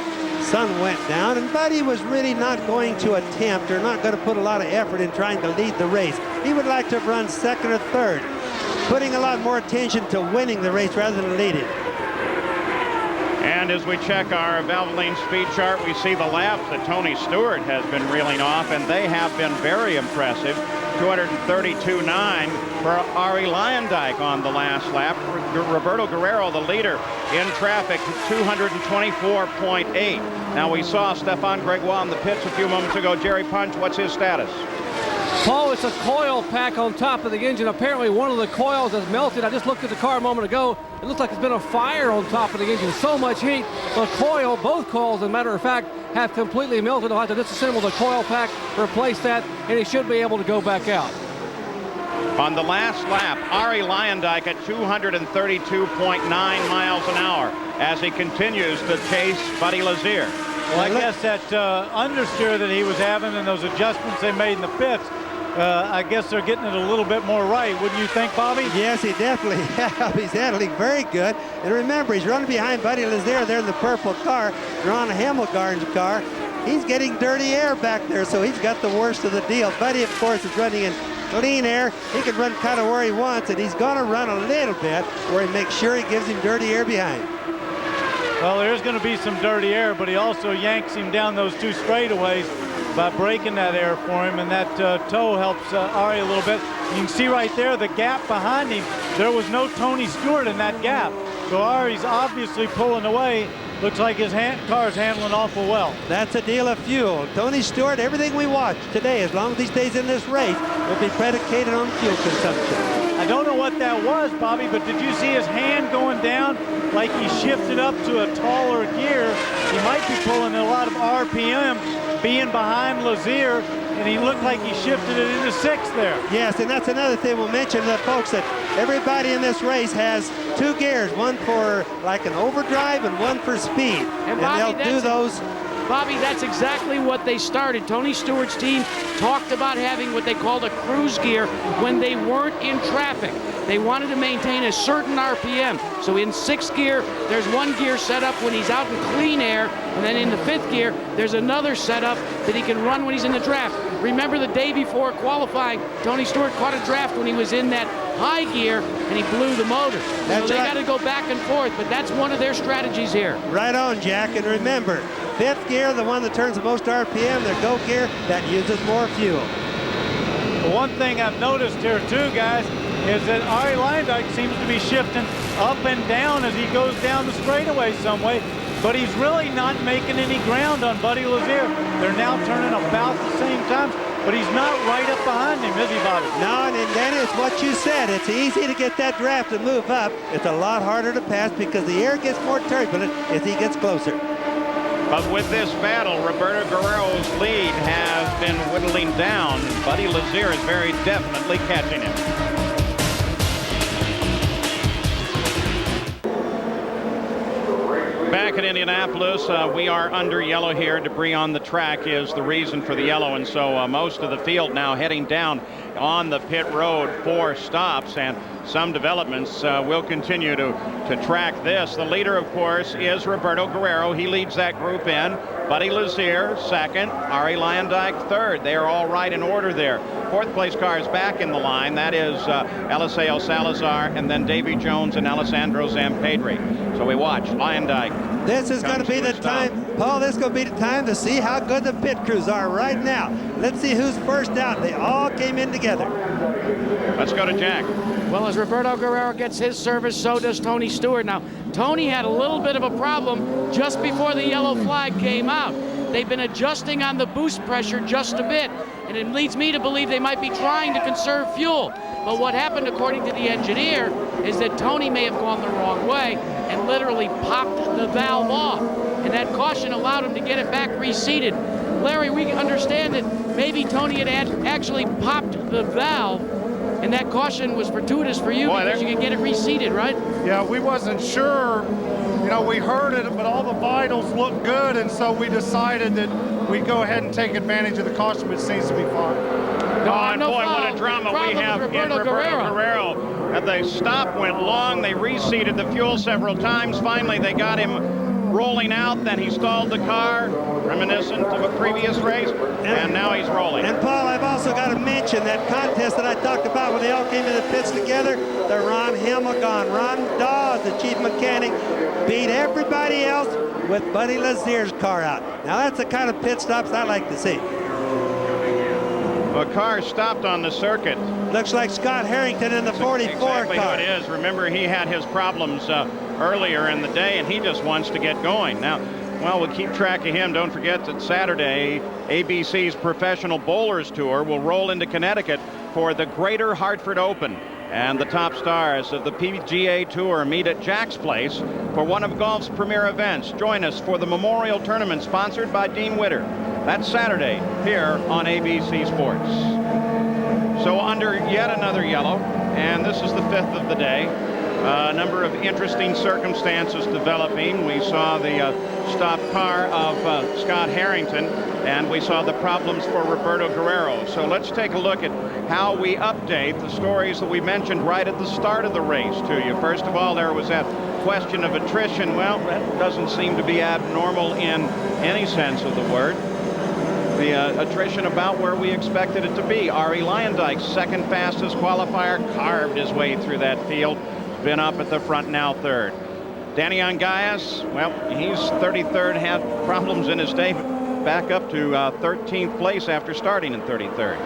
sun went down, and Buddy was really not going to attempt or not going to put a lot of effort in trying to lead the race. He would like to have run second or third, putting a lot more attention to winning the race rather than leading. And as we check our Valvoline speed chart, we see the laps that Tony Stewart has been reeling off, and they have been very impressive. 232.9 for Ari Lyondike on the last lap. Roberto Guerrero, the leader in traffic, 224.8. Now, we saw Stefan Gregoire in the pits a few moments ago. Jerry Punch, what's his status? Paul, it's a coil pack on top of the engine. Apparently one of the coils has melted. I just looked at the car a moment ago. It looks like it's been a fire on top of the engine. So much heat. The coil, both coils, as a matter of fact, have completely melted. I'll have to disassemble the coil pack, replace that, and he should be able to go back out. On the last lap, Ari Lyondike at 232.9 miles an hour as he continues to chase Buddy Lazier. Well, I guess that understeer that he was having and those adjustments they made in the pits, I guess they're getting it a little bit more right. Wouldn't you think, Bobby? Yes, he definitely have. He's handling very good. And remember, he's running behind Buddy Lazier there in the purple car. Ron Hamilgarn's car. He's getting dirty air back there, so he's got the worst of the deal. Buddy, of course, is running in clean air. He can run kind of where he wants, and he's going to run a little bit where he makes sure he gives him dirty air behind. Well, there's going to be some dirty air, but he also yanks him down those two straightaways by breaking that air for him, and that toe helps Ari a little bit. You can see right there the gap behind him. There was no Tony Stewart in that gap, so Ari's obviously pulling away. Looks like his car's handling awful well. That's a deal of fuel. Tony Stewart, everything we watch today, as long as he stays in this race, will be predicated on fuel consumption. I don't know what that was, Bobby, but did you see his hand going down like he shifted up to a taller gear? He might be pulling a lot of RPM, being behind Lazier, and he looked like he shifted it into sixth there. Yes, and that's another thing we'll mention to the folks, that everybody in this race has two gears, one for like an overdrive and one for speed. And Bobby, they'll do those Bobby, that's exactly what they started. Tony Stewart's team talked about having what they called a cruise gear when they weren't in traffic. They wanted to maintain a certain RPM. So in 6th gear, there's one gear set up when he's out in clean air, and then in the 5th gear, there's another setup that he can run when he's in the draft. Remember the day before qualifying, Tony Stewart caught a draft when he was in that high gear, and he blew the motor. That's so they right. got to go back and forth, but that's one of their strategies here. Right on, Jack. And remember, 5th gear, the one that turns the most RPM, their go gear, that uses more fuel. Well, one thing I've noticed here too, guys, is that Arie Luyendyk seems to be shifting up and down as he goes down the straightaway some way, but he's really not making any ground on Buddy Lazier. They're now turning about the same time, but he's not right up behind him, is he, Bobby? No, and then it's what you said. It's easy to get that draft to move up. It's a lot harder to pass because the air gets more turbulent as he gets closer. But with this battle, Roberto Guerrero's lead has been whittling down. Buddy Lazier is very definitely catching him. Back at Indianapolis, we are under yellow here. Debris on the track is the reason for the yellow, and so most of the field now heading down on the pit road for stops, and some developments will continue to track this. The leader, of course, is Roberto Guerrero. He leads that group in. Buddy Lazier second, Arie Luyendyk third. They are all right in order there. 4th place car is back in the line. That is Eliseo Salazar, and then Davy Jones and Alessandro Zampedri. So we watch Luyendyk. This is going to be the time, Paul, this is going to be the time to see how good the pit crews are right now. Let's see who's first out. They all came in together. Let's go to Jack. Well, as Roberto Guerrero gets his service, so does Tony Stewart. Now, Tony had a little bit of a problem just before the yellow flag came out. They've been adjusting on the boost pressure just a bit, and it leads me to believe they might be trying to conserve fuel. But what happened, according to the engineer, is that Tony may have gone the wrong way and literally popped the valve off. And that caution allowed him to get it back reseated. Larry, we understand that maybe Tony had actually popped the valve, and that caution was fortuitous for you because you could get it reseated, right? Yeah, we wasn't sure. You know, we heard it, but all the vitals looked good, and so we decided that we'd go ahead and take advantage of the caution, which seems to be fine. And boy, what a drama we have in Roberto Guerrero. The stop went long. They reseated the fuel several times. Finally, they got him rolling out. Then he stalled the car, reminiscent of a previous race, and now he's rolling. And Paul, I've also got to mention that contest that I talked about when they all came in the pits together. The Ron Himmelgarn, Ron Dawes, the chief mechanic, beat everybody else with Buddy Lazier's car out. Now that's the kind of pit stops I like to see. A car stopped on the circuit. Looks like Scott Harrington in the 44 exactly car. Who it is. Remember, he had his problems earlier in the day, and he just wants to get going. Now, well, we'll keep track of him. Don't forget that Saturday, ABC's Professional Bowlers Tour will roll into Connecticut for the Greater Hartford Open. And the top stars of the PGA Tour meet at Jack's Place for one of golf's premier events. Join us for the Memorial Tournament sponsored by Dean Witter. That's Saturday here on ABC Sports. So under yet another yellow, and this is the 5th of the day. A number of interesting circumstances developing. We saw the stopped car of Scott Harrington, and we saw the problems for Roberto Guerrero. So let's take a look at how we update the stories that we mentioned right at the start of the race to you. First of all, there was that question of attrition. Well, that doesn't seem to be abnormal in any sense of the word. The attrition about where we expected it to be. Arie Luyendyk's second fastest qualifier carved his way through that field. Been up at the front now third. Danny Angayas, well, he's 33rd, had problems in his day, back up to 13th place after starting in 33rd.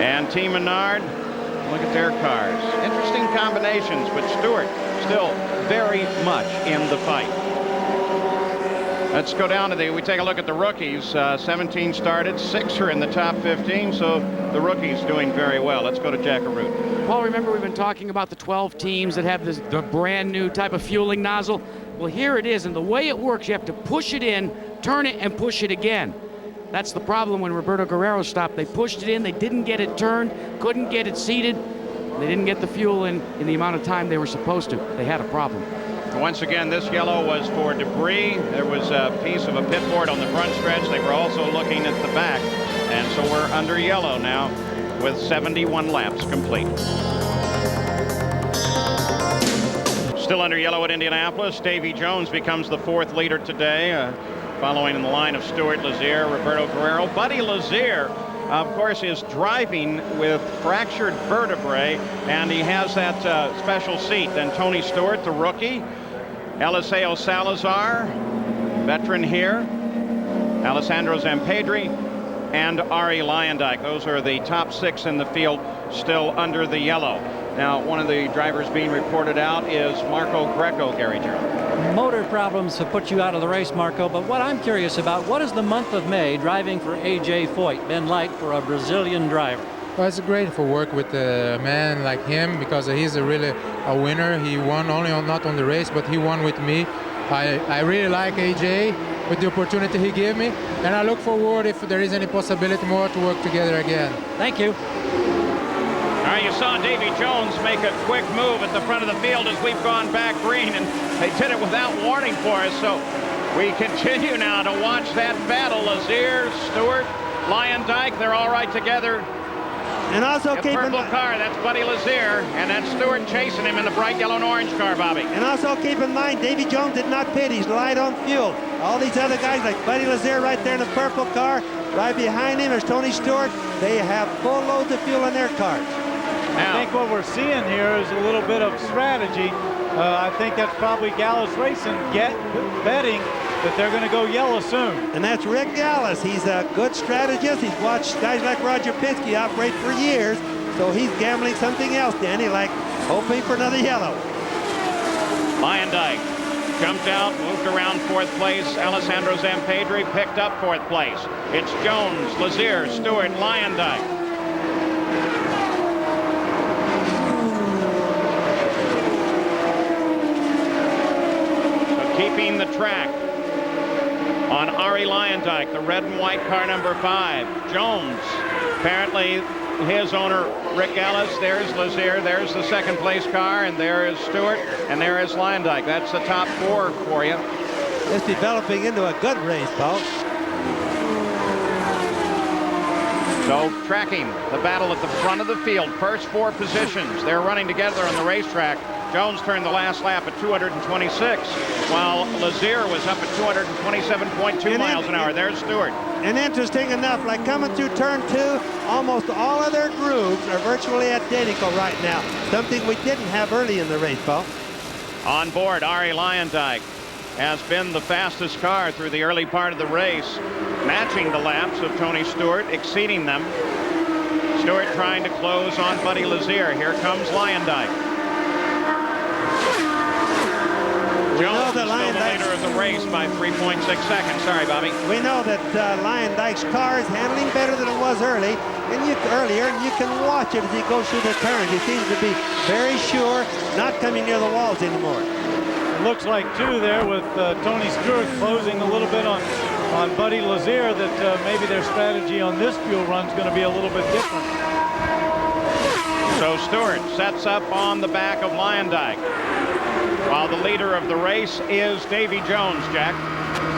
And Team Menard, look at their cars. Interesting combinations, but Stewart still very much in the fight. Let's go down to we take a look at the rookies. 17 started, 6 are in the top 15, so the rookies doing very well. Let's go to Jack Arute. Paul, remember we've been talking about the 12 teams that have the brand new type of fueling nozzle? Well, here it is, and the way it works, you have to push it in, turn it, and push it again. That's the problem when Roberto Guerrero stopped. They pushed it in, they didn't get it turned, couldn't get it seated. They didn't get the fuel in the amount of time they were supposed to. They had a problem. Once again, this yellow was for debris. There was a piece of a pit board on the front stretch. They were also looking at the back. And so we're under yellow now with 71 laps complete. Still under yellow at Indianapolis. Davy Jones becomes the 4th leader today, following in the line of Stuart Lazier, Roberto Guerrero. Buddy Lazier, of course, is driving with fractured vertebrae, and he has that special seat. Then Tony Stewart, the rookie. Eliseo Salazar, veteran here. Alessandro Zampedri and Ari Luyendyk. Those are the top 6 in the field, still under the yellow. Now, one of the drivers being reported out is Marco Greco, Gary Jones. Motor problems have put you out of the race, Marco, but what I'm curious about, what is the month of May driving for A.J. Foyt been like for a Brazilian driver? Well, it's great for work with a man like him because he's really a winner. He won not on the race, but he won with me. I really like AJ with the opportunity he gave me, and I look forward if there is any possibility more to work together again. Thank you. All right, you saw Davy Jones make a quick move at the front of the field as we've gone back green, and they did it without warning for us. So we continue now to watch that battle. Lazier, Stewart, Luyendyk, they're all right together. And also keep in mind, car, that's Buddy Lazier, and that's Stewart chasing him in the bright yellow and orange car, Bobby. And also keep in mind, Davy Jones did not pit. He's light on fuel. All these other guys, like Buddy Lazier right there in the purple car, right behind him is Tony Stewart. They have full loads of fuel in their cars. I think what we're seeing here is a little bit of strategy. I think that's probably Gallus Racing betting that they're going to go yellow soon. And that's Rick Gallus. He's a good strategist. He's watched guys like Roger Penske operate for years. So he's gambling something else, Danny, like hoping for another yellow. Luyendyk jumped out, moved around 4th place. Alessandro Zampedri picked up 4th place. It's Jones, Lazier, Stewart, Luyendyk. So keeping the track on Ari Luyendyk, the red and white car number 5. Jones, apparently his owner, Rick Gallus. There's Lazier, there's the 2nd place car, and there is Stewart, and there is Luyendyk. That's the top 4 for you. It's developing into a good race, Paul. So tracking the battle at the front of the field, first 4 positions. They're running together on the racetrack. Jones turned the last lap at 226, while Lazier was up at 227.2 miles an hour. There's Stewart. And interesting enough, like coming through turn 2, almost all of their grooves are virtually identical right now. Something we didn't have early in the race, Paul. On board, Ari Luyendyk has been the fastest car through the early part of the race, matching the laps of Tony Stewart, exceeding them. Stewart trying to close on Buddy Lazier. Here comes Luyendyk. Jones is still the leader of the race by 3.6 seconds. Sorry, Bobby. We know that Luyendyck's car is handling better than it was earlier, and you can watch it as he goes through the turns. He seems to be very sure, not coming near the walls anymore. It looks like, too, there with Tony Stewart closing a little bit on Buddy Lazier, that maybe their strategy on this fuel run is going to be a little bit different. So Stewart sets up on the back of Luyendyk, while the leader of the race is Davy Jones, Jack.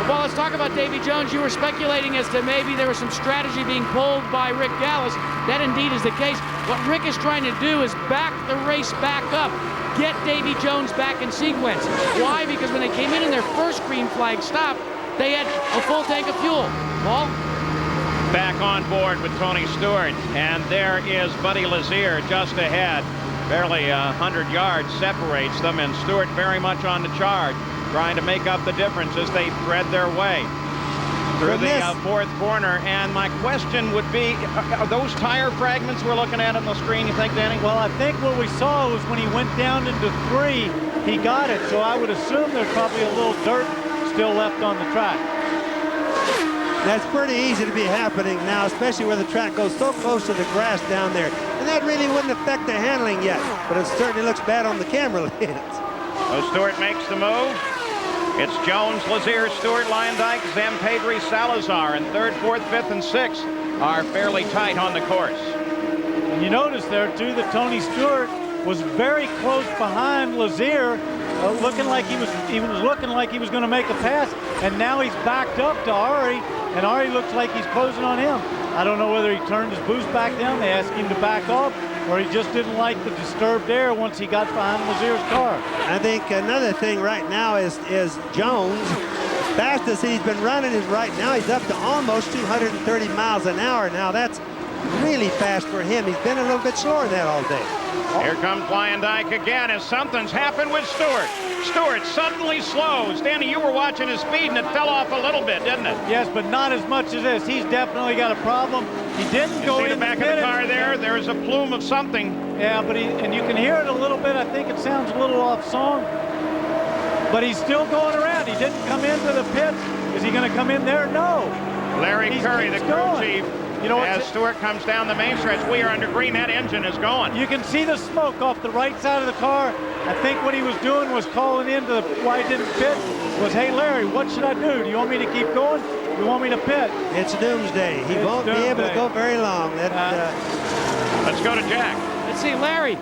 Well, let's talk about Davy Jones. You were speculating as to maybe there was some strategy being pulled by Rick Gallus. That indeed is the case. What Rick is trying to do is back the race back up, get Davy Jones back in sequence. Why? Because when they came in their first green flag stop, they had a full tank of fuel. Paul? Back on board with Tony Stewart, and there is Buddy Lazier just ahead. Barely 100 yards separates them, and Stewart very much on the charge, trying to make up the difference as they thread their way through the 4th corner. And my question would be, are those tire fragments we're looking at on the screen, you think, Danny? Well, I think what we saw was when he went down into 3, he got it. So I would assume there's probably a little dirt still left on the track. That's pretty easy to be happening now, especially where the track goes so close to the grass down there. And that really wouldn't affect the handling yet, but it certainly looks bad on the camera lens. So Stewart makes the move. It's Jones, Lazier, Stewart, Luyendyk, Zampedri, Salazar, and 3rd, 4th, 5th, and 6th are fairly tight on the course. And you notice there, too, that Tony Stewart was very close behind Lazier looking like he was looking like he was going to make a pass, and now he's backed up to Ari, and Ari looks like he's closing on him. I don't know whether he turned his boost back down, they asked him to back off, or he just didn't like the disturbed air once he got behind Lazier's car. I think another thing right now is Jones. Fastest he's been running is right now he's up to almost 230 miles an hour. Now that's really fast for him. He's been a little bit slower than that all day. Here comes Lyondike again as something's happened with Stewart. Stewart suddenly slows. Danny, you were watching his speed and it fell off a little bit, didn't it? Yes, but not as much as this. He's definitely got a problem. He didn't go in the back of the car there. There's a plume of something. Yeah, but and you can hear it a little bit. I think it sounds a little off song. But he's still going around. He didn't come into the pits. Is he going to come in there? No. Larry Curry, the crew chief. You know, as Stewart comes down the main stretch, we are under green. That engine is going. You can see the smoke off the right side of the car. I think what he was doing was calling into why he didn't pit was, hey, Larry, what should I do? Do you want me to keep going? Do you want me to pit? It's doomsday. He won't be able to go very long. Let's go to Jack. Let's see, Larry,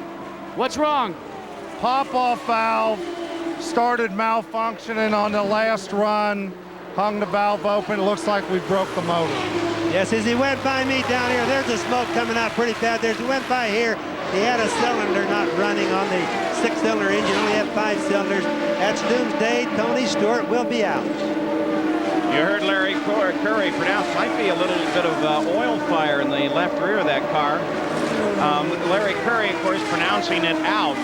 what's wrong? Pop-off valve started malfunctioning on the last run. Hung the valve open. It looks like we broke the motor. Yes, as he went by me down here, there's the smoke coming out pretty bad. As he went by here, he had a cylinder not running on the 6-cylinder engine, only had 5 cylinders. That's doomsday. Tony Stewart will be out. You heard Larry Curry pronounce, might be a little bit of oil fire in the left rear of that car. Larry Curry, of course, pronouncing it out.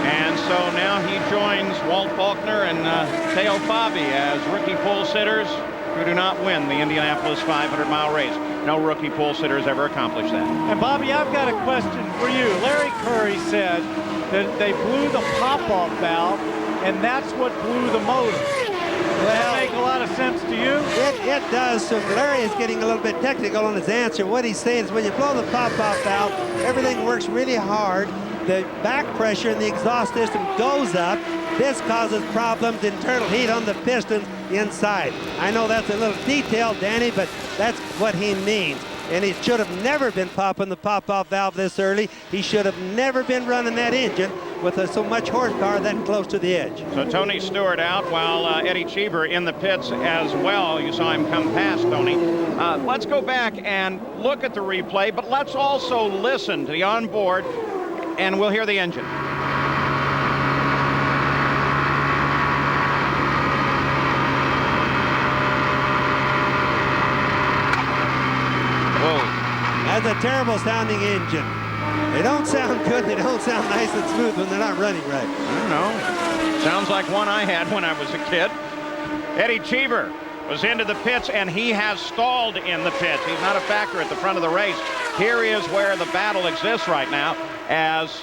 And so now he joins Walt Faulkner and Teo Fabi as rookie pole sitters who do not win the Indianapolis 500-mile race. No rookie pole sitters ever accomplished that. And Bobby, I've got a question for you. Larry Curry said that they blew the pop-off valve, and that's what blew the motor. Does that make a lot of sense to you? It does. So Larry is getting a little bit technical on his answer. What he's saying is when you blow the pop-off valve, everything works really hard. The back pressure in the exhaust system goes up. This causes problems, internal heat on the pistons inside. I know that's a little detail, Danny, but that's what he means. And he should have never been popping the pop-off valve this early. He should have never been running that engine with so much horsepower that close to the edge. So Tony Stewart out while Eddie Cheever in the pits as well. You saw him come past, Tony. Let's go back and look at the replay, but let's also listen to the onboard, and we'll hear the engine. That's a terrible sounding engine. They don't sound good. They don't sound nice and smooth when they're not running right. I don't know. Sounds like one I had when I was a kid. Eddie Cheever was into the pits, and he has stalled in the pits. He's not a factor at the front of the race. Here is where the battle exists right now, as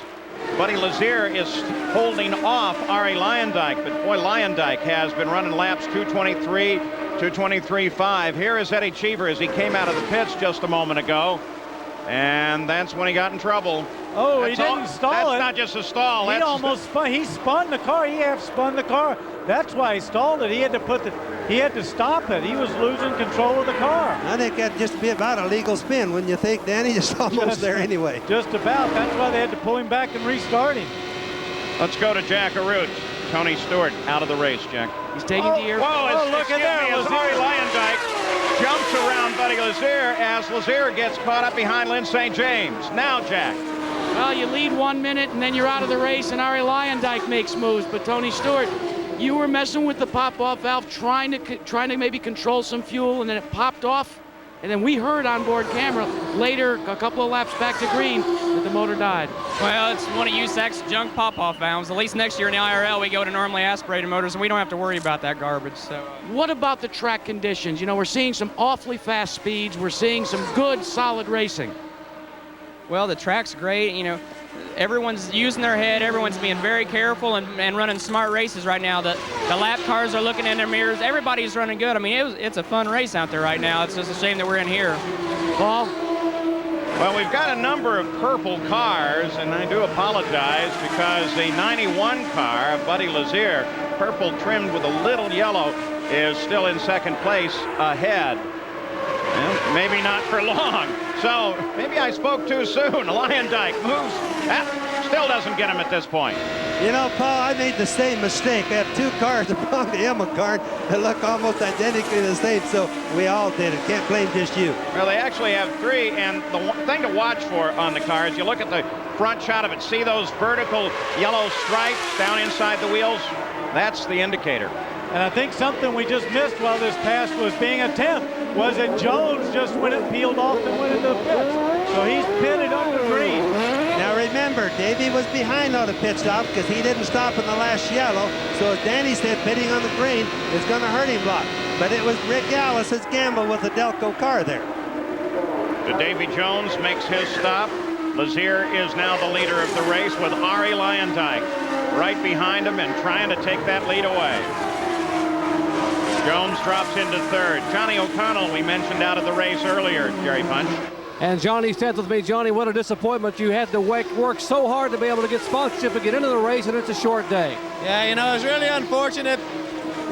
Buddy Lazier is holding off Ari Lyondike. But boy, Lyondike has been running laps 223, 223.5. Here is Eddie Cheever as he came out of the pits just a moment ago. And that's when he got in trouble. Oh, he didn't stall it. That's not just a stall. He almost spun. He spun the car. He half spun the car. That's why he stalled it. He had to stop it. He was losing control of the car. I think that'd just be about a legal spin, wouldn't you think, Danny? Just almost there anyway. Just about. That's why they had to pull him back and restart him. Let's go to Jack Arute. Tony Stewart out of the race, Jack. He's taking the air. Whoa, look at that. Ari Lyondike jumps around Buddy Lazier as Lazier gets caught up behind Lynn St. James. Now, Jack. Well, you lead 1 minute and then you're out of the race, and Ari Lyondike makes moves. But Tony Stewart, you were messing with the pop-off valve, trying to maybe control some fuel, and then it popped off. And then we heard on board camera later, a couple of laps back to green, that the motor died. Well, it's one of USAC's junk pop-off valves. At least next year in the IRL, we go to normally aspirated motors, and we don't have to worry about that garbage. So, What about the track conditions? You know, we're seeing some awfully fast speeds. We're seeing some good, solid racing. Well, the track's great. You know, everyone's using their head. Everyone's being very careful and running smart races right now. The lap cars are looking in their mirrors. Everybody's running good. I mean, it's a fun race out there right now. It's just a shame that we're in here. Paul? Well, we've got a number of purple cars, and I do apologize because the 91 car, Buddy Lazier, purple trimmed with a little yellow, is still in second place ahead. Well, maybe not for long. So maybe I spoke too soon. Lyondike moves Still doesn't get him at this point. You know, Paul, I made the same mistake. I have two cars among the Emma card that look almost identically the same, so we all did it. Can't blame just you. Well, they actually have three, and the one thing to watch for on the car is you look at the front shot of it. See those vertical yellow stripes down inside the wheels? That's the indicator. And I think something we just missed while this pass was being attempted was that Jones just went and peeled off and went into the pits. So he's pitted under green. Now remember, Davey was behind on the pit stop because he didn't stop in the last yellow. So as Danny said, pitting on the green is going to hurt him a lot. But it was Rick Gallis's gamble with the Delco car there. Davy Jones makes his stop. Lazier is now the leader of the race with Arie Luyendyk right behind him and trying to take that lead away. Jones drops into third. Johnny O'Connell, we mentioned out of the race earlier, Jerry Punch. And Johnny said with me, Johnny, what a disappointment. You had to work so hard to be able to get sponsorship and get into the race, and it's a short day. Yeah, you know, it's really unfortunate.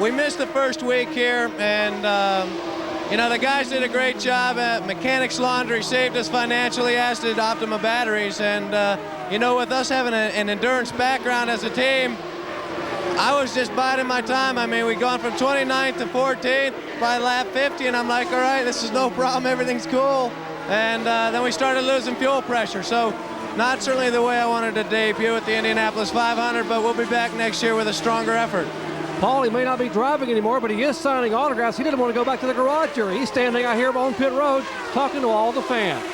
We missed the first week here, and, you know, the guys did a great job. Mechanics Laundry saved us financially, as did Optima Batteries. And, you know, with us having an endurance background as a team, I was just biding my time. I mean, we'd gone from 29th to 14th by lap 50, and I'm like, all right, this is no problem, everything's cool. And then we started losing fuel pressure. So not certainly the way I wanted to debut at the Indianapolis 500, but we'll be back next year with a stronger effort. Paul, he may not be driving anymore, but he is signing autographs. He didn't want to go back to the garage jury. He's standing out here on pit road talking to all the fans.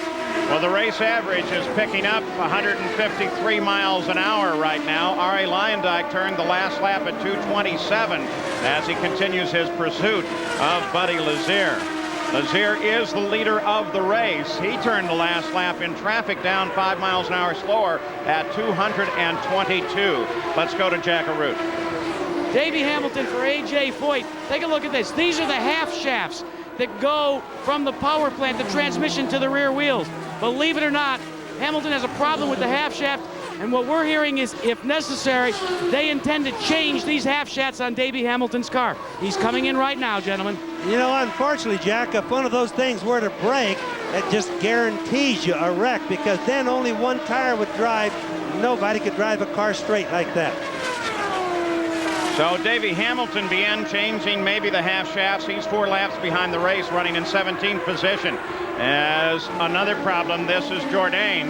Well, the race average is picking up 153 miles an hour right now. Arie Luyendyk turned the last lap at 2:27 as he continues his pursuit of Buddy Lazier. Lazier is the leader of the race. He turned the last lap in traffic down 5 miles an hour slower at 222. Let's go to Jack Arute. Davey Hamilton for A.J. Foyt. Take a look at this. These are the half shafts that go from the power plant, the transmission, to the rear wheels. Believe it or not, Hamilton has a problem with the half shaft, and what we're hearing is, if necessary, they intend to change these half shafts on Davey Hamilton's car. He's coming in right now, gentlemen. You know, unfortunately, Jack, if one of those things were to break, it just guarantees you a wreck, because then only one tire would drive. Nobody could drive a car straight like that. So Davey Hamilton began changing maybe the half shafts. He's 4 laps behind the race, running in 17th position. As another problem, this is Jourdain,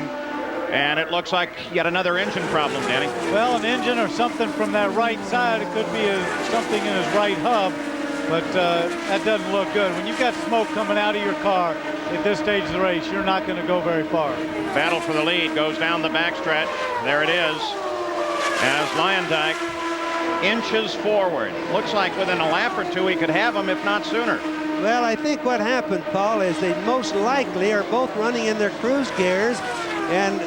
and it looks like yet another engine problem, Danny. Well, an engine or something from that right side. It could be something in his right hub, but that doesn't look good. When you've got smoke coming out of your car at this stage of the race, you're not going to go very far. Battle for the lead goes down the backstretch. There it is. As Luyendyk inches forward. Looks like within a lap or two he could have him, if not sooner. Well, I think what happened, Paul, is they most likely are both running in their cruise gears. And,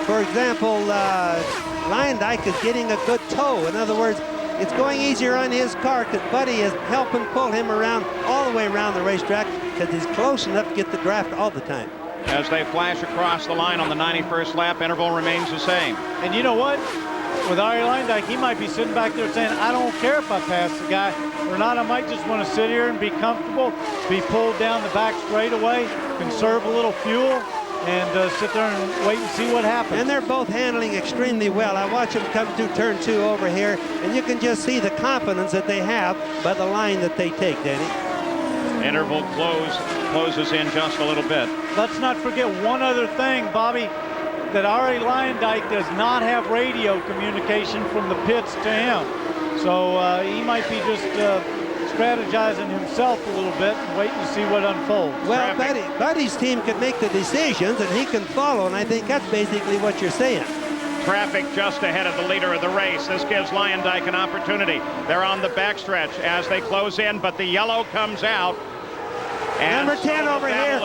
for example, Luyendyk is getting a good tow. In other words, it's going easier on his car because Buddy is helping pull him around all the way around the racetrack because he's close enough to get the draft all the time. As they flash across the line on the 91st lap, interval remains the same. And you know what? With Arie Luyendyk, he might be sitting back there saying, I don't care if I pass the guy or not. I might just want to sit here and be comfortable, be pulled down the back straightaway, conserve a little fuel, and sit there and wait and see what happens. And they're both handling extremely well. I watch them come through turn 2 over here, and you can just see the confidence that they have by the line that they take, Danny. Interval closes in just a little bit. Let's not forget one other thing, Bobby, that Arie Luyendyk does not have radio communication from the pits to him. So he might be just strategizing himself a little bit and waiting to see what unfolds. Well, Buddy's team could make the decisions and he can follow, and I think that's basically what you're saying. Traffic just ahead of the leader of the race. This gives Luyendyk an opportunity. They're on the backstretch as they close in, but the yellow comes out. And number 10 over here.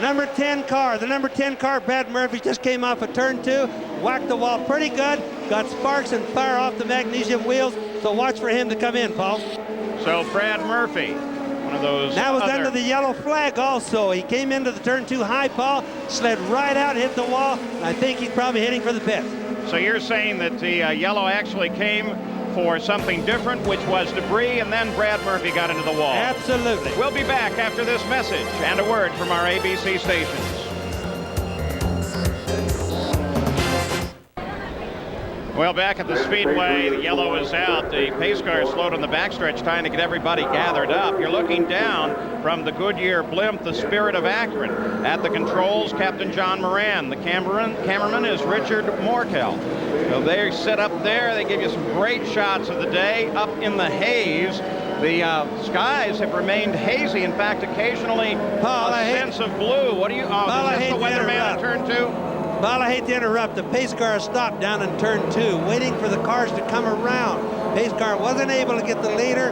Number 10 car. The number 10 car, Brad Murphy, just came off of turn 2, whacked the wall pretty good, got sparks and fire off the magnesium wheels. So watch for him to come in, Paul. So Brad Murphy, one of those. That was under the yellow flag also. He came into the turn 2 high, Paul, slid right out, hit the wall. I think he's probably heading for the pit. So you're saying that the yellow actually came for something different, which was debris, and then Brad Murphy got into the wall. Absolutely. We'll be back after this message and a word from our ABC stations. Well, back at the speedway, the yellow is out. The pace car slowed on the backstretch, trying to get everybody gathered up. You're looking down from the Goodyear blimp, the Spirit of Akron. At the controls, Captain John Moran. The cameraman is Richard Morkel. So they sit up there. They give you some great shots of the day up in the haze. The skies have remained hazy. In fact, occasionally a sense of blue. What do you? Oh, is this the weatherman at turn 2? Well, I hate to interrupt. The pace car stopped down in turn 2, waiting for the cars to come around. Pace car wasn't able to get the leader.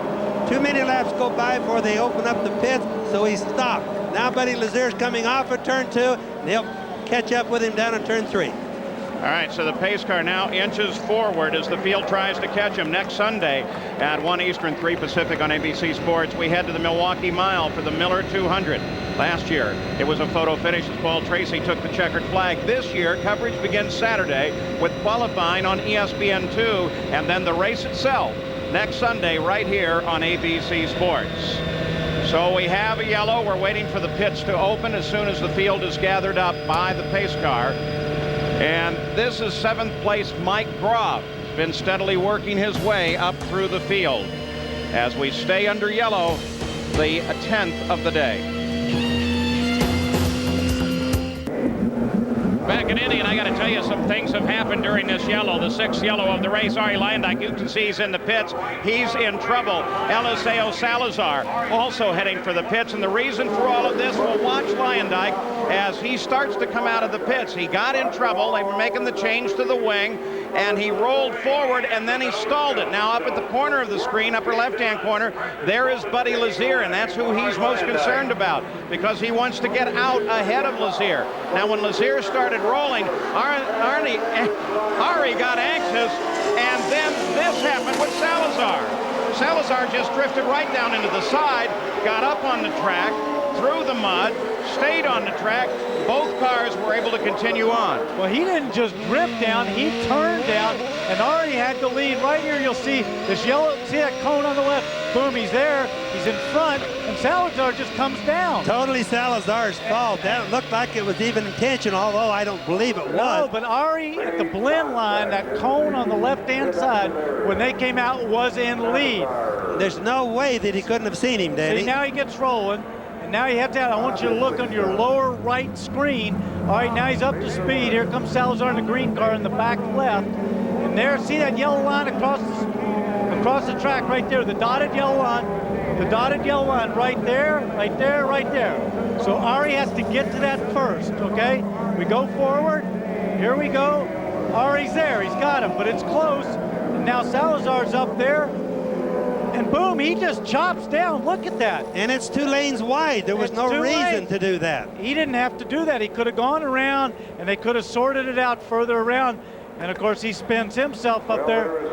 Too many laps go by before they open up the pits, so he stopped. Now Buddy Lazier's coming off of turn 2, and he'll catch up with him down in turn 3. All right, so the pace car now inches forward as the field tries to catch him. Next Sunday at 1 Eastern, 3 Pacific on ABC Sports, we head to the Milwaukee Mile for the Miller 200. Last year, it was a photo finish as Paul Tracy took the checkered flag. This year, coverage begins Saturday with qualifying on ESPN2, and then the race itself next Sunday right here on ABC Sports. So we have a yellow. We're waiting for the pits to open as soon as the field is gathered up by the pace car. And this is 7th place Mike Groff. He's been steadily working his way up through the field. As we stay under yellow, the 10th of the day. Back in Indy, and I got to tell you, some things have happened during this yellow. The 6th yellow of the race, Arie Luyendyk, you can see he's in the pits. He's in trouble. Eliseo Salazar also heading for the pits, and the reason for all of this, we'll watch Luyendyk as he starts to come out of the pits. He got in trouble. They were making the change to the wing, and he rolled forward, and then he stalled it. Now, up at the corner of the screen, upper left-hand corner, there is Buddy Lazier, and that's who he's most concerned about because he wants to get out ahead of Lazier. Now, when Lazier started rolling, Ari got anxious, and then this happened with Salazar. Salazar just drifted right down into the side, got up on the track, through the mud, stayed on the track. Both cars were able to continue on. Well, he didn't just drift down, he turned down, and Ari had the lead. Right here, you'll see this yellow, see that cone on the left? Boom, he's there, he's in front, and Salazar just comes down. Totally Salazar's fault. That looked like it was even intentional, although I don't believe it was. No, but Ari at the blend line, that cone on the left-hand side, when they came out, was in lead. There's no way that he couldn't have seen him, Danny. See, now he gets rolling. Now you have to, I want you to look on your lower right screen. All right, now he's up to speed. Here comes Salazar in the green car in the back left. And there, see that yellow line across the track right there, the dotted yellow line. The dotted yellow line right there, right there, right there. So Ari has to get to that first, okay? We go forward. Here we go. Ari's there, he's got him, but it's close. And now Salazar's up there. And boom, he just chops down. Look at that. And it's 2 lanes wide. There was no reason to do that. He didn't have to do that. He could have gone around, and they could have sorted it out further around. And, of course, he spins himself up there.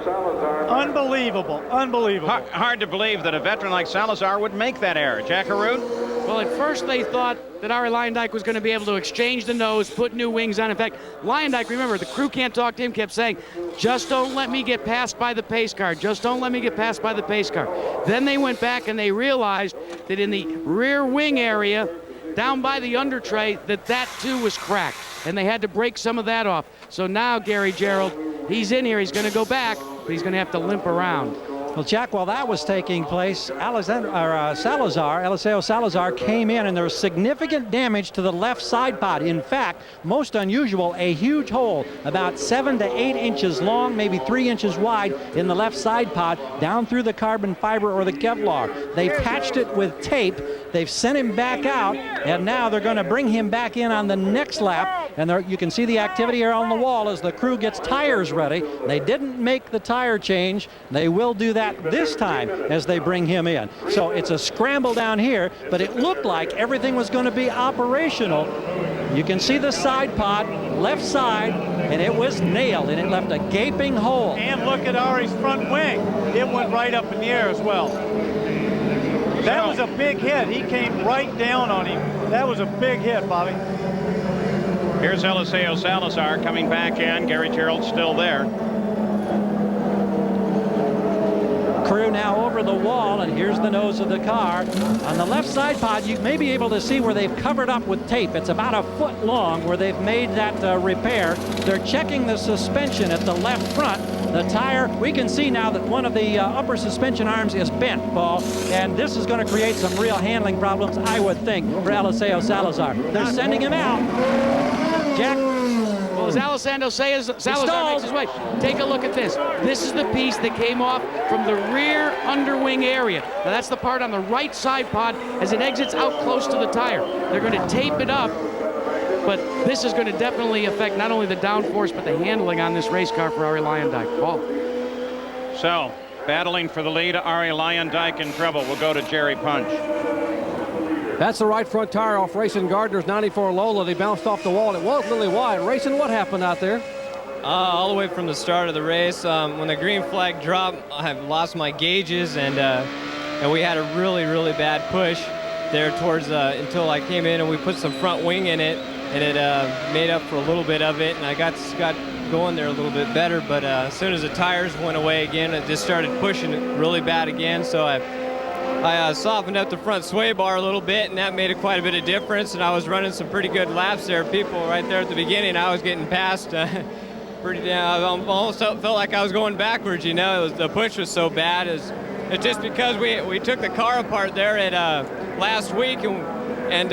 Unbelievable. Unbelievable. Hard to believe that a veteran like Salazar would make that error. Jack Harut? Well, at first they thought that Arie Luyendyk was going to be able to exchange the nose, put new wings on. In fact, Luyendyk, remember, the crew can't talk to him, kept saying, just don't let me get passed by the pace car. Just don't let me get passed by the pace car. Then they went back and they realized that in the rear wing area, down by the under tray, that too was cracked. And they had to break some of that off. So now, Gary Gerald, he's in here. He's going to go back, but he's going to have to limp around. Well, Jack, while that was taking place, Eliseo Salazar came in, and there was significant damage to the left side pod. In fact, most unusual, a huge hole about 7 to 8 inches long, maybe 3 inches wide in the left side pod, down through the carbon fiber or the Kevlar. They patched it with tape. They've sent him back out, and now they're going to bring him back in on the next lap. And you can see the activity here on the wall as the crew gets tires ready. They didn't make the tire change. They will do that this time as they bring him in. So it's a scramble down here, but it looked like everything was going to be operational. You can see the side pod, left side, and it was nailed, and it left a gaping hole. And look at Ari's front wing. It went right up in the air as well. That was a big hit. He came right down on him. That was a big hit, Bobby. Here's Eliseo Salazar coming back in. Gary Gerald's still there. crew now over the wall, and here's the nose of the car. On the left side pod, you may be able to see where they've covered up with tape. It's about a foot long where they've made that repair. They're checking the suspension at the left front. The tire, we can see now that one of the upper suspension arms is bent, Paul, and this is going to create some real handling problems, I would think, for Eliseo Salazar. They're sending him out. Jack. Well, as Alessandro Salazar makes his way, take a look at this. This is the piece that came off from the rear underwing area. Now that's the part on the right side pod as it exits out close to the tire. They're going to tape it up, but this is going to definitely affect not only the downforce but the handling on this race car for Arie Luyendyk. Paul. So, battling for the lead, Arie Luyendyk in trouble. We'll go to Jerry Punch. That's the right front tire off Rayson Gardner's 94 Lola. They bounced off the wall, and it was really wide. Rayson, what happened out there? All the way from the start of the race, when the green flag dropped, I lost my gauges, and we had a really, really bad push there towards until I came in and we put some front wing in it, and it made up for a little bit of it, and I got going there a little bit better. But as soon as the tires went away again, it just started pushing it really bad again. So I softened up the front sway bar a little bit, and that made quite a bit of difference, and I was running some pretty good laps there. People right there at the beginning, I was getting past pretty down. I almost felt like I was going backwards, you know. The push was so bad. It's just because we took the car apart there at last week and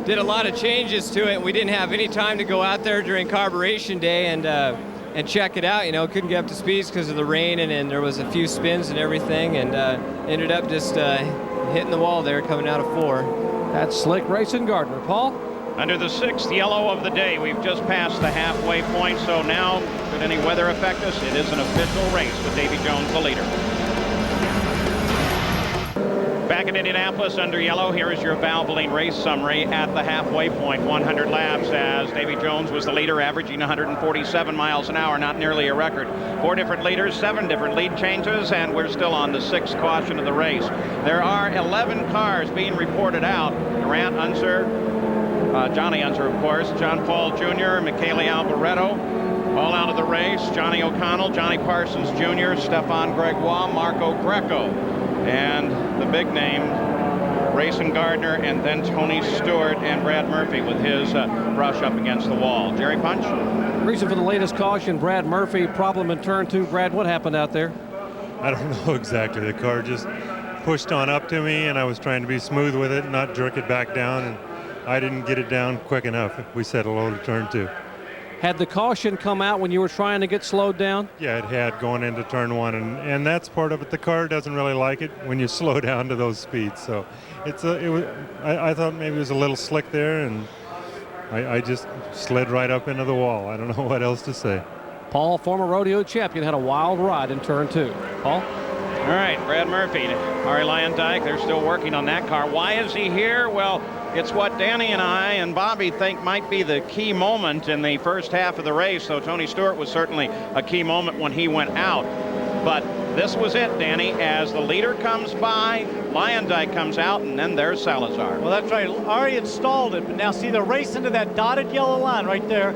did a lot of changes to it, and we didn't have any time to go out there during carburation day and check it out. You know, couldn't get up to speeds because of the rain, and there was a few spins and everything, and ended up just hitting the wall there coming out of 4. That's slick Rayson Gardner. Paul? Under the 6th yellow of the day, we've just passed the halfway point, so now, should any weather affect us, it is an official race with Davy Jones the leader. Back in Indianapolis under yellow, here is your Valvoline race summary at the halfway point. 100 laps as Davy Jones was the leader, averaging 147 miles an hour, not nearly a record. 4 different leaders, 7 different lead changes, and we're still on the 6th caution of the race. There are 11 cars being reported out. Durant, Unser, Johnny Unser, of course, John Paul Jr., Michele Alboreto, all out of the race. Johnny O'Connell, Johnny Parsons Jr., Stefan Gregoire, Marco Greco, and the big name, Rayson Gardner, and then Tony Stewart and Brad Murphy with his brush up against the wall. Jerry Punch? Reason for the latest caution, Brad Murphy, problem in turn 2. Brad, what happened out there? I don't know exactly. The car just pushed on up to me, and I was trying to be smooth with it and not jerk it back down, and I didn't get it down quick enough. We set a low to turn 2. Had the caution come out when you were trying to get slowed down? Yeah, it had going into turn 1, and that's part of it. The car doesn't really like it when you slow down to those speeds. So I thought maybe it was a little slick there, and I just slid right up into the wall. I don't know what else to say. Paul, former rodeo champion, had a wild ride in turn 2. Paul? All right, Brad Murphy, Arie Luyendyk, they're still working on that car. Why is he here? Well, it's what Danny and I and Bobby think might be the key moment in the first half of the race. So Tony Stewart was certainly a key moment when he went out. But this was it, Danny, as the leader comes by, Luyendyk comes out, and then there's Salazar. Well, that's right. Arie had stalled it, but now see, they're racing to that dotted yellow line right there.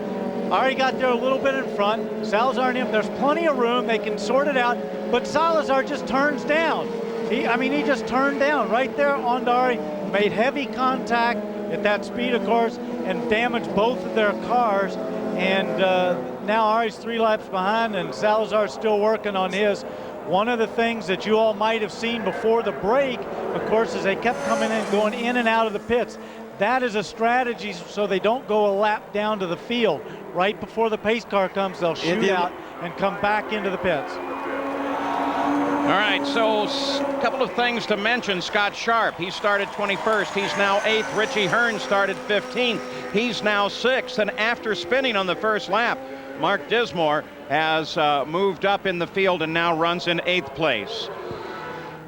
Arie got there a little bit in front. Salazar and him, there's plenty of room. They can sort it out, but Salazar just turns down. He just turned down right there on Arie, made heavy contact at that speed, of course, and damaged both of their cars. And now Arie's 3 laps behind, and Salazar's still working on his. One of the things that you all might have seen before the break, of course, is they kept coming in, going in and out of the pits. That is a strategy so they don't go a lap down to the field. Right before the pace car comes, they'll shoot out and come back into the pits. All right, so a couple of things to mention. Scott Sharp, he started 21st. He's now 8th. Richie Hearn started 15th. He's now 6th. And after spinning on the first lap, Mark Dismore has moved up in the field and now runs in 8th place.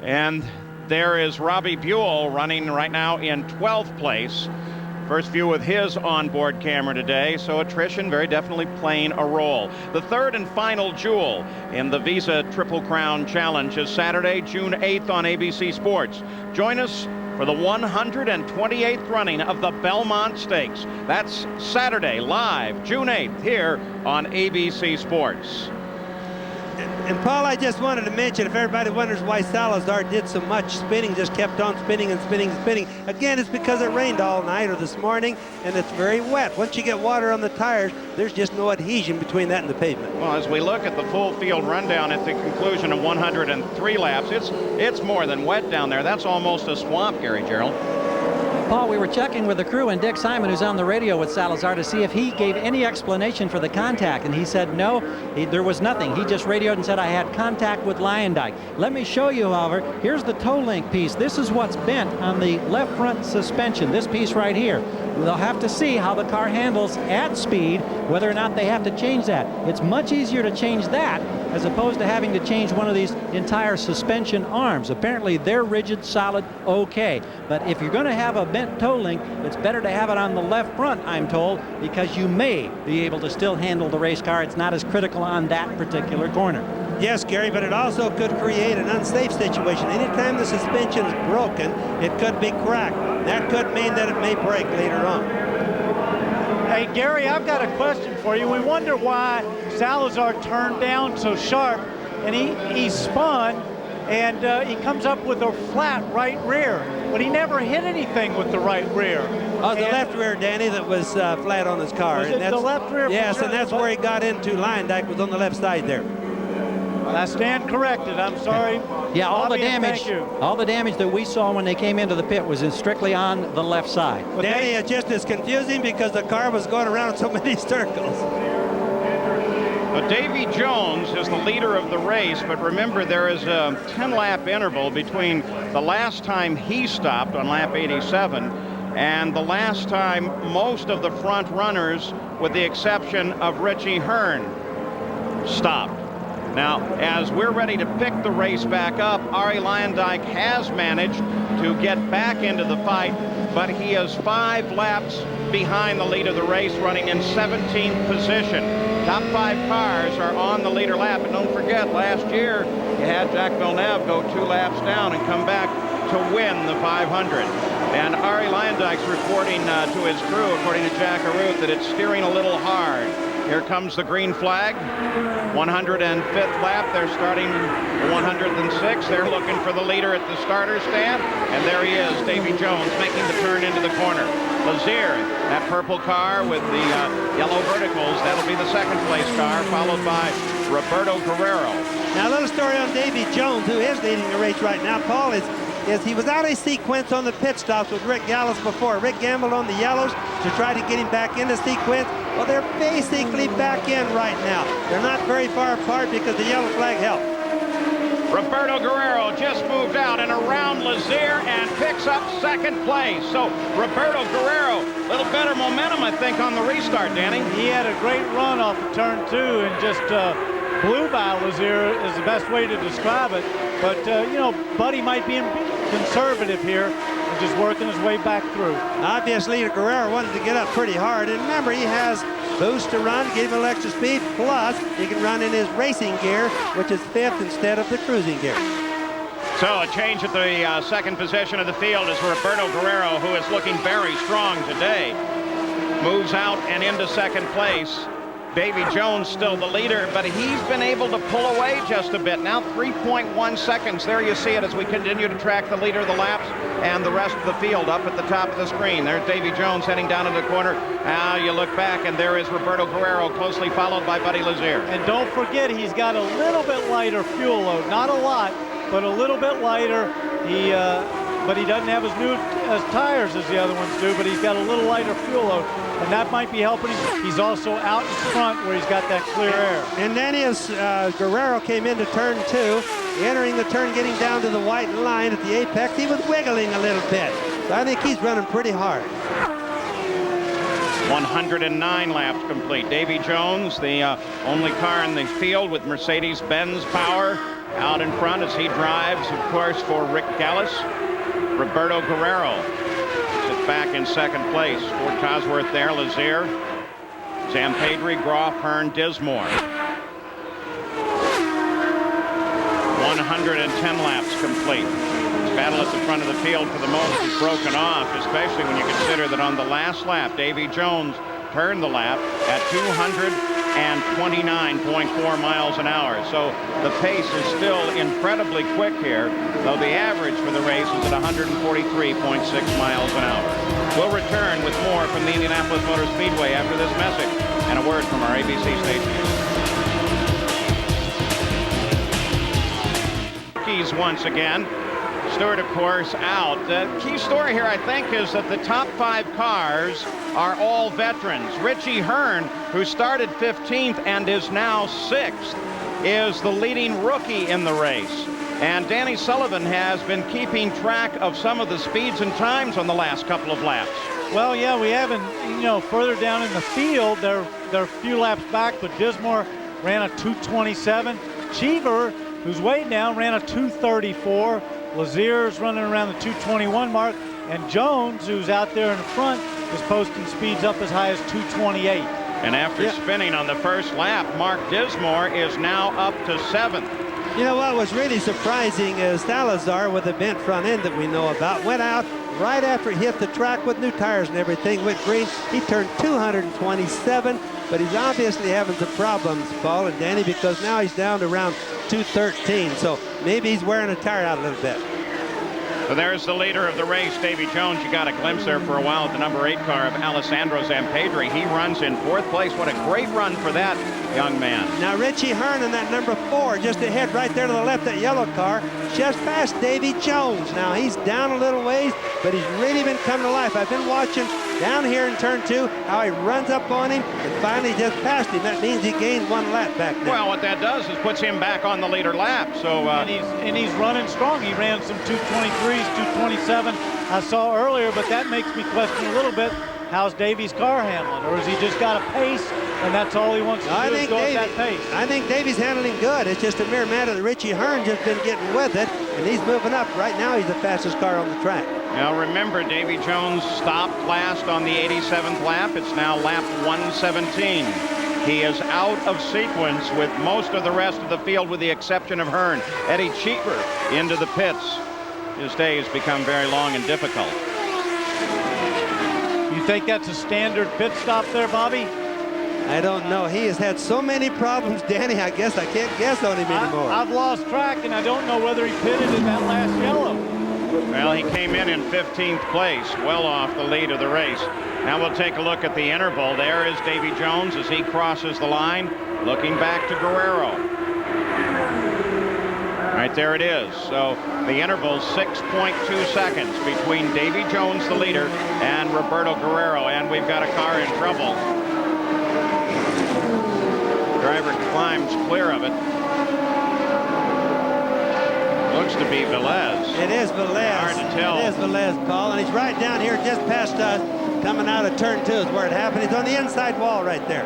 And there is Robbie Buell running right now in 12th place. First view with his onboard camera today, so attrition very definitely playing a role. The third and final jewel in the Visa Triple Crown Challenge is Saturday, June 8th on ABC Sports. Join us for the 128th running of the Belmont Stakes. That's Saturday, live, June 8th, here on ABC Sports. And Paul, I just wanted to mention, if everybody wonders why Salazar did so much spinning, just kept on spinning and spinning and spinning, again, it's because it rained all night or this morning, and it's very wet. Once you get water on the tires, there's just no adhesion between that and the pavement. Well, as we look at the full field rundown at the conclusion of 103 laps, it's more than wet down there. That's almost a swamp, Gary Gerald. Paul, we were checking with the crew and Dick Simon, who's on the radio with Salazar, to see if he gave any explanation for the contact, and he said no, there was nothing. He just radioed and said, I had contact with Lyondike. Let me show you, however, here's the toe link piece. This is what's bent on the left front suspension, this piece right here. They'll have to see how the car handles at speed, whether or not they have to change that. It's much easier to change that as opposed to having to change one of these entire suspension arms. Apparently they're rigid, solid, okay. But if you're going to have a bent toe link, it's better to have it on the left front, I'm told, because you may be able to still handle the race car. It's not as critical on that particular corner. Yes, Gary, but it also could create an unsafe situation. Anytime the suspension is broken, it could be cracked. That could mean that it may break later on. Hey, Gary, I've got a question for you. We wonder why Salazar turned down so sharp, and he spun, and he comes up with a flat right rear, but he never hit anything with the right rear. Oh, the left rear, Danny, that was flat on his car. Was it the left rear? Yes, and that's where he got into. Lyondike was on the left side there. I stand corrected. I'm sorry. Yeah, all Bobby, the damage, all the damage that we saw when they came into the pit was strictly on the left side. But Danny, it's just as confusing because the car was going around so many circles. Davy Jones is the leader of the race, but remember there is a 10-lap interval between the last time he stopped on lap 87 and the last time most of the front runners, with the exception of Richie Hearn, stopped. Now, as we're ready to pick the race back up, Arie Luyendyk has managed to get back into the fight, but he is 5 laps behind the lead of the race, running in 17th position. Top 5 cars are on the leader lap, and don't forget, last year you had Jacques Villeneuve go 2 laps down and come back to win the 500. And Arie Luyendyk's reporting to his crew, according to Jack Arute, that it's steering a little hard. Here comes the green flag. 105th lap. They're starting 106. They're looking for the leader at the starter stand. And there he is, Davy Jones, making the turn into the corner. Lazier, that purple car with the yellow verticals, that'll be the second place car, followed by Roberto Guerrero. Now, a little story on Davy Jones, who is leading the race right now, Paul, is he was out of sequence on the pit stops with Rick Gallis before. Rick gambled on the yellows to try to get him back into sequence. Well, they're basically back in right now. They're not very far apart because the yellow flag helped. Roberto Guerrero just moved out and around Lazier and picks up second place. So Roberto Guerrero, a little better momentum, I think, on the restart, Danny. He had a great run off of turn 2 and just blew by Lazier is the best way to describe it. But, you know, Buddy might be conservative here and just working his way back through. Obviously, Guerrero wanted to get up pretty hard. And remember, he has boost to run, give him a little extra speed, plus he can run in his racing gear, which is 5th instead of the cruising gear. So a change at the second position of the field is Roberto Guerrero, who is looking very strong today. Moves out and into second place. Davy Jones still the leader, but he's been able to pull away just a bit. Now 3.1 seconds. There you see it as we continue to track the leader of the laps and the rest of the field up at the top of the screen. There's Davy Jones heading down in the corner. Now you look back, and there is Roberto Guerrero, closely followed by Buddy Lazier. And don't forget, he's got a little bit lighter fuel load. Not a lot, but a little bit lighter. But he doesn't have as new tires as the other ones do, but he's got a little lighter fuel load, and that might be helping him. He's also out in front where he's got that clear air. And then as Guerrero came into turn 2, entering the turn, getting down to the white line at the apex, he was wiggling a little bit. So I think he's running pretty hard. 109 laps complete. Davy Jones, the only car in the field with Mercedes-Benz power, out in front as he drives, of course, for Rick Gallis. Roberto Guerrero sits back in second place. Ford Cosworth there, Lazier, Zampedri, Groff, Hearn, Dismore. 110 laps complete. This battle at the front of the field for the moment is broken off, especially when you consider that on the last lap, Davy Jones turned the lap at 208 and 29.4 miles an hour. So the pace is still incredibly quick here, though the average for the race is at 143.6 miles an hour. We'll return with more from the Indianapolis Motor Speedway after this message and a word from our ABC station. Keys once again. Stewart, of course, out. The key story here, I think, is that the top 5 cars are all veterans. Richie Hearn, who started 15th and is now 6th, is the leading rookie in the race. And Danny Sullivan has been keeping track of some of the speeds and times on the last couple of laps. Well, yeah, we haven't, further down in the field, they're a few laps back, but Dismore ran a 2:27. Cheever, who's way down, ran a 2:34. Lazier's running around the 2:21 mark, and Jones, who's out there in the front, is posting speeds up as high as 2:28. And after spinning on the first lap, Mark Dismore is now up to 7th. You know what was really surprising is Salazar, with the bent front end that we know about, went out right after he hit the track with new tires and everything, went green. He turned 227, but he's obviously having some problems, Paul and Danny, because now he's down to around 213. So maybe he's wearing a tire out a little bit. So there's the leader of the race, Davy Jones. You got a glimpse there for a while at the number 8 car of Alessandro Zampedri. He runs in 4th place. What a great run for that young man. Now Richie Hearn in that number 4, just ahead right there to the left, that yellow car, just past Davy Jones. Now he's down a little ways, but he's really been coming to life. I've been watching down here in turn 2 how he runs up on him and finally just passed him. That means he gained 1 lap back there. Well, what that does is puts him back on the leader lap. So and he's running strong. He ran some 223s, 227 I saw earlier, but that makes me question a little bit, how's Davy's car handling? Or has he just got a pace and that's all he wants to do is go at that pace? I think Davy's handling good. It's just a mere matter that Richie Hearn just been getting with it, and he's moving up. Right now he's the fastest car on the track. Now remember, Davy Jones stopped last on the 87th lap. It's now lap 117. He is out of sequence with most of the rest of the field with the exception of Hearn. Eddie Cheever into the pits. His day has become very long and difficult. You think that's a standard pit stop there, Bobby? I don't know. He has had so many problems, Danny, I guess I can't guess on him anymore. I've lost track, and I don't know whether he pitted in that last yellow. Well, he came in 15th place, well off the lead of the race. Now we'll take a look at the interval. There is Davy Jones as he crosses the line, looking back to Guerrero. Right there it is. So the interval 6.2 seconds between Davy Jones, the leader, and Roberto Guerrero. And we've got a car in trouble. Driver climbs clear of it. Looks to be Velez. It is Velez. Hard to tell. It is Velez, Paul, and he's right down here just past us, coming out of turn 2 is where it happened. He's on the inside wall right there.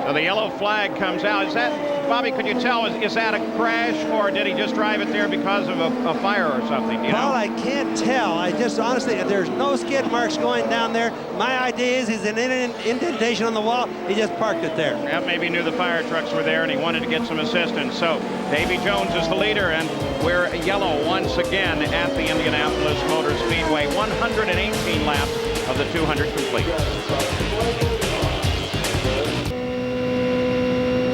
So the yellow flag comes out. Is that, Bobby, could you tell, is that a crash, or did he just drive it there because of a fire or something? You Paul, know? I can't tell. I just honestly, there's no skid marks going down there. My idea is he's an indentation on the wall. He just parked it there. Yeah, maybe he knew the fire trucks were there and he wanted to get some assistance. So Davy Jones is the leader, and we're yellow once again at the Indianapolis Motor Speedway. 118 laps of the 200 complete.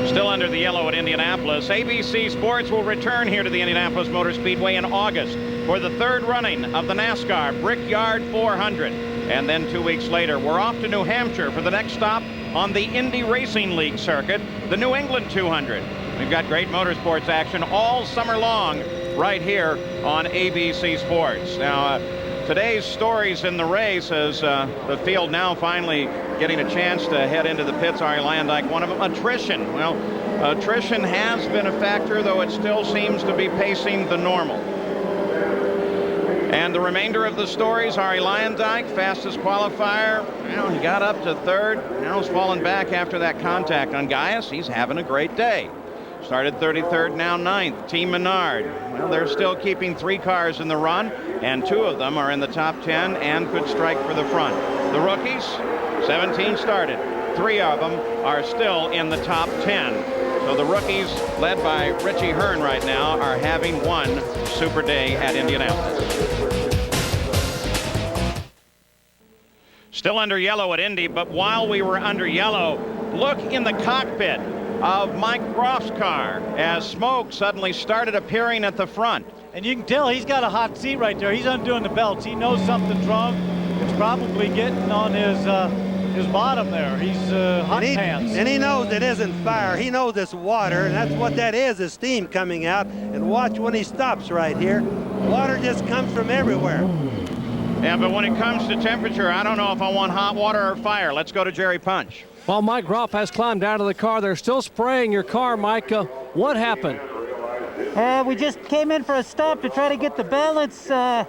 Still under the yellow at Indianapolis. ABC Sports will return here to the Indianapolis Motor Speedway in August for the 3rd running of the NASCAR Brickyard 400. And then 2 weeks later, we're off to New Hampshire for the next stop on the Indy Racing League circuit, the New England 200. We've got great motorsports action all summer long right here on ABC Sports. Now, today's stories in the race as the field now finally getting a chance to head into the pits. Ari Landike, one of them, attrition. Well, attrition has been a factor, though it still seems to be pacing the normal. And the remainder of the stories, Ari Landike, fastest qualifier. Well, he got up to 3rd. Now he's fallen back after that contact on Gaius. He's having a great day. Started 33rd, now 9th. Team Menard. Well, they're still keeping 3 cars in the run, and 2 of them are in the top 10 and could strike for the front. The rookies, 17 started. 3 of them are still in the top 10. So the rookies, led by Richie Hearn right now, are having one super day at Indianapolis. Still under yellow at Indy, but while we were under yellow, look in the cockpit. of Mike Groff's car as smoke suddenly started appearing at the front. And you can tell he's got a hot seat right there. He's undoing the belts. He knows something's wrong. It's probably getting on his bottom there. He's hot pants. And he knows it isn't fire. He knows it's water, and that's what that is steam coming out. And watch when he stops right here. Water just comes from everywhere. Yeah, but when it comes to temperature, I don't know if I want hot water or fire. Let's go to Jerry Punch. While Mike Groff has climbed out of the car, they're still spraying your car, Mike. What happened? We just came in for a stop to try to get the balance a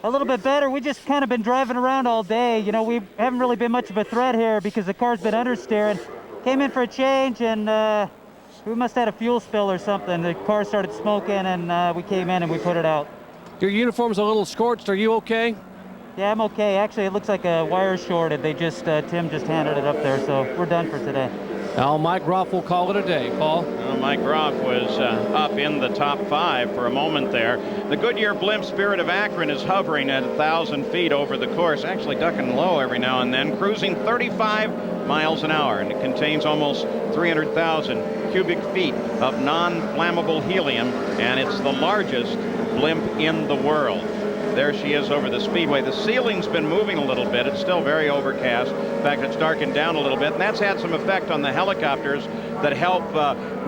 little bit better. We just kind of been driving around all day. You know, we haven't really been much of a threat here because the car's been understeering. Came in for a change, and we must have had a fuel spill or something. The car started smoking, and we came in and we put it out. Your uniform's a little scorched. Are you okay? Yeah, I'm okay. Actually, it looks like a wire shorted. They just, Tim just handed it up there, so we're done for today. Now, Mike Groff will call it a day. Paul? Well, Mike Groff was up in the top 5 for a moment there. The Goodyear blimp Spirit of Akron is hovering at 1,000 feet over the course, actually ducking low every now and then, cruising 35 miles an hour, and it contains almost 300,000 cubic feet of non-flammable helium, and it's the largest blimp in the world. There she is over the speedway. The ceiling's been moving a little bit. It's still very overcast. In fact, it's darkened down a little bit, and that's had some effect on the helicopters that help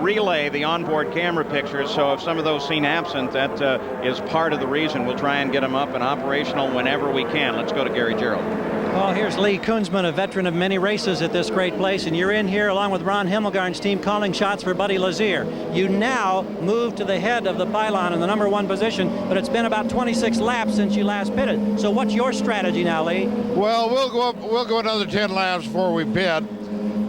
relay the onboard camera pictures. So if some of those seem absent, that is part of the reason. We'll try and get them up and operational whenever we can. Let's go to Gary Gerald. Well, here's Lee Kunzman, a veteran of many races at this great place, and you're in here along with Ron Himmelgarn's team calling shots for Buddy Lazier. You now move to the head of the pylon in the #1 position, but it's been about 26 laps since you last pitted. So what's your strategy now, Lee? Well, we'll go another 10 laps before we pit,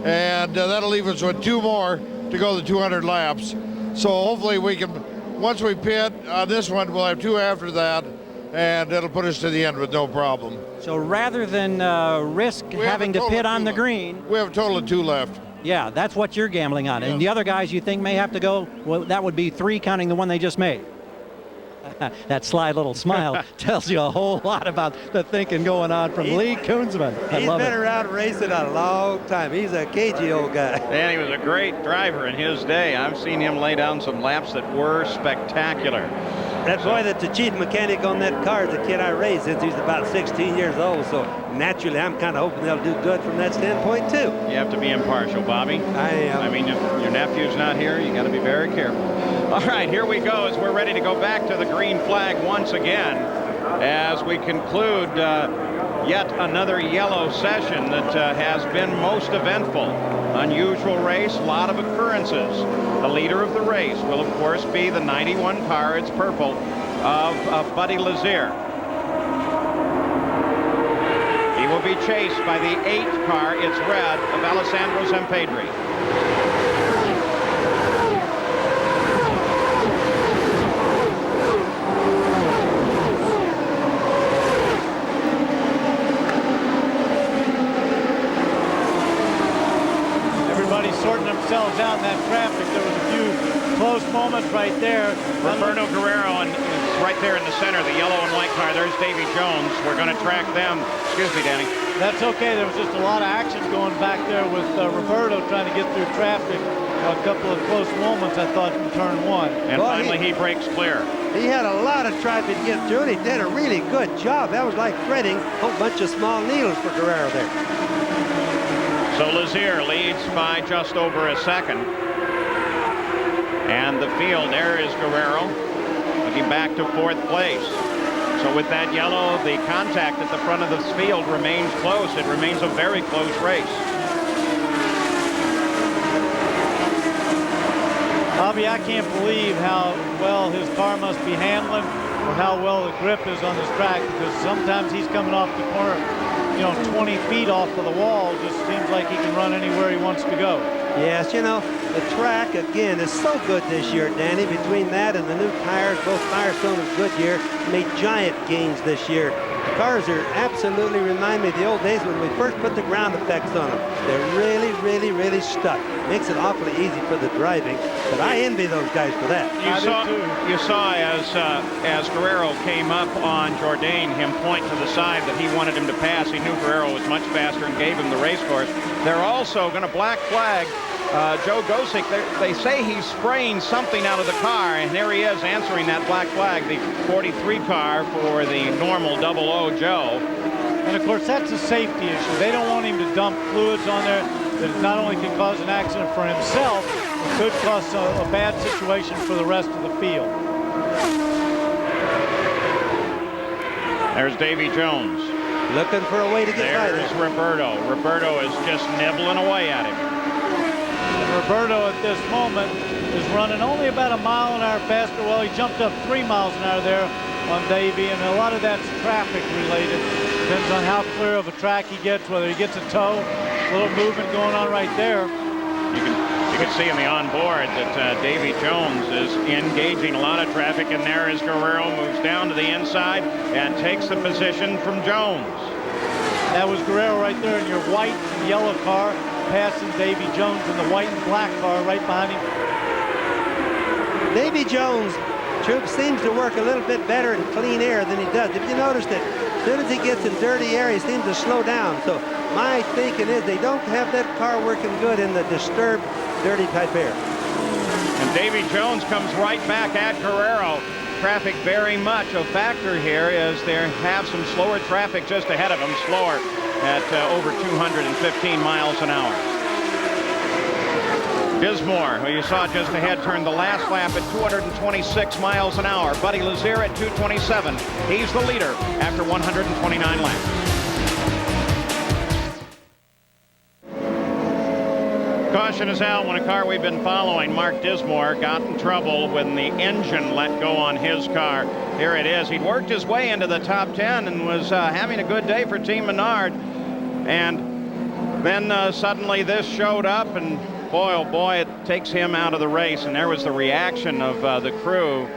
and that'll leave us with 2 more to go the 200 laps. So hopefully we can, once we pit on this one, we'll have 2 after that, and it'll put us to the end with no problem. So rather than risk having to pit on the green, we have a total of 2 left. Yeah, that's what you're gambling on. Yes. And the other guys you think may have to go, well, that would be 3 counting the one they just made. That sly little smile tells you a whole lot about the thinking going on from Lee Kunzman. He's been around racing a long time. He's a cagey old guy. And he was a great driver in his day. I've seen him lay down some laps that were spectacular. That boy that's the chief mechanic on that car is a kid I raised since he was about 16 years old. So naturally, I'm kind of hoping they'll do good from that standpoint, too. You have to be impartial, Bobby. I am. I mean, if your nephew's not here, you got to be very careful. All right, here we go as we're ready to go back to the green flag once again as we conclude yet another yellow session that has been most eventful. Unusual race, a lot of occurrences. The leader of the race will, of course, be the 91 car, it's purple, of Buddy Lazier. He will be chased by the 8 car, it's red, of Alessandro Zampedri. Sorting themselves out in that traffic. There was a few close moments right there. Roberto Guerrero, and it's right there in the center, the yellow and white car. There's Davy Jones. We're going to track them. Excuse me, Danny. That's okay. There was just a lot of action going back there with Roberto trying to get through traffic. A couple of close moments, I thought, in turn 1. And finally, he breaks clear. He had a lot of traffic to get through, and he did a really good job. That was like threading a whole bunch of small needles for Guerrero there. So Lazier leads by just over a second. And the field, there is Guerrero, looking back to 4th place. So with that yellow, the contact at the front of the field remains close. It remains a very close race. Bobby, I can't believe how well his car must be handling or how well the grip is on this track, because sometimes he's coming off the corner, 20 feet off of the wall. Just seems like he can run anywhere he wants to go. Yes, the track, again, is so good this year, Danny. Between that and the new tires, both Firestone and Goodyear made giant gains this year. The cars are absolutely remind me of the old days when we first put the ground effects on them. They're really, really, really stuck. Makes it awfully easy for the driving, but I envy those guys for that. You saw as Guerrero came up on Jourdain, him point to the side that he wanted him to pass. He knew Guerrero was much faster and gave him the race course. They're also going to black flag Joe Gosick, they say he's spraying something out of the car, and there he is answering that black flag, the 43 car for the normal 00 Joe. And of course, that's a safety issue. They don't want him to dump fluids on there that not only can cause an accident for himself, but could cause a bad situation for the rest of the field. There's Davy Jones. Looking for a way to get by there. There's Roberto. Roberto is just nibbling away at him. And Roberto at this moment is running only about a mile an hour faster. Well, he jumped up 3 miles an hour there on Davy, and a lot of that's traffic related. Depends on how clear of a track he gets, whether he gets a tow. A little movement going on right there. You can see in the onboard that Davy Jones is engaging a lot of traffic, and there is Guerrero, moves down to the inside and takes the position from Jones. That was Guerrero right there in your white and yellow car, passing Davy Jones in the white and black car right behind him. Davy Jones, Troop, seems to work a little bit better in clean air than he does. If you notice that as soon as he gets in dirty air, he seems to slow down. So my thinking is they don't have that car working good in the disturbed, dirty type air. And Davy Jones comes right back at Guerrero. Traffic very much a factor here as they have some slower traffic just ahead of them, slower at over 215 miles an hour. Dismore, who you saw just ahead, turned the last lap at 226 miles an hour. Buddy Lazier at 227. He's the leader after 129 laps. Caution is out when a car we've been following, Mark Dismore, got in trouble when the engine let go on his car. Here it is. He'd worked his way into the top 10 and was having a good day for Team Menard. And then suddenly this showed up, and boy, oh boy, it takes him out of the race. And there was the reaction of the crew.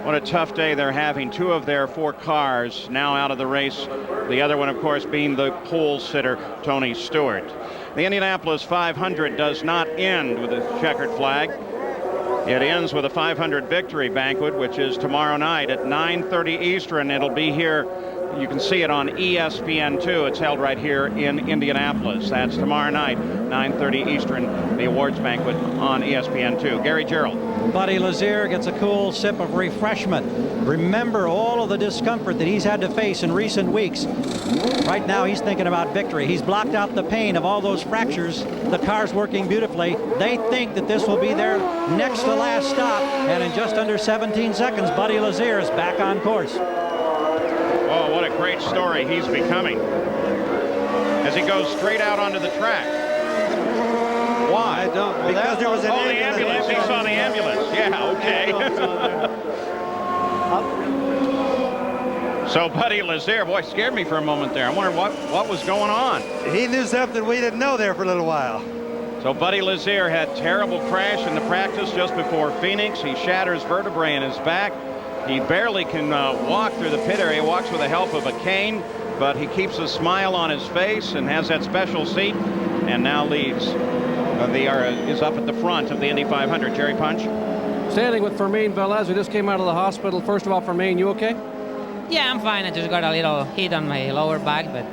What a tough day they're having. 2 of their 4 cars now out of the race. The other one, of course, being the pole sitter, Tony Stewart. The Indianapolis 500 does not end with a checkered flag. It ends with a 500 victory banquet, which is tomorrow night at 9:30 Eastern. It'll be here. You can see it on ESPN2. It's held right here in Indianapolis. That's tomorrow night, 9:30 Eastern, the awards banquet on ESPN2. Gary Gerald. Buddy Lazier gets a cool sip of refreshment. Remember all of the discomfort that he's had to face in recent weeks. Right now he's thinking about victory. He's blocked out the pain of all those fractures. The car's working beautifully. They think that this will be their next to last stop, and in just under 17 seconds, Buddy Lazier is back on course. Oh, what a great story he's becoming as he goes straight out onto the track. Why? I don't. Because there was an ambulance. He saw the ambulance. Yeah, okay. So Buddy Lazier, boy, scared me for a moment there. I wondered what was going on. He knew something we didn't know there for a little while. So Buddy Lazier had terrible crash in the practice just before Phoenix. He shatters vertebrae in his back. He barely can walk through the pit area. He walks with the help of a cane, but he keeps a smile on his face and has that special seat, and now leads. Is up at the front of the Indy 500. Jerry Punch. Standing with Fermin Velez, who just came out of the hospital. First of all, Fermin, you okay? Yeah, I'm fine. I just got a little hit on my lower back, but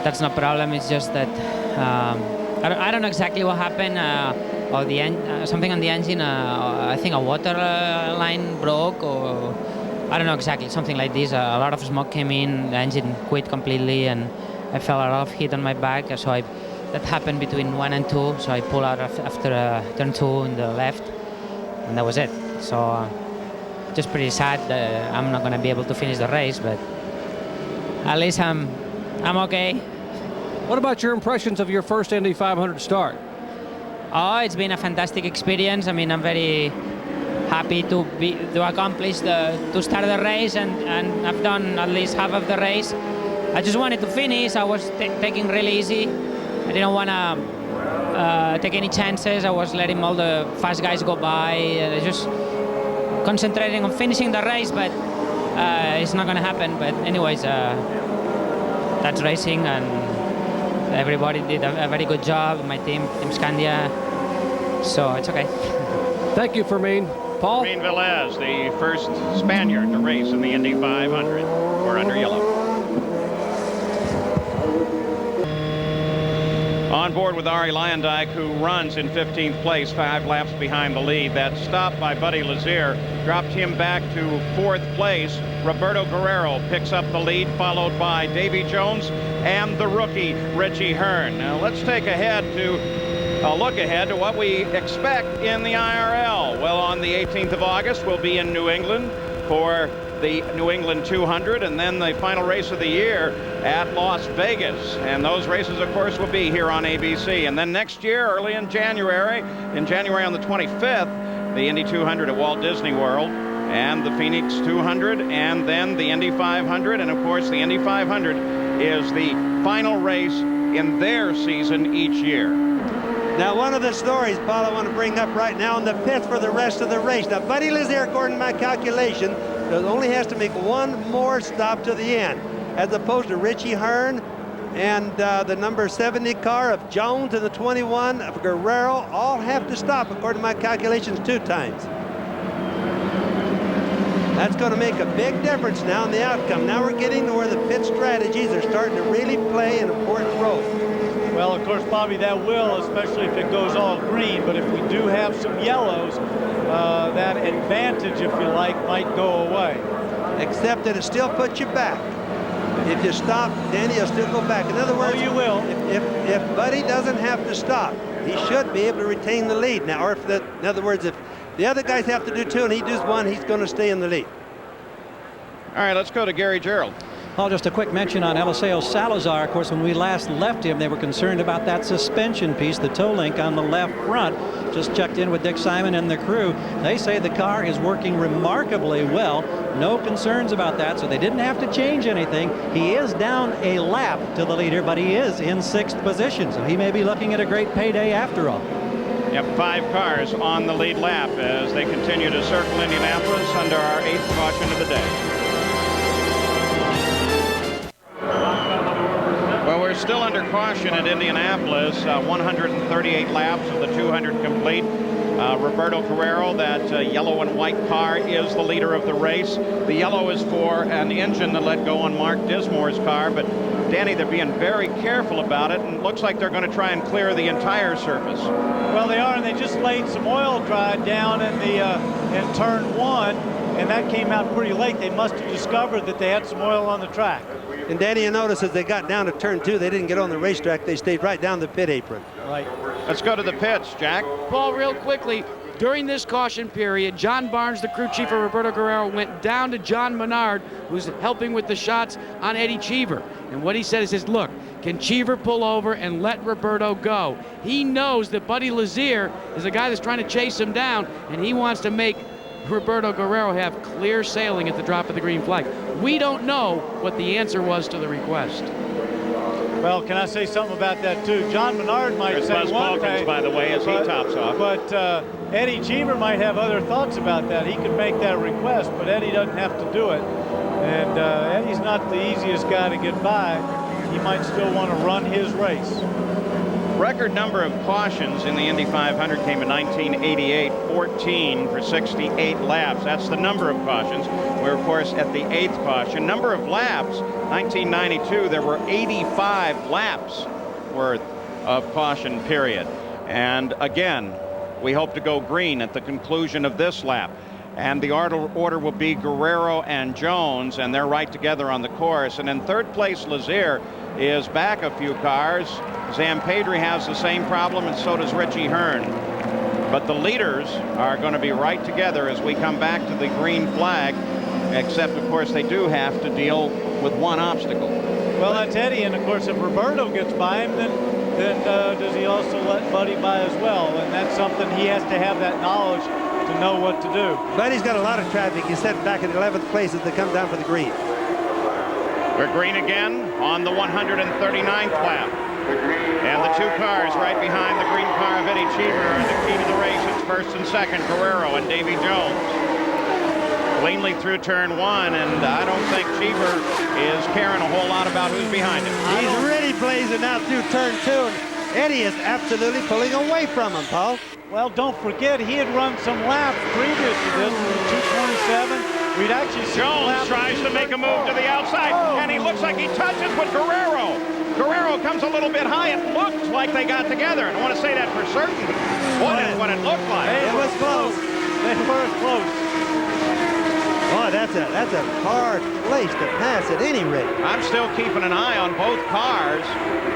that's no problem. It's just that I don't know exactly what happened. Or something on the engine. I think a water line broke, or I don't know exactly. Something like this. A lot of smoke came in. The engine quit completely, and I felt a lot of heat on my back. So that happened between 1 and 2. So I pulled out after turn 2 in the left, and that was it. So just pretty sad that I'm not going to be able to finish the race, but at least I'm okay. What about your impressions of your first Indy 500 start? Oh, it's been a fantastic experience. I mean, I'm very happy to accomplish to start the race, and I've done at least half of the race. I just wanted to finish. I was taking really easy. I didn't want to take any chances. I was letting all the fast guys go by. Just concentrating on finishing the race, but it's not going to happen. But anyways, that's racing, and everybody did a very good job. My team Scandia, so it's okay. Thank you, Fermin. Paul? Fermin Velez, the first Spaniard to race in the Indy 500. We're under yellow. On board with Arie Luyendyk, who runs in 15th place, 5 laps behind the lead. That stop by Buddy Lazier dropped him back to 4th place. Roberto Guerrero picks up the lead, followed by Davy Jones and the rookie Richie Hearn. Now let's take a look ahead to what we expect in the IRL. Well, on the 18th of August, we'll be in New England for the New England 200, and then the final race of the year at Las Vegas. And those races, of course, will be here on ABC. And then next year, early in January on the 25th, the Indy 200 at Walt Disney World, and the Phoenix 200, and then the Indy 500. And of course, the Indy 500 is the final race in their season each year. Now, one of the stories, Paul, I want to bring up right now in the pits for the rest of the race. Now, Buddy Lazier, according to my calculation, only has to make one more stop to the end, as opposed to Richie Hearn and the number 70 car of Jones and the 21 of Guerrero all have to stop, according to my calculations, 2 times. That's going to make a big difference now in the outcome. Now we're getting to where the pit strategies are starting to really play an important role. Well, of course, Bobby, that will, especially if it goes all green. But if we do have some yellows, that advantage, if you like, might go away. Except that it still puts you back. If you stop, Danny, you'll still go back. In other words, you will. If Buddy doesn't have to stop, he should be able to retain the lead now. Or in other words, if the other guys have to do 2 and he does 1, he's going to stay in the lead. All right, let's go to Gary Gerald. Well, just a quick mention on Eliseo Salazar. Of course, when we last left him, they were concerned about that suspension piece, the toe link on the left front. Just checked in with Dick Simon and the crew. They say the car is working remarkably well. No concerns about that, so they didn't have to change anything. He is down a lap to the leader, but he is in 6th position, so he may be looking at a great payday after all. Yep, 5 cars on the lead lap as they continue to circle Indianapolis under our 8th caution of the day. Well, we're still under caution at Indianapolis. 138 laps of the 200 complete. Roberto Guerrero, that yellow and white car, is the leader of the race. The yellow is for an engine that let go on Mark Dismore's car, but Danny, they're being very careful about it, and it looks like they're going to try and clear the entire surface. Well, they are, and they just laid some oil dry down in turn 1, and that came out pretty late. They must have discovered that they had some oil on the track. And Danny, you notice as they got down to turn 2, they didn't get on the racetrack. They stayed right down the pit apron. Right. Let's go to the pits, Jack. Paul, real quickly, during this caution period, John Barnes, the crew chief of Roberto Guerrero, went down to John Menard, who's helping with the shots on Eddie Cheever. And what he said is, look, can Cheever pull over and let Roberto go? He knows that Buddy Lazier is a guy that's trying to chase him down, and he wants to make Roberto Guerrero have clear sailing at the drop of the green flag. We don't know what the answer was to the request. Well, can I say something about that too? John Menard might There's say Buzz one Calkins, thing, by the way, as he tops off. But Eddie Cheever might have other thoughts about that. He could make that request, but Eddie doesn't have to do it. And Eddie's not the easiest guy to get by. He might still want to run his race. Record number of cautions in the Indy 500 came in 1988, 14 for 68 laps. That's the number of cautions. We're, of course, at the 8th caution. Number of laps, 1992, there were 85 laps worth of caution period. And again, we hope to go green at the conclusion of this lap. And the order will be Guerrero and Jones, and they're right together on the course. And in 3rd place, Lazier is back a few cars. Zampedri has the same problem, and so does Richie Hearn. But the leaders are going to be right together as we come back to the green flag, except, of course, they do have to deal with one obstacle. Well, that's Eddie, and of course, if Roberto gets by him, then does he also let Buddy by as well? And that's something he has to have that knowledge to know what to do. Buddy's got a lot of traffic. He's set back in 11th place as they come down for the green. We're green again on the 139th lap. And the 2 cars right behind the green car of Eddie Cheever are the key to the race. It's 1st and 2nd, Guerrero and Davy Jones. Cleanly through turn 1, and I don't think Cheever is caring a whole lot about who's behind him. He's really blazing out through turn 2, and Eddie is absolutely pulling away from him, Paul. Well, don't forget, he had run some laps previous to this, 227. We'd actually seen Jones tries to make a move to the outside, and he looks like he touches with Guerrero. Guerrero comes a little bit high. It looks like they got together. I don't want to say that for certain, but what it looked like. It was close. They were close. Boy, that's a hard place to pass at any rate. I'm still keeping an eye on both cars.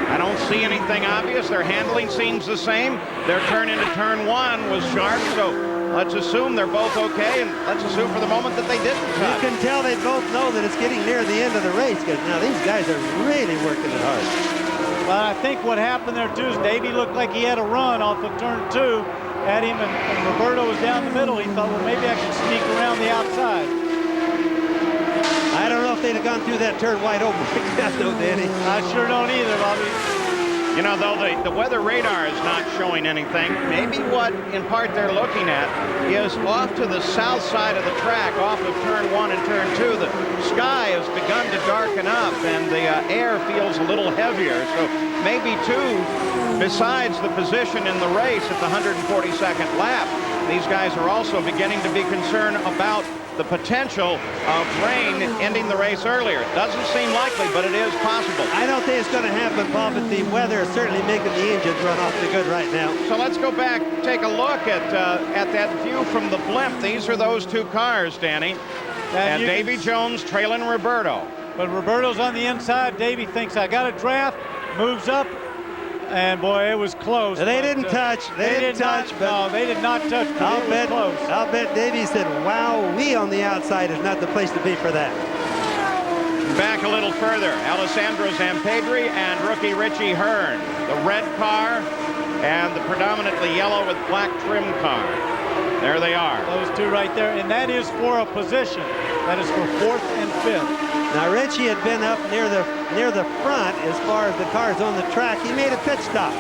I don't see anything obvious. Their handling seems the same. Their turn into turn one was sharp, so let's assume they're both okay, and let's assume for the moment that they didn't touch. You can tell they both know that it's getting near the end of the race, because now these guys are really working it hard. Well, I think what happened there, too, is Davey looked like he had a run off of turn 2 at him, and Roberto was down the middle. He thought, well, maybe I can sneak around the outside. I don't know if they'd have gone through that turn wide open like that, though, Danny. I sure don't either, Bobby. You know, though the weather radar is not showing anything, maybe what in part they're looking at is off to the south side of the track, off of turn 1 and turn 2, the sky has begun to darken up and the air feels a little heavier. So maybe, too, besides the position in the race at the 142nd lap, these guys are also beginning to be concerned about the potential of rain ending the race earlier. It doesn't seem likely, but it is possible. I don't think it's going to happen, Bob, but the weather is certainly making the engines run awfully good right now. So let's go back, take a look at that view from the blimp. These are those two cars, Danny. And Davy Jones trailing Roberto. But Roberto's on the inside. Davy thinks, I got a draft, moves up, and boy, it was close. They didn't touch. They didn't touch. But no, they did not touch. But it was close. I'll bet Davey said, wow, we on the outside is not the place to be for that. Back a little further, Alessandro Zampedri and rookie Richie Hearn. The red car and the predominantly yellow with black trim car. There they are. Those two right there, and that is for a position. That is for 4th and 5th. Now Richie had been up near the front as far as the cars on the track. He made a pit stop.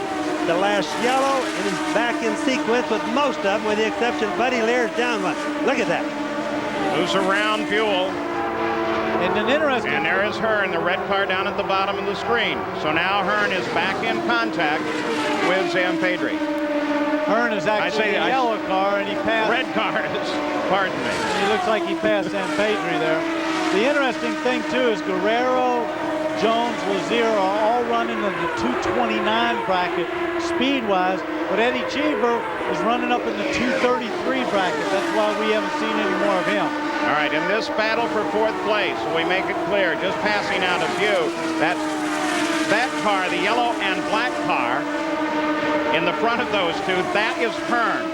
The last yellow, and he's back in sequence with most of them, with the exception of Buddy Lear's down one. Look at that. Moves around Buell. And an interesting. And there is Hearn, the red car down at the bottom of the screen. So now Hearn is back in contact with Zampedri. Hearn is actually the yellow car, and he passed. Red car is, pardon me. He looks like he passed Zampedri there. The interesting thing, too, is Guerrero, Jones, Lazier are all running in the 229 bracket speed-wise, but Eddie Cheever is running up in the 233 bracket. That's why we haven't seen any more of him. All right, in this battle for 4th place, we make it clear, just passing out a view, that car, the yellow and black car, in the front of those two, that is Hearn.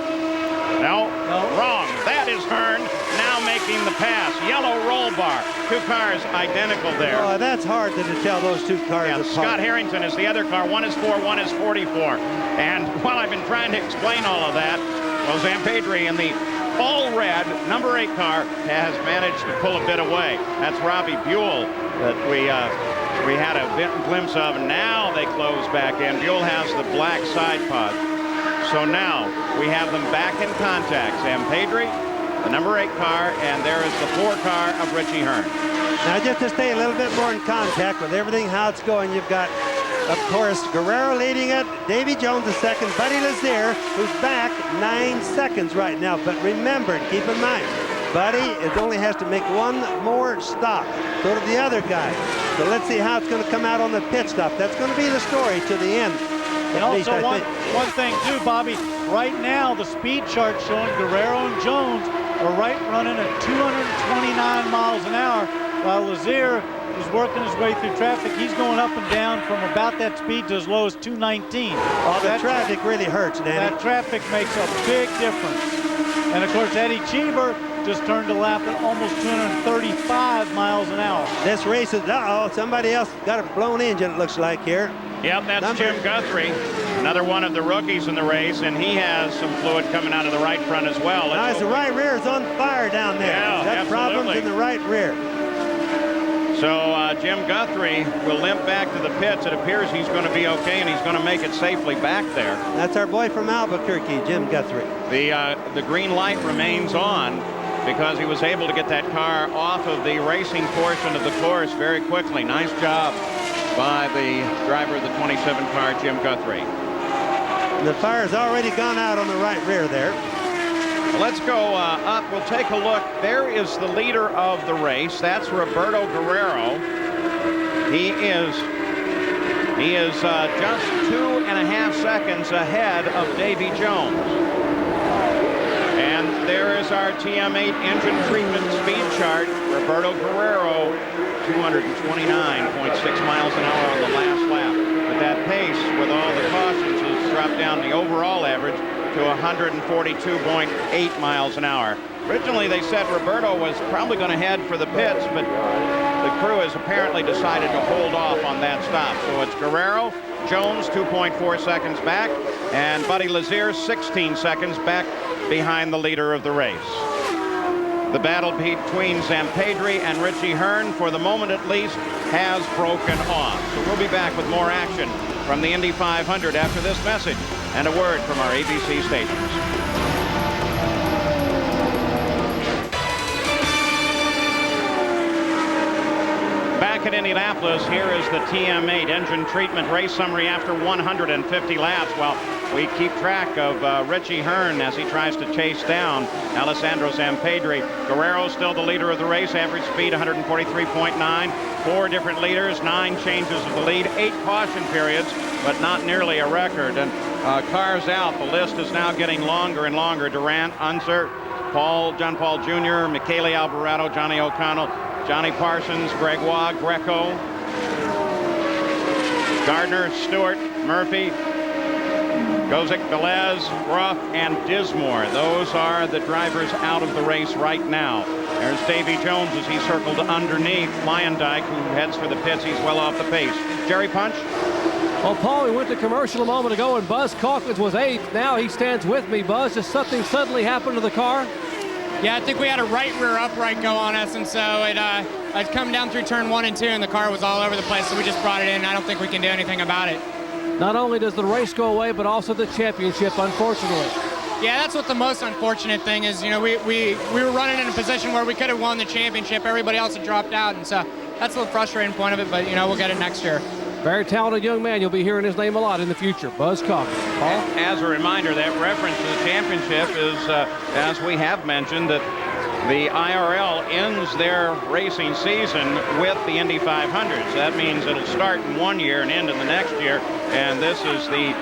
No, wrong. That is Hearn now making the pass. Yellow roll bar. Two cars identical there. Oh, that's hard to tell those two cars apart. Scott Harrington is the other car. One is 4, one is 44. And while I've been trying to explain all of that, well, Zampedri in the all red number 8 car has managed to pull a bit away. That's Robbie Buell that we had a glimpse of. Now they close back in. Buell has the black side pod. So now we have them back in contact. Zampedri, the number 8 car, and there is the 4 car of Richie Hearn. Now just to stay a little bit more in contact with everything how it's going, you've got, of course, Guerrero leading it, Davy Jones the second, Buddy Lazier, who's back 9 seconds right now. But remember, keep in mind, Buddy only has to make one more stop. So do the other guy. So let's see how it's going to come out on the pit stop. That's going to be the story to the end. And also one thing too, Bobby, right now the speed chart showing Guerrero and Jones are running at 229 miles an hour, while Lazier is working his way through traffic. He's going up and down from about that speed to as low as 219. Oh, the traffic really hurts, Danny. That traffic makes a big difference. And of course, Eddie Cheever just turned a lap at almost 235 miles an hour. This race is, somebody else got a blown engine, it looks like here. Yep, that's Jim Guthrie, another one of the rookies in the race, and he has some fluid coming out of the right front as well. Nice, the right rear is on fire down there. Yeah, Got problems in the right rear. So Jim Guthrie will limp back to the pits. It appears he's going to be okay, and he's going to make it safely back there. That's our boy from Albuquerque, Jim Guthrie. The green light remains on because he was able to get that car off of the racing portion of the course very quickly. Nice job by the driver of the 27 car, Jim Guthrie. The fire's already gone out on the right rear there. Let's go up. We'll take a look. There is the leader of the race. That's Roberto Guerrero. He is He is just 2.5 seconds ahead of Davy Jones. And there is our TM8 engine treatment speed chart. Roberto Guerrero, 229.6 miles an hour on the last lap. But that pace, with all the cautions, has dropped down the overall average to 142.8 miles an hour. Originally, they said Roberto was probably going to head for the pits, but the crew has apparently decided to hold off on that stop. So it's Guerrero, Jones 2.4 seconds back, and Buddy Lazier 16 seconds back behind the leader of the race. The battle between Zampedri and Richie Hearn, for the moment at least, has broken off. So we'll be back with more action from the Indy 500 after this message and a word from our ABC stations. Back at Indianapolis, here is the TM8 engine treatment race summary after 150 laps. Well, we keep track of Richie Hearn as he tries to chase down Alessandro Zampedri. Guerrero still the leader of the race, average speed 143.9. 4 different leaders, 9 changes of the lead, 8 caution periods, but not nearly a record. And cars out, the list is now getting longer and longer. Durant, Unser, John Paul Jr., Michele Alvarado, Johnny O'Connell, Johnny Parsons, Gregoire, Greco, Gardner, Stewart, Murphy, Gozick, Velez, Ruff, and Dismore. Those are the drivers out of the race right now. There's Davy Jones as he circled underneath Lyondike, who heads for the pits. He's well off the pace. Jerry Punch? Well, Paul, we went to commercial a moment ago, and Buzz Calkins was 8th. Now he stands with me. Buzz, does something suddenly happen to the car? Yeah, I think we had a right rear upright go on us, and so I'd come down through turn 1 and 2, and the car was all over the place, so we just brought it in. I don't think we can do anything about it. Not only does the race go away, but also the championship, unfortunately. Yeah, that's what the most unfortunate thing is. You know, we were running in a position where we could have won the championship. Everybody else had dropped out, and so that's the frustrating point of it, but, you know, we'll get it next year. Very talented young man. You'll be hearing his name a lot in the future. Buzz Calkins. Paul? As a reminder, that reference to the championship is, as we have mentioned, that the IRL ends their racing season with the Indy 500. So that means it'll start in one year and end in the next year. And this is the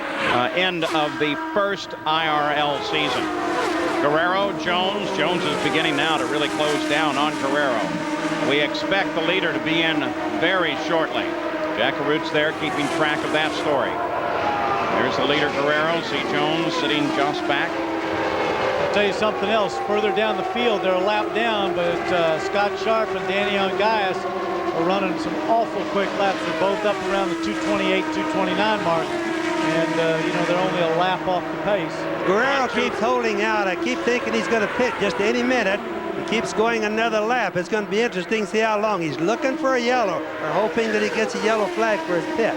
end of the first IRL season. Guerrero, Jones. Jones is beginning now to really close down on Guerrero. We expect the leader to be in very shortly. Jack Arut's there keeping track of that story. There's the leader, Guerrero. See Jones sitting just back. I'll tell you something else. Further down the field, they're a lap down, but Scott Sharp and Danny Ongaias are running some awful quick laps. They're both up around the 228, 229 mark, and you know, they're only a lap off the pace. Guerrero keeps holding out. I keep thinking he's going to pit just any minute. He keeps going another lap. It's going to be interesting to see how long. He's looking for a yellow, or hoping that he gets a yellow flag for his pit.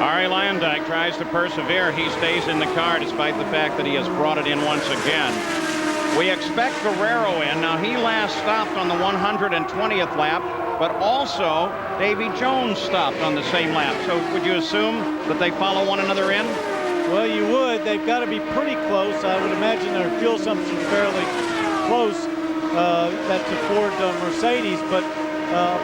Ari Lyondike tries to persevere. He stays in the car despite the fact that he has brought it in once again. We expect Guerrero in. Now, he last stopped on the 120th lap, but also Davy Jones stopped on the same lap. So would you assume that they follow one another in? Well, you would. They've got to be pretty close. I would imagine their fuel consumption fairly close. That's a Ford Mercedes, but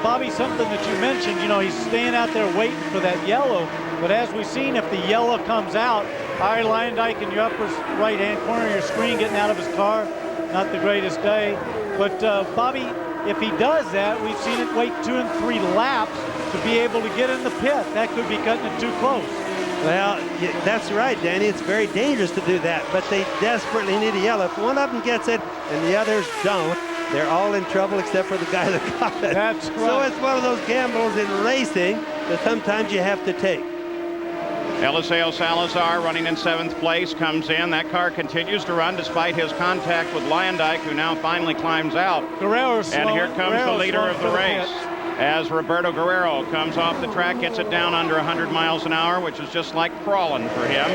Bobby, something that you mentioned, you know, he's staying out there waiting for that yellow. But as we've seen, if the yellow comes out, Ari Lyondike in your upper right-hand corner of your screen getting out of his car, not the greatest day. But Bobby, if he does that, we've seen it wait 2 and 3 laps to be able to get in the pit. That could be cutting it too close. Well, that's right, Danny. It's very dangerous to do that, but they desperately need a yellow. If one of them gets it and the others don't, they're all in trouble except for the guy that got it. That's right. So it's one of those gambles in racing that sometimes you have to take. Eliseo Salazar running in 7th place comes in. That car continues to run despite his contact with Lyondike, who now finally climbs out. Guerrero's and here comes Guerrero's the leader of the race. As Roberto Guerrero comes off the track, gets it down under 100 miles an hour, which is just like crawling for him.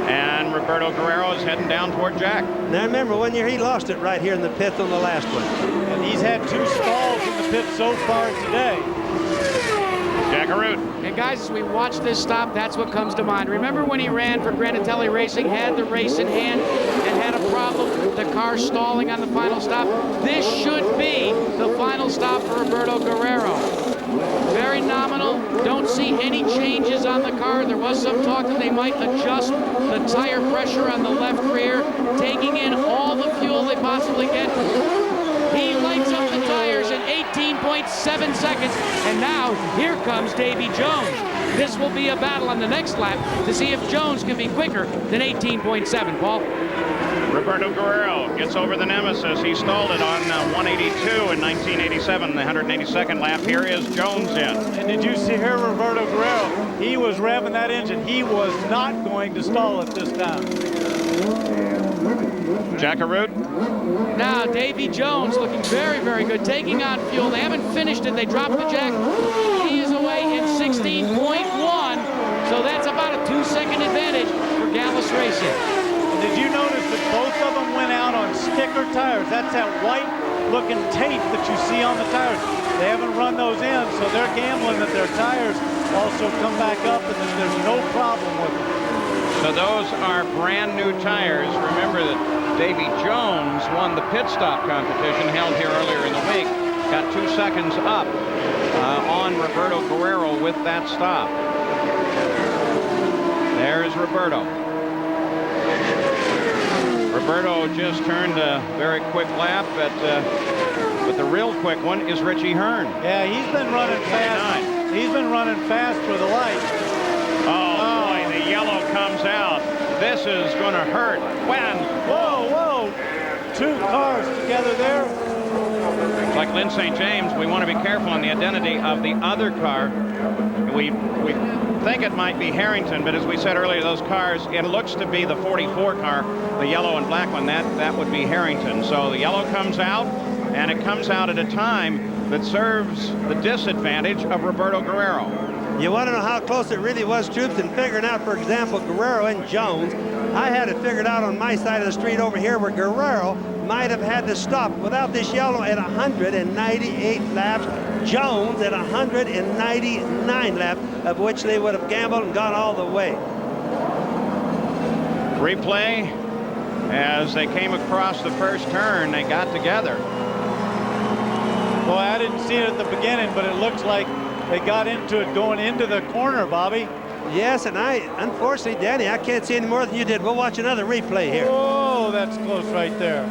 And Roberto Guerrero is heading down toward Jack. Now remember, one year he lost it right here in the pits on the last one. And he's had 2 stalls in the pit so far today. Jack Arut. And guys, as we watch this stop, that's what comes to mind. Remember when he ran for Granatelli Racing, had the race in hand, and had a problem, the car stalling on the final stop? This should be the final stop for Roberto Guerrero. Very nominal. Don't see any changes on the car. There was some talk that they might adjust the tire pressure on the left rear, taking in all the fuel they possibly get. He lights up the tires in 18.7 seconds, and now here comes Davy Jones. This will be a battle on the next lap to see if Jones can be quicker than 18.7, Paul. Roberto Guerrero gets over the Nemesis. He stalled it on 182 in 1987, the 182nd lap. Here is Jones in. And did you see here Roberto Guerrero? He was revving that engine. He was not going to stall it this time. Jackaroo. Now Davy Jones looking very, very good, taking on fuel. They haven't finished it. They dropped the jack. He is away in 16.1, so that's about a 2-second advantage for Gallus Racing. And did you notice that both of them went out on sticker tires? That's that white looking tape that you see on the tires. They haven't run those in, so they're gambling that their tires also come back up and that there's no problem with them. So those are brand new tires. Remember that Davy Jones won the pit stop competition held here earlier in the week. Got 2 seconds up on Roberto Guerrero with that stop. There's Roberto. Roberto just turned a very quick lap, but the real quick one is Richie Hearn. Yeah, he's been running fast. He's been running fast for the light. Oh, boy, the yellow comes out. This is going to hurt. When? Whoa, whoa. 2 cars together there. Like Lynn St. James, we want to be careful on the identity of the other car. We think it might be Harrington, but as we said earlier, those cars, it looks to be the 44 car, the yellow and black one, that would be Harrington. So the yellow comes out, and it comes out at a time that serves the disadvantage of Roberto Guerrero. You want to know how close it really was, troops, in figuring out, for example, Guerrero and Jones. I had it figured out on my side of the street over here where Guerrero might have had to stop without this yellow at 198 laps. Jones at 199 laps, of which they would have gambled and gone all the way. Replay, as they came across the first turn, they got together. Boy, I didn't see it at the beginning, but it looks like they got into it going into the corner, Bobby. Yes, and unfortunately, Danny, I can't see any more than you did. We'll watch another replay here. Oh, that's close right there.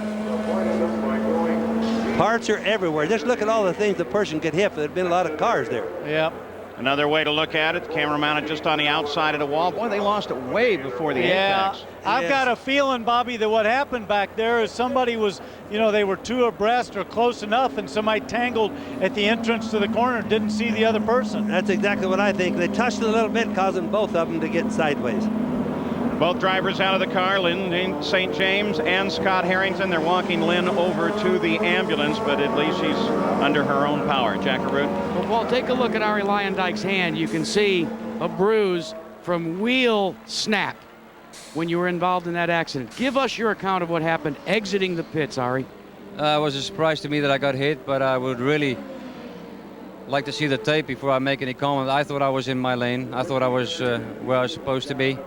Parts are everywhere. Just look at all the things the person could hit. There'd been a lot of cars there. Yep. Another way to look at it, the camera mounted just on the outside of the wall. Boy, they lost it way before the apex. I've got a feeling, Bobby, that what happened back there is somebody was, they were too abreast or close enough, and somebody tangled at the entrance to the corner and didn't see the other person. That's exactly what I think. They touched it a little bit, causing both of them to get sideways. Both drivers out of the car, Lynn St. James and Scott Harrington. They're walking Lynn over to the ambulance, but at least she's under her own power. Jackaroo. Well, Paul, take a look at Arie Luyendyk's hand. You can see a bruise from wheel snap when you were involved in that accident. Give us your account of what happened exiting the pits, Arie. It was a surprise to me that I got hit, but I would really like to see the tape before I make any comment. I thought I was in my lane. I thought I was where I was supposed to be.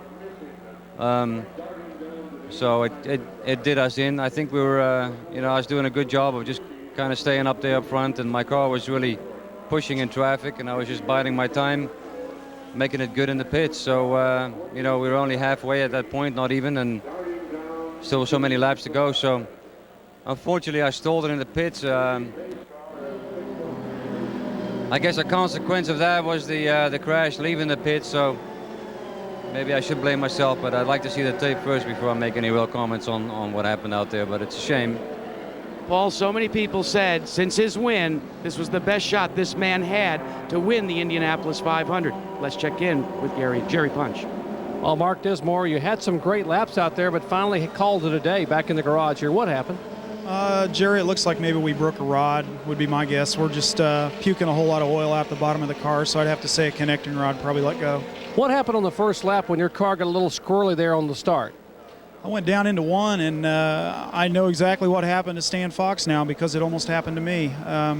So it did us in. I think we were, I was doing a good job of just kind of staying up there up front, and my car was really pushing in traffic, and I was just biding my time, making it good in the pits. So, we were only halfway at that point, not even, and still so many laps to go. So, unfortunately, I stalled it in the pits. I guess a consequence of that was the crash leaving the pits. So. Maybe I should blame myself, but I'd like to see the tape first before I make any real comments on what happened out there, but it's a shame. Paul, so many people said since his win, this was the best shot this man had to win the Indianapolis 500. Let's check in with Jerry Punch. Well, Mark Dismore, you had some great laps out there, but finally called it a day back in the garage here. What happened? Jerry, it looks like maybe we broke a rod, would be my guess. We're just puking a whole lot of oil out the bottom of the car, so I'd have to say a connecting rod probably let go. What happened on the first lap when your car got a little squirrely there on the start? I went down into one, and I know exactly what happened to Stan Fox now because it almost happened to me. I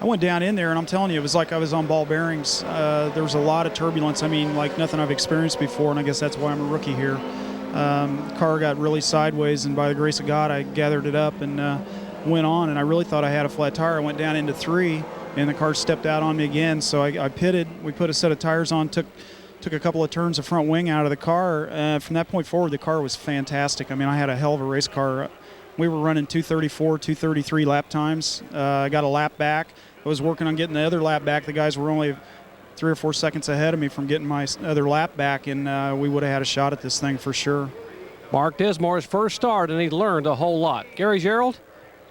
went down in there, and I'm telling you, it was like I was on ball bearings. There was a lot of turbulence. I mean, like nothing I've experienced before, and I guess that's why I'm a rookie here. Car got really sideways, and by the grace of God, I gathered it up and went on, and I really thought I had a flat tire. I went down into 3, and the car stepped out on me again. So I pitted. We put a set of tires on, took a couple of turns of front wing out of the car. From that point forward, the car was fantastic. I mean, I had a hell of a race car. We were running 234, 233 lap times. I got a lap back. I was working on getting the other lap back. The guys were only 3 or 4 seconds ahead of me from getting my other lap back, and we would have had a shot at this thing for sure. Mark Dismore's first start, and he learned a whole lot. Gary Gerald?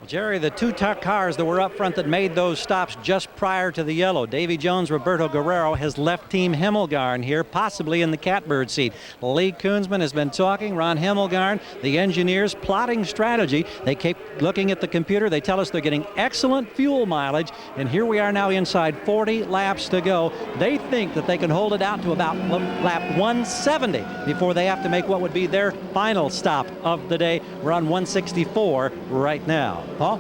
Well, Jerry, the two cars that were up front that made those stops just prior to the yellow, Davy Jones, Roberto Guerrero, has left Team Himmelgarn here, possibly in the catbird seat. Lee Koonsman has been talking. Ron Himmelgarn, the engineers, plotting strategy. They keep looking at the computer. They tell us they're getting excellent fuel mileage, and here we are now inside 40 laps to go. They think that they can hold it out to about lap 170 before they have to make what would be their final stop of the day. We're on 164 right now. Paul?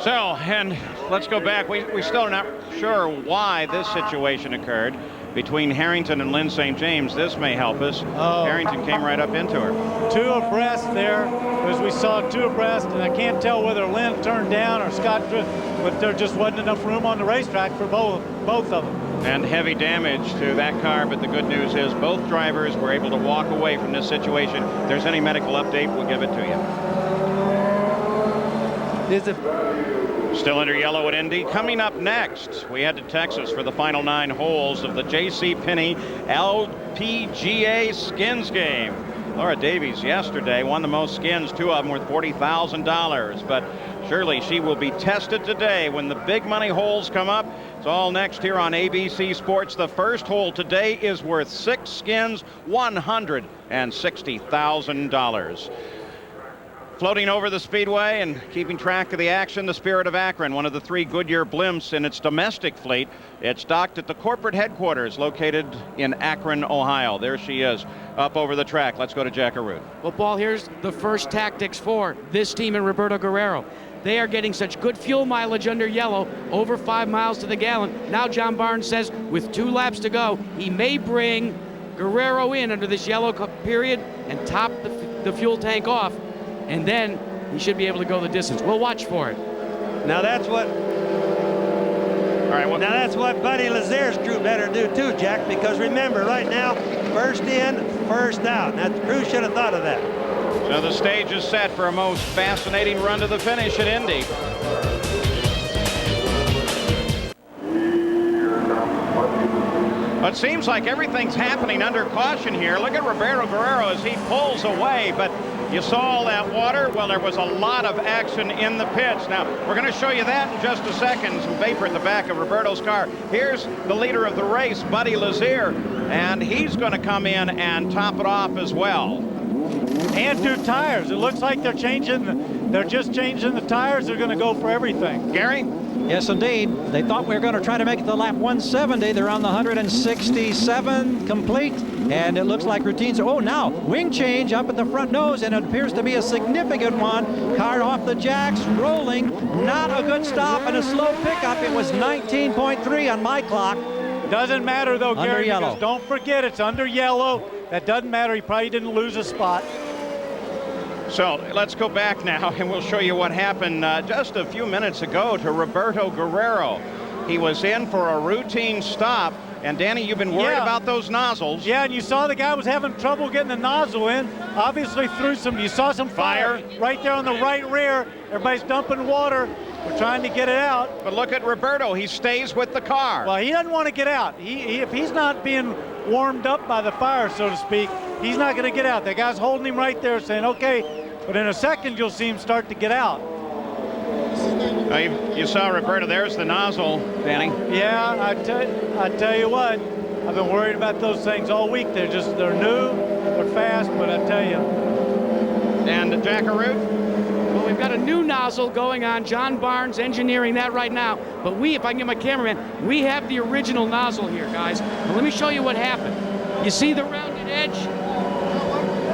So, and let's go back. We still are not sure why this situation occurred between Harrington and Lynn St. James. This may help us. Harrington came right up into her. 2 abreast there, as we saw 2 abreast, and I can't tell whether Lynn turned down or Scott drifted, but there just wasn't enough room on the racetrack for both of them. And heavy damage to that car, but the good news is both drivers were able to walk away from this situation. If there's any medical update, we'll give it to you. Still under yellow at Indy. Coming up next, we head to Texas for the final 9 holes of the J.C. Penney LPGA Skins game. Laura Davies yesterday won the most skins, 2 of them worth $40,000. But surely she will be tested today when the big money holes come up. It's all next here on ABC Sports. The first hole today is worth 6 skins, $160,000. Floating over the speedway and keeping track of the action, the Spirit of Akron, one of the 3 Goodyear blimps in its domestic fleet. It's docked at the corporate headquarters located in Akron, Ohio. There she is, up over the track. Let's go to Jack Arute. Well, Paul, here's the first tactics for this team and Roberto Guerrero. They are getting such good fuel mileage under yellow, over 5 miles to the gallon. Now John Barnes says with 2 laps to go, he may bring Guerrero in under this yellow period and top the fuel tank off. And then he should be able to go the distance. We'll watch for it. Now that's what now that's what Buddy Lazier's crew better do too, Jack, because remember, right now, first in, first out. Now the crew should have thought of that. So the stage is set for a most fascinating run to the finish at Indy. It seems like everything's happening under caution here. Look at Roberto Guerrero as he pulls away, but you saw all that water. Well, there was a lot of action in the pits. Now, we're going to show you that in just a second. Some vapor at the back of Roberto's car. Here's the leader of the race, Buddy Lazier, and he's going to come in and top it off as well. And 2 tires. It looks like they're just changing the tires. They're going to go for everything. Gary? Yes, indeed. They thought we were going to try to make it to lap 170. They're on the 167 complete, and it looks like routines. Oh, now wing change up at the front nose, and it appears to be a significant one. Car off the jacks, rolling. Not a good stop and a slow pickup. It was 19.3 on my clock. Doesn't matter though, Under Gary, yellow. because don't forget it's under yellow. That doesn't matter. He probably didn't lose a spot. So let's go back now and we'll show you what happened just a few minutes ago to Roberto Guerrero. He was in for a routine stop. And Danny, you've been worried about those nozzles. Yeah, and you saw the guy was having trouble getting the nozzle in. Obviously you saw some fire right there on the right rear. Everybody's dumping water. We're trying to get it out. But look at Roberto, he stays with the car. Well, he doesn't want to get out. If he's not being warmed up by the fire, so to speak, he's not going to get out. The guy's holding him right there saying, okay, but in a second you'll see him start to get out. You saw Roberto, there's the nozzle, Danny. Yeah, I tell you what, I've been worried about those things all week. They're new, they're fast, but I tell you. And Jack Arute? Well, we've got a new nozzle going on. John Barnes engineering that right now. But if I can get my cameraman, we have the original nozzle here, guys. Now, let me show you what happened. You see the rounded edge?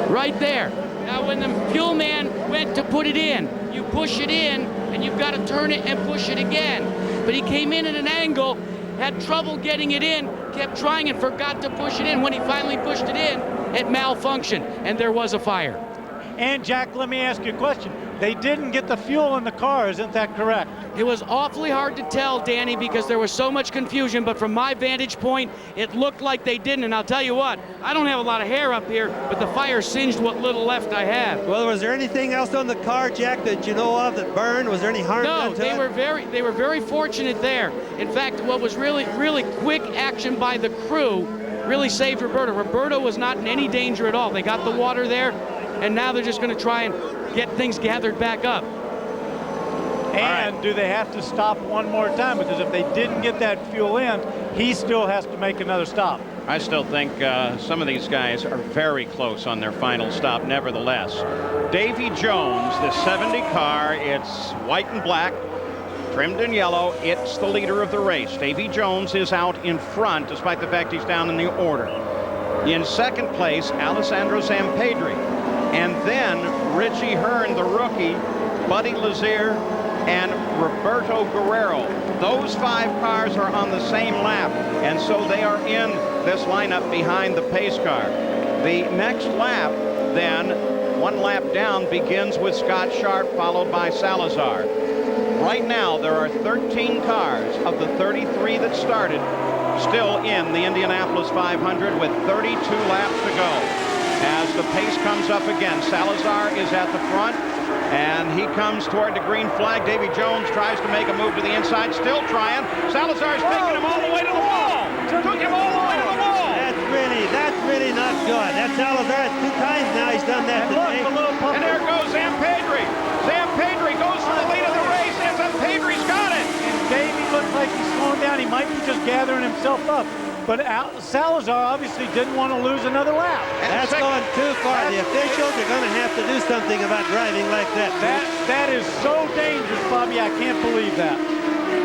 Right there. Now, when the fuel man went to put it in, you push it in, and you've got to turn it and push it again. But he came in at an angle, had trouble getting it in, kept trying and forgot to push it in. When he finally pushed it in, it malfunctioned, and there was a fire. And Jack, let me ask you a question. They didn't get the fuel in the car, isn't that correct? It was awfully hard to tell, Danny, because there was so much confusion, but from my vantage point, it looked like they didn't. And I'll tell you what, I don't have a lot of hair up here, but the fire singed what little left I have. Well, was there anything else on the car, Jack, that you know of that burned? Was there any harm done to it? No, they were very fortunate there. In fact, what was really quick action by the crew really saved Roberto. Roberto was not in any danger at all. They got the water there, and now they're just going to try and get things gathered back up. And do they have to stop one more time? Because if they didn't get that fuel in, he still has to make another stop. I still think some of these guys are very close on their final stop, nevertheless. Davy Jones, the 70 car, it's white and black, trimmed in yellow. It's the leader of the race. Davy Jones is out in front, despite the fact he's down in the order. In second place, Alessandro Zampedri. And then Richie Hearn, the rookie, Buddy Lazier, and Roberto Guerrero. Those 5 cars are on the same lap, and so they are in this lineup behind the pace car. The next lap, then, 1 lap down, begins with Scott Sharp, followed by Salazar. Right now, there are 13 cars of the 33 that started still in the Indianapolis 500 with 32 laps to go. As the pace comes up again, Salazar is at the front, and he comes toward the green flag. Davy Jones tries to make a move to the inside, still trying. Salazar's taking him all the way to the wall. Took him all the way to the wall. That's really not good. That's Salazar. 2 times now he's done that today. And there goes Zampedri. Zampedri goes for the lead of the race, and Zampedri's got it. And Davy looks like he's slowing down. He might be just gathering himself up. But Salazar obviously didn't want to lose another lap. That's going too far. The officials are going to have to do something about driving like that. That is so dangerous, Bobby. I can't believe that.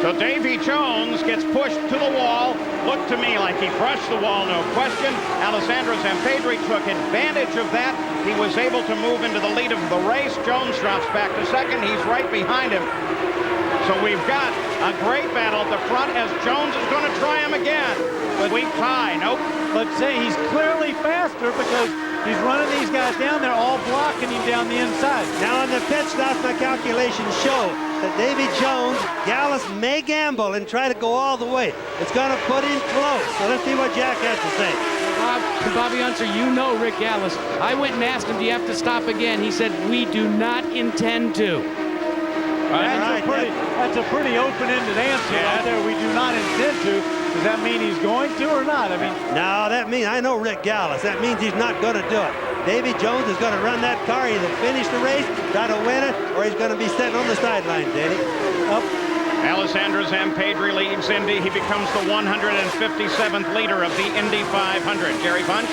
So Davy Jones gets pushed to the wall. Looked to me like he brushed the wall, no question. Alessandro Zampedri took advantage of that. He was able to move into the lead of the race. Jones drops back to second. He's right behind him. So we've got a great battle at the front as Jones is going to try him again. Sweet tie. Nope. But say he's clearly faster because he's running these guys down. They're all blocking him down the inside. Now on the pit stop, my calculations show that Davy Jones, Gallus may gamble and try to go all the way. It's going to put him close. So let's see what Jack has to say. Bobby Unser, you know Rick Gallus. I went and asked him, do you have to stop again? He said, we do not intend to. That's a pretty open-ended answer right there. We do not intend to. Does that mean he's going to or not? I mean, no, that means I know Rick Gallus. That means he's not going to do it. Davy Jones is going to run that car, either finish the race, try to win it, or he's going to be sitting on the sideline, Danny. Alessandro Zampedri leads Indy. He becomes the 157th leader of the Indy 500. Jerry Bunch.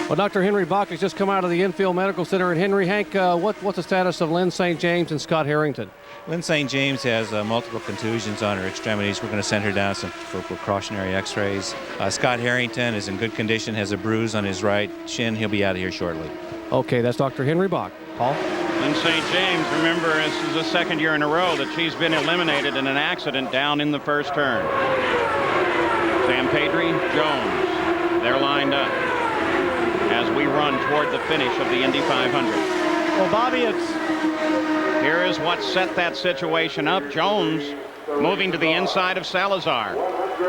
Well, Dr. Henry Bach has just come out of the Infield Medical Center. And Henry, Hank, what's the status of Lynn St. James and Scott Harrington? Lynn St. James has multiple contusions on her extremities. We're going to send her down for precautionary x-rays. Scott Harrington is in good condition, has a bruise on his right shin. He'll be out of here shortly. Okay, that's Dr. Henry Bach. Paul? Lynn St. James, remember, this is the 2nd year in a row that she's been eliminated in an accident down in the first turn. Zampedri, Jones, they're lined up as we run toward the finish of the Indy 500. Well, Bobby, here is what set that situation up. Jones moving to the inside of Salazar.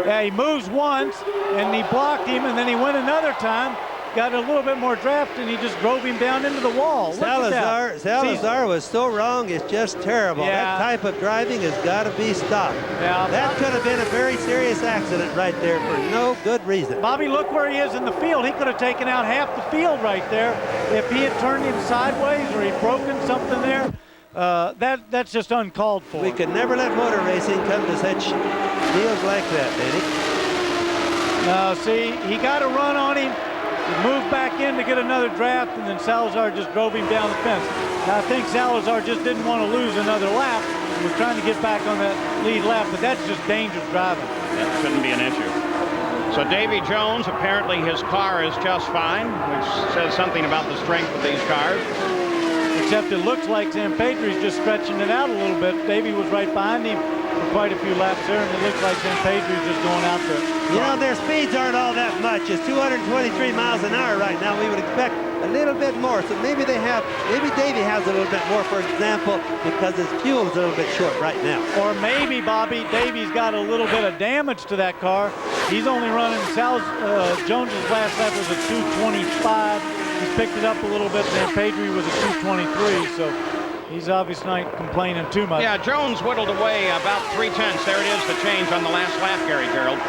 Yeah, he moves once, and he blocked him, and then he went another time, got a little bit more draft, and he just drove him down into the wall. Salazar was so wrong, it's just terrible. Yeah. That type of driving has got to be stopped. Yeah, that could have been a very serious accident right there for no good reason. Bobby, look where he is in the field. He could have taken out half the field right there if he had turned him sideways or he'd broken something there. That's just uncalled for. We could never let motor racing come to such deals like that, Danny. No, see, he got a run on him. He moved back in to get another draft, and then Salazar just drove him down the fence. Now, I think Salazar just didn't want to lose another lap. He was trying to get back on that lead lap, but that's just dangerous driving. That shouldn't be an issue. So Davy Jones, apparently his car is just fine, which says something about the strength of these cars. Except it looks like Zampedri's just stretching it out a little bit. Davy was right behind him for quite a few laps there, and it looks like Zampedri's just going out there. You know, their speeds aren't all that much. It's 223 miles an hour right now. We would expect a little bit more. So maybe Davey has a little bit more, for example, because his fuel is a little bit short right now. Or maybe, Bobby, Davey's got a little bit of damage to that car. He's only running, Jones's last lap was a 2:25. He's picked it up a little bit, and Pedri was a 2:23, so he's obviously not complaining too much. Yeah, Jones whittled away about 3/10. There it is, the change on the last lap, Gary Gerald.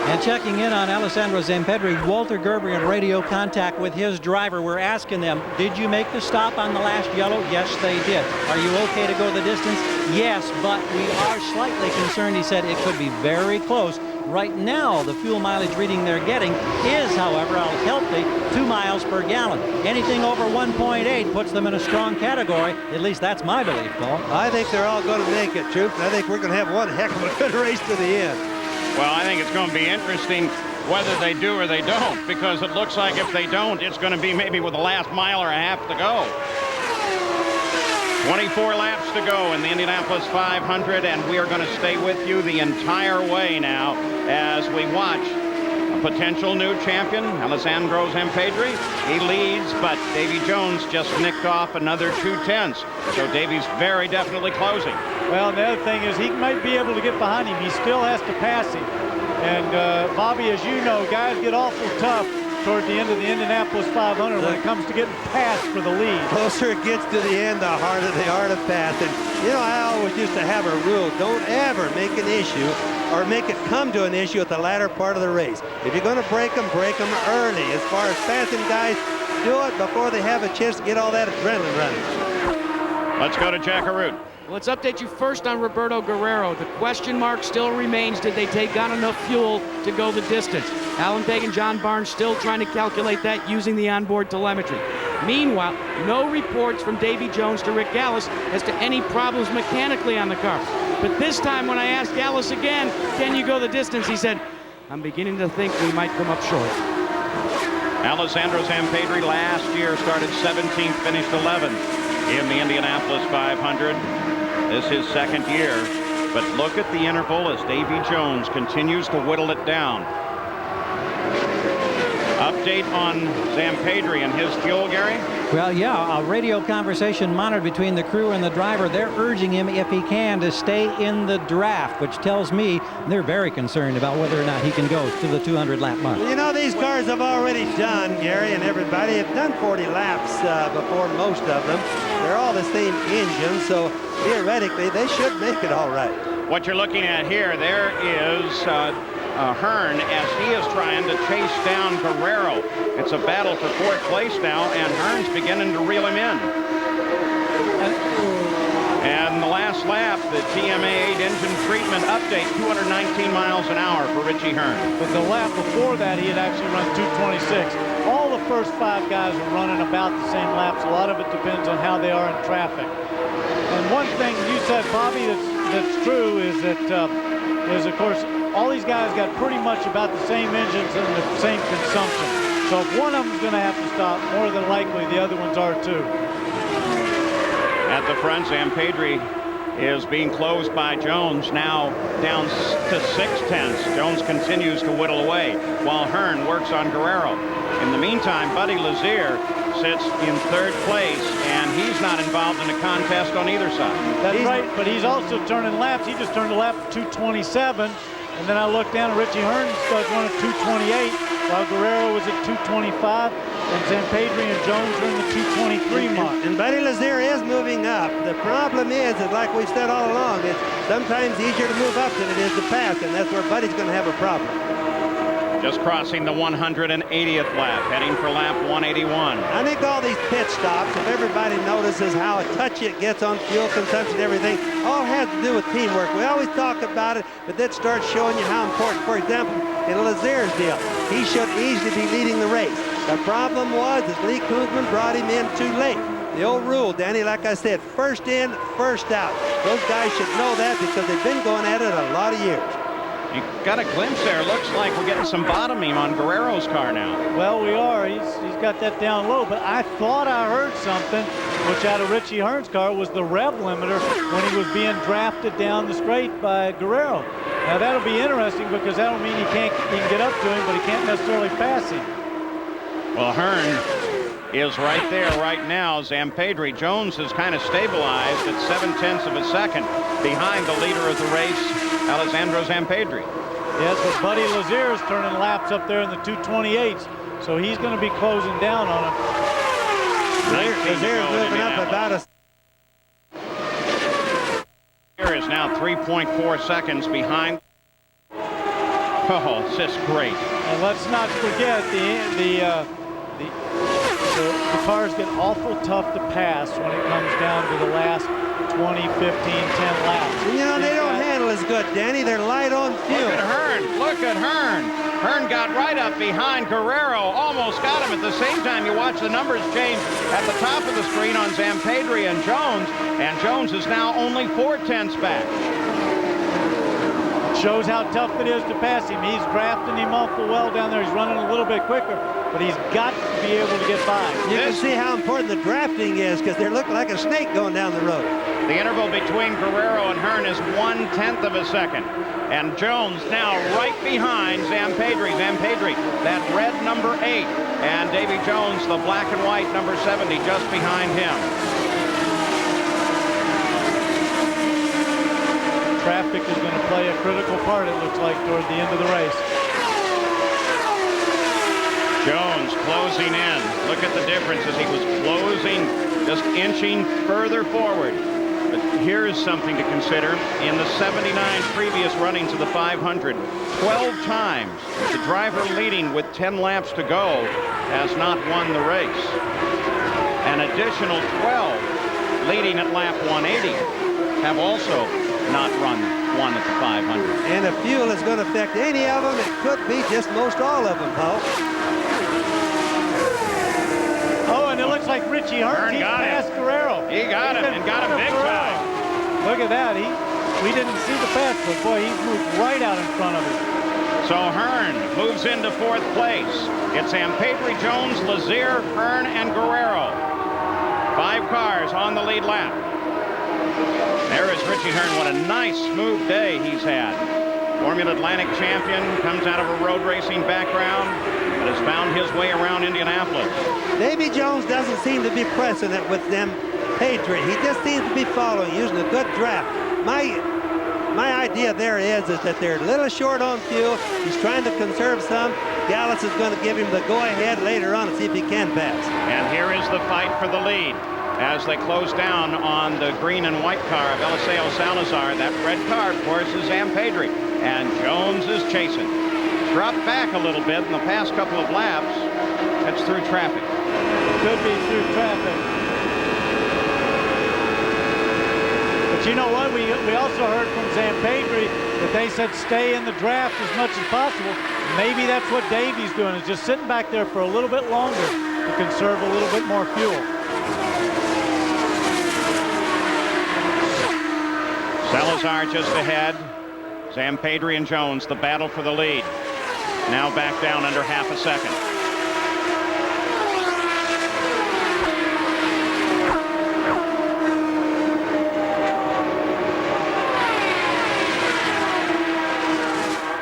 And checking in on Alessandro Zampedri, Walter Gerber in radio contact with his driver. We're asking them, did you make the stop on the last yellow? Yes, they did. Are you okay to go the distance? Yes, but we are slightly concerned. He said it could be very close. Right now, the fuel mileage reading they're getting is, however, a healthy 2 miles per gallon. Anything over 1.8 puts them in a strong category. At least that's my belief, Paul. I think they're all going to make it, Troop. I think we're going to have one heck of a good race to the end. Well, I think it's going to be interesting whether they do or they don't, because it looks like if they don't, it's going to be maybe with the last mile or a half to go. 24 laps to go in the Indianapolis 500, and we are going to stay with you the entire way now as we watch a potential new champion, Alessandro Zampedri. He leads, but Davy Jones just nicked off another 2/10. So Davy's very definitely closing. Well, the other thing is he might be able to get behind him. He still has to pass him. And Bobby, as you know, guys get awful tough toward the end of the Indianapolis 500 when it comes to getting passed for the lead. The closer it gets to the end, the harder they are to pass. And, you know, I always used to have a rule, don't ever make an issue or make it come to an issue at the latter part of the race. If you're going to break them early. As far as passing guys, do it before they have a chance to get all that adrenaline running. Let's go to Jack Arute. Let's update you first on Roberto Guerrero. The question mark still remains, did they take on enough fuel to go the distance? Alan Pegg and John Barnes still trying to calculate that using the onboard telemetry. Meanwhile, no reports from Davy Jones to Rick Gallis as to any problems mechanically on the car. But this time when I asked Gallis again, can you go the distance, he said, I'm beginning to think we might come up short. Alessandro Zampedri last year started 17th, finished 11th in the Indianapolis 500. This is his second year, but look at the interval as Davy Jones continues to whittle it down. Update on Zampedri and his fuel, Gary? Well, yeah, a radio conversation monitored between the crew and the driver. They're urging him, if he can, to stay in the draft, which tells me they're very concerned about whether or not he can go to the 200-lap mark. Well, you know, these cars have already done, Gary and everybody, have done 40 laps before most of them. They're all the same engine, so theoretically, they should make it all right. What you're looking at here, there is Hearn as he is trying to chase down Guerrero. It's a battle for fourth place now, and Hearn's beginning to reel him in. And the last lap, the TMA8 engine treatment update, 219 miles an hour for Richie Hearn. But the lap before that, he had actually run 226. All the first 5 guys are running about the same laps. A lot of it depends on how they are in traffic. And one thing you said, Bobby, that's true is that, of course, all these guys got pretty much about the same engines and the same consumption. So if one of them's going to have to stop, more than likely the other ones are too. At the front, Zampedri is being closed by Jones, now down to 6/10. Jones continues to whittle away while Hearn works on Guerrero. In the meantime, Buddy Lazier sits in 3rd place, and he's not involved in a contest on either side. That's right, but he's also turning laps. He just turned a lap of 227, and then I looked down at Richie Hearn started running 228, while Guerrero was at 225, and Zampedri and Jones are in the 223 mark. And Buddy Lazier is moving up. The problem is like we've said all along, it's sometimes easier to move up than it is to pass, and that's where Buddy's going to have a problem. Just crossing the 180th lap, heading for lap 181. I think all these pit stops, if everybody notices how touchy it gets on fuel consumption and everything, all has to do with teamwork. We always talk about it, but that starts showing you how important. For example, in Lazier's deal, he should easily be leading the race. The problem was that Lee Kuzman brought him in too late. The old rule, Danny, like I said, first in, first out. Those guys should know that because they've been going at it a lot of years. You got a glimpse there. Looks like we're getting some bottoming on Guerrero's car now. Well, we are. He's got that down low, but I thought I heard something, which out of Richie Hearn's car was the rev limiter when he was being drafted down the straight by Guerrero. Now that'll be interesting because that'll mean he can get up to him, but he can't necessarily pass him. Well, Hearn is right there right now. Zampedri Jones has kind of stabilized at 0.7 of a second behind the leader of the race, Alessandro Zampedri. Yes, but Buddy Lazier is turning laps up there in the 228s, so he's going to be closing down on him. Lazier's moving up about a... Here is now 3.4 seconds behind. Oh, it's just great. And let's not forget the cars get awful tough to pass when it comes down to the last 20, 15, 10 laps. You know, they don't handle as good, Danny. They're light on fuel. Look at Hearn. Look at Hearn. Hearn got right up behind Guerrero. Almost got him. At the same time, you watch the numbers change at the top of the screen on Zampedri and Jones. And Jones is now only 0.4 back. Shows how tough it is to pass him. He's drafting him awful well down there. He's running a little bit quicker, but he's got to be able to get by. You can see how important the drafting is because they're looking like a snake going down the road. The interval between Guerrero and Hearn is 1/10 of a second. And Jones now right behind Zampedri. Zampedri, that red number 8. And Davy Jones, the black and white number 70, just behind him. Traffic is going to play a critical part, it looks like, toward the end of the race. Jones closing in. Look at the difference as he was closing, just inching further forward. But here's something to consider. In the 79 previous runnings of the 500, 12 times the driver leading with 10 laps to go has not won the race. An additional 12 leading at lap 180 have also not won at the 500. And if fuel is going to affect any of them, it could be just most all of them, Paul. Oh, and it looks like Richie Hearn passed Guerrero. He got him and got him big time. Look at that. We didn't see the pass, but boy, he's moved right out in front of him. So Hearn moves into 4th place. It's Zampedri, Jones, Lazier, Hearn, and Guerrero. 5 cars on the lead lap. There is Richie Hearn. What a nice, smooth day he's had. Formula Atlantic champion, comes out of a road racing background, but has found his way around Indianapolis. Davy Jones doesn't seem to be pressing it with them Patriot. He just seems to be following, using a good draft. My idea there is that they're a little short on fuel. He's trying to conserve some. Gallus is going to give him the go-ahead later on and see if he can pass. And here is the fight for the lead as they close down on the green and white car of Eliseo Salazar. That red car, of course, is Zampedri. And Jones is chasing. Dropped back a little bit in the past couple of laps. That's through traffic. Could be through traffic. But you know what? We also heard from Zampedri that they said stay in the draft as much as possible. Maybe that's what Davy's doing, is just sitting back there for a little bit longer to conserve a little bit more fuel. Salazar just ahead. Zampedri and Jones, the battle for the lead. Now back down under half a second.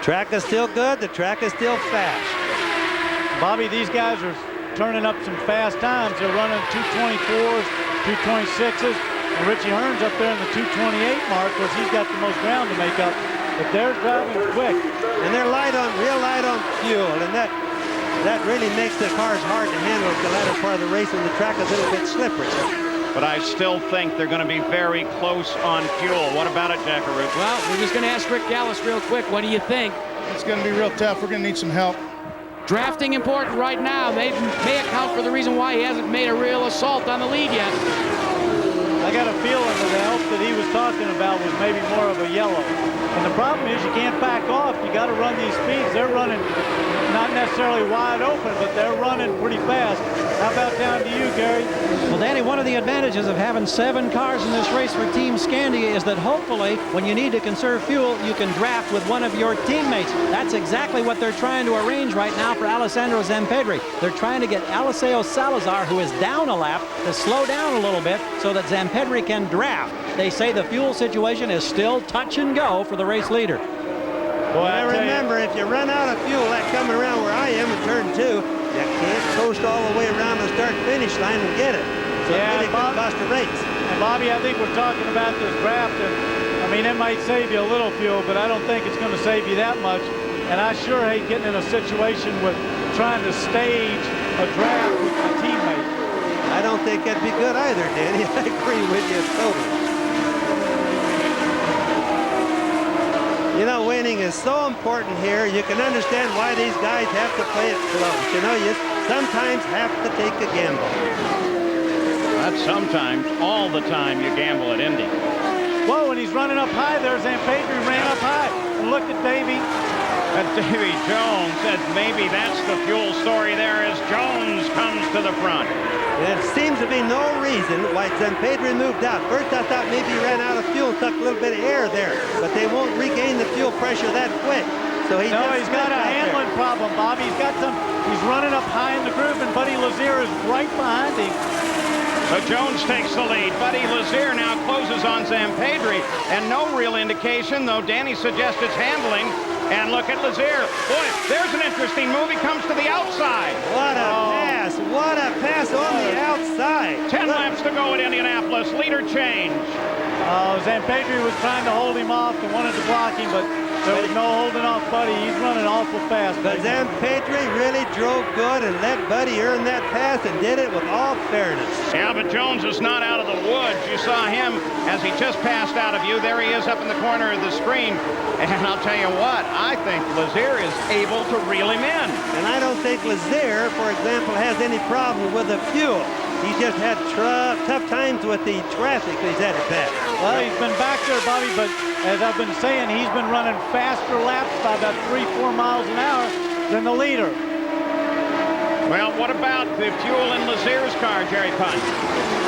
Track is still good. The track is still fast. Bobby, these guys are turning up some fast times. They're running 224s, 226s. And Richie Hearn's up there in the 228 mark, because he's got the most ground to make up. But they're driving quick. And they're real light on fuel. And that really makes the cars hard to handle at the latter part of the race when the track is a little bit slippery. But I still think they're going to be very close on fuel. What about it, Jackaroo? Well, we're just going to ask Rick Gallus real quick. What do you think? It's going to be real tough. We're going to need some help. Drafting important right now. May account for the reason why he hasn't made a real assault on the lead yet. I got a feeling that the help that he was talking about was maybe more of a yellow. And the problem is you can't back off. You got to run these speeds. They're running not necessarily wide open, but they're running pretty fast. How about down to you, Gary? Well, Danny, one of the advantages of having 7 cars in this race for Team Scandia is that hopefully when you need to conserve fuel, you can draft with one of your teammates. That's exactly what they're trying to arrange right now for Alessandro Zampedri. They're trying to get Eliseo Salazar, who is down a lap, to slow down a little bit so that Zampedri can draft. They say the fuel situation is still touch and go for the race leader. Well, remember, if you run out of fuel, like coming around where I am in turn 2, You can't coast all the way around the start-finish line and get it. So it really could cost a race. And Bobby, I think we're talking about this draft, and I mean, it might save you a little fuel, but I don't think it's going to save you that much. And I sure hate getting in a situation with trying to stage a draft with my teammate. I don't think that'd be good either, Danny. I agree with you totally. You know, winning is so important here. You can understand why these guys have to play it close. You know, you sometimes have to take a gamble. That's sometimes. All the time you gamble at Indy. Whoa, and he's running up high there. Zampedri ran up high. And look at Davey. At Davey Jones says maybe that's the fuel story there as Jones comes to the front. There seems to be no reason why Zampedri moved out. First, I thought maybe he ran out of fuel, took a little bit of air there, but they won't regain the fuel pressure that quick. So he's got a handling problem, Bobby. He's running up high in the groove, and Buddy Lazier is right behind him. So Jones takes the lead. Buddy Lazier now closes on Zampedri, and no real indication, though Danny suggests it's handling. And look at Lazier. Boy, there's an interesting move. He comes to the outside. What a pass. What a pass on the outside. 10 laps to go at Indianapolis. Leader change. Zampedri was trying to hold him off and wanted to block him, but there was no holding off Buddy. He's running awful fast. But Zampedri really drove good and let Buddy earn that pass and did it with all fairness. Yeah, but Jones is not out of the woods. You saw him as he just passed out of view. There he is up in the corner of the screen. And I'll tell you what, I think Lazier is able to reel him in. And I don't think Lazier, for example, has any problem with the fuel. He just had tough times with the traffic he's had to pass. Well, he's been back there, Bobby, but as I've been saying, he's been running faster laps by about 3-4 miles an hour than the leader. Well, what about the fuel in Lazier's car, Jerry Punt?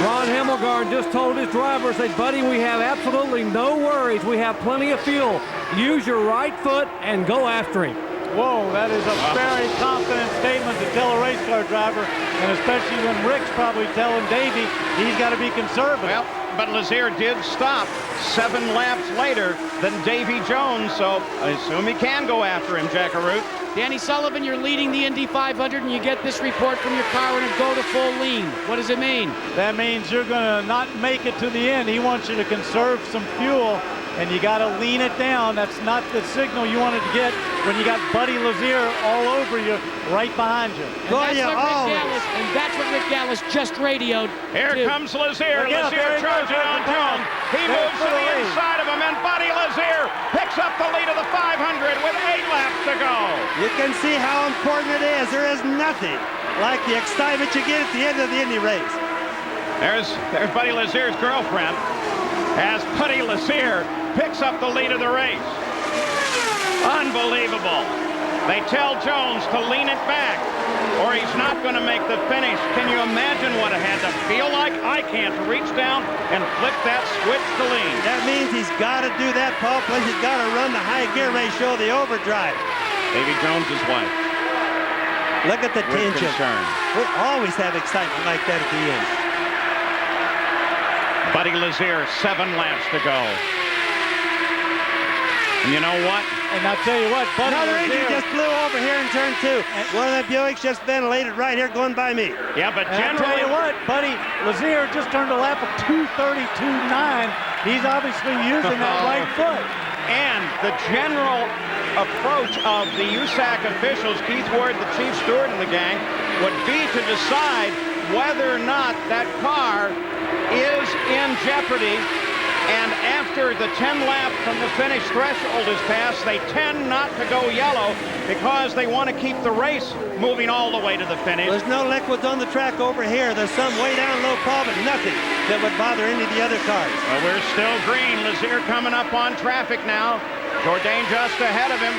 Ron Hemmelgarn just told his driver, said, buddy, we have absolutely no worries. We have plenty of fuel. Use your right foot and go after him. Whoa, that is a very confident statement to tell a race car driver, and especially when Rick's probably telling Davey he's got to be conservative. Well, but Lazier did stop 7 laps later than Davey Jones, so I assume he can go after him, Jackaroot. Danny Sullivan, you're leading the Indy 500, and you get this report from your car and it go to full lean. What does it mean? That means you're going to not make it to the end. He wants you to conserve some fuel, and you got to lean it down. That's not the signal you wanted to get when you got Buddy Lazier all over you, right behind you. And that's what Rick Gallis just radioed. Here comes Lazier. Lazier charging on Jones. He moves to the inside of him, and Buddy Lazier picks up the lead of the 500 with 8 laps to go. You can see how important it is. There is nothing like the excitement you get at the end of the Indy race. There's Buddy Lazier's girlfriend, as Buddy Lazier picks up the lead of the race. Unbelievable. They tell Jones to lean it back, or he's not going to make the finish. Can you imagine what it had to feel like? I can't reach down and flick that switch to lean. That means he's got to do that, Paul, plus he's got to run the high gear ratio, the overdrive. Davey Jones' wife. Look at the tension. Concern. We always have excitement like that at the end. Buddy Lazier, 7 laps to go. And you know what? And I'll tell you what, Buddy Another Lazier engine just flew over here in turn 2. One of the Buicks just ventilated right here going by me. Yeah, but I'll tell you what, Buddy Lazier just turned a lap of 2:32.9. He's obviously using that right foot. And the general approach of the USAC officials, Keith Ward, the chief steward in the gang, would be to decide whether or not that car is in jeopardy. And after the 10 lap from the finish threshold is passed, they tend not to go yellow because they want to keep the race moving all the way to the finish. There's no liquids on the track over here. There's some way down low, Paul, but nothing that would bother any of the other cars. Well, we're still green. Lazier coming up on traffic now. Jourdain just ahead of him.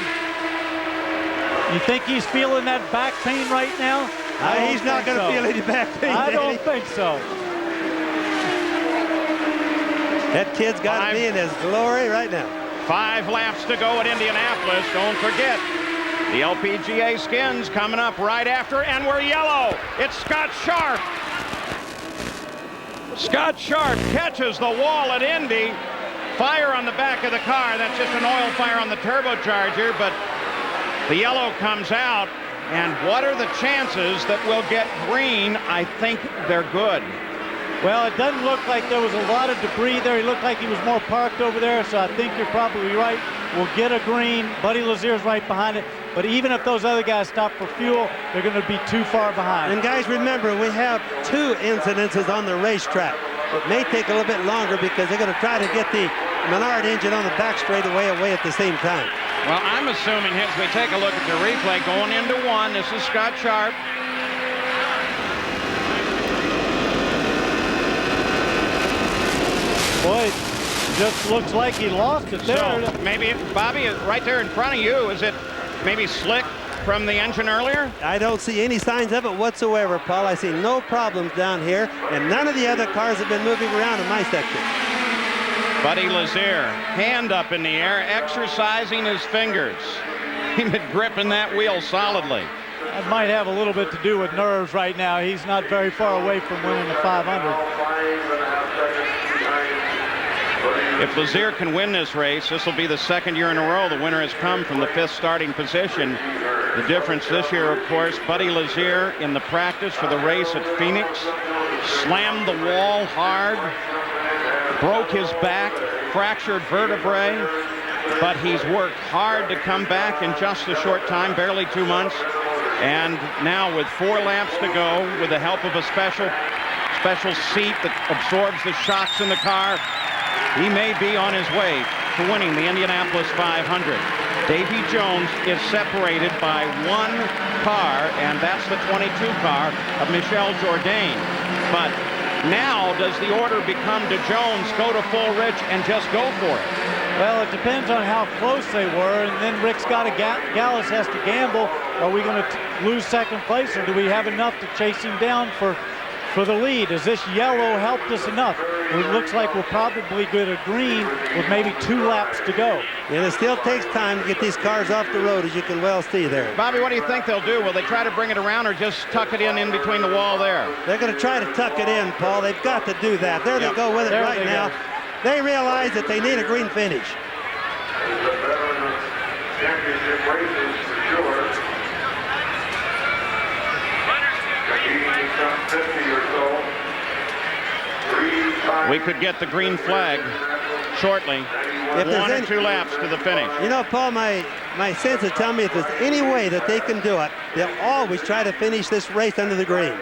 You think he's feeling that back pain right now? He's not going to feel any back pain. I don't think so. That kid's got to be in his glory right now. 5 laps to go at Indianapolis. Don't forget, the LPGA skins coming up right after, and we're yellow. It's Scott Sharp. Scott Sharp catches the wall at Indy. Fire on the back of the car. That's just an oil fire on the turbocharger, but the yellow comes out. And what are the chances that we'll get green? I think they're good. Well, it doesn't look like there was a lot of debris there. He looked like he was more parked over there, so I think you're probably right. We'll get a green. Buddy Lazier's right behind it. But even if those other guys stop for fuel, they're going to be too far behind. And guys, remember, we have 2 incidences on the racetrack. It may take a little bit longer because they're going to try to get the Menard engine on the back straightaway away at the same time. Well, I'm assuming as we take a look at the replay going into 1, this is Scott Sharp. Boy, it just looks like he lost it there. So maybe, Bobby, right there in front of you, is it maybe slick from the engine earlier? I don't see any signs of it whatsoever, Paul. I see no problems down here, and none of the other cars have been moving around in my section. Buddy Lazier, hand up in the air, exercising his fingers. He's been gripping that wheel solidly. That might have a little bit to do with nerves right now. He's not very far away from winning the 500. If Lazier can win this race, this will be the 2nd year in a row the winner has come from the 5th starting position. The difference this year, of course, Buddy Lazier in the practice for the race at Phoenix slammed the wall hard, broke his back, fractured vertebrae, but he's worked hard to come back in just a short time, barely 2 months. And now with 4 laps to go, with the help of a special seat that absorbs the shocks in the car, he may be on his way to winning the Indianapolis 500. Davy Jones is separated by 1 car, and that's the 22 car of Michel Jourdain. But now does the order become to Jones, go to full rich and just go for it? Well, it depends on how close they were, and then Rick Scott Gallus has to gamble. Are we going to lose 2nd place, or do we have enough to chase him down for the lead? Has this yellow helped us enough? It looks like we'll probably get a green with maybe 2 laps to go. And it still takes time to get these cars off the road, as you can well see there. Bobby, what do you think they'll do? Will they try to bring it around or just tuck it in between the wall there? They're going to try to tuck it in, Paul. They've got to do that. There they go with it right now. They realize that they need a green finish. We could get the green flag shortly. 1 or 2 laps to the finish. You know, Paul, my senses tell me if there's any way that they can do it, they'll always try to finish this race under the green.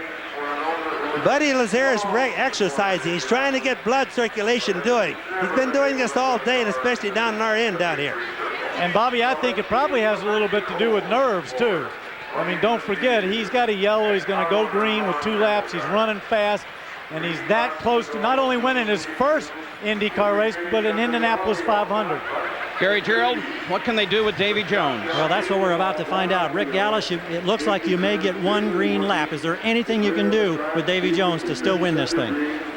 Buddy Lazier is exercising. He's trying to get blood circulation doing. He's been doing this all day, and especially down in our end down here. And Bobby, I think it probably has a little bit to do with nerves too. I mean, don't forget, he's got a yellow. He's going to go green with 2 laps. He's running fast, and he's that close to not only winning his first IndyCar race, but an Indianapolis 500. Gary Gerald, what can they do with Davy Jones? Well, that's what we're about to find out. Rick Gallus, it looks like you may get 1 green lap. Is there anything you can do with Davy Jones to still win this thing?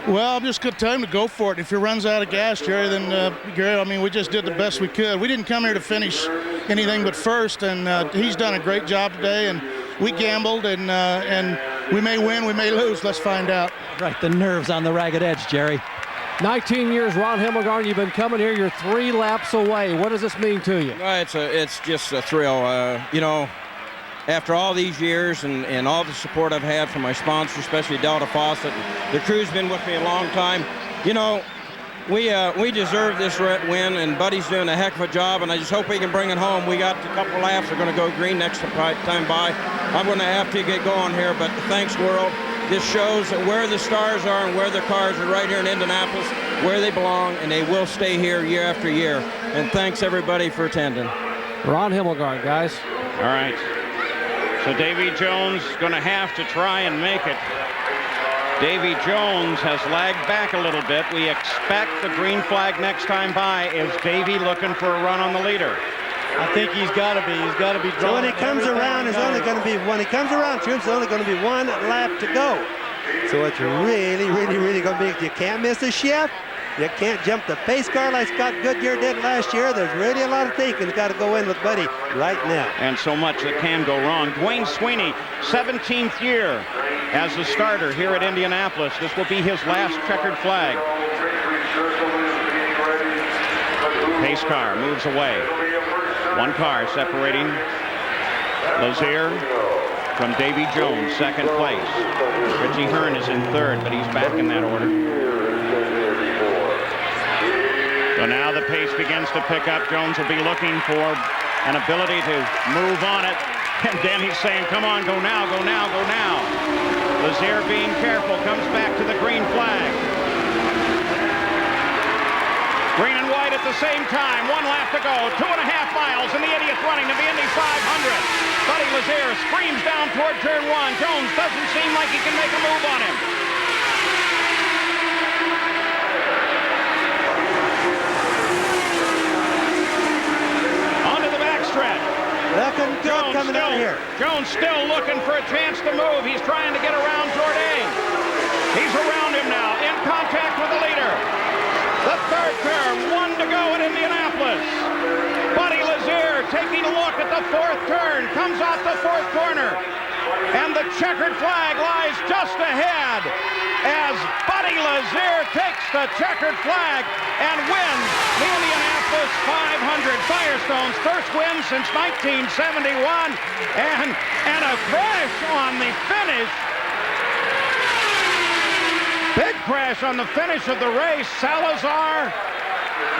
Well, I'm just going to tell him to go for it. If he runs out of gas, Jerry, then, Gary, I mean, we just did the best we could. We didn't come here to finish anything but first, and he's done a great job today, and we gambled, and we may win, we may lose. Let's find out. Right, the nerves on the ragged edge, Jerry. 19 years, Ron Himmelgarn, you've been coming here. You're 3 laps away. What does this mean to you? It's just a thrill. You know, after all these years and all the support I've had from my sponsors, especially Delta Faucet, the crew's been with me a long time. You know, we deserve this win, and Buddy's doing a heck of a job, and I just hope we can bring it home. We got a couple laps. We're going to go green next time by. I'm going to have to get going here, but thanks, world. This shows that where the stars are and where the cars are right here in Indianapolis, where they belong, and they will stay here year after year. And thanks, everybody, for attending. Ron Himmelgarn, guys. All right. So Davy Jones going to have to try and make it. Davy Jones has lagged back a little bit. We expect the green flag next time by. Is Davy looking for a run on the leader? I think he's got to be. He's got to be. So when he comes around, it's only going to be when he comes around, troops, it's only going to be 1 lap to go. So it's really, really, really going to be. You can't miss a shift. You can't jump the pace car like Scott Goodyear did last year. There's really a lot of thinking got to go in with Buddy right now. And so much that can go wrong. Dwayne Sweeney, 17th year as a starter here at Indianapolis. This will be his last checkered flag. Pace car moves away. 1 car separating Lazier from Davy Jones, second place. Richie Hearn is in third, but he's back in that order. So now the pace begins to pick up. Jones will be looking for an ability to move on it. And Denny's saying, come on, go now, go now, go now. Lazier being careful, comes back to the green flag. Green and white at the same time. 1 lap to go. 2.5 miles, and the idiot running to the Indy 500. Buddy Lazier screams down toward turn 1. Jones doesn't seem like he can make a move on him. Onto the backstretch. Looking good coming out here. Jones still looking for a chance to move. He's trying to get around Jourdain. He's around him now, in contact with the leader. The third turn, 1 to go at Indianapolis. Buddy Lazier taking a look at the fourth turn, comes off the fourth corner. And the checkered flag lies just ahead as Buddy Lazier takes the checkered flag and wins the Indianapolis 500. Firestone's first win since 1971, and a crash on the finish. Big crash on the finish of the race. Salazar,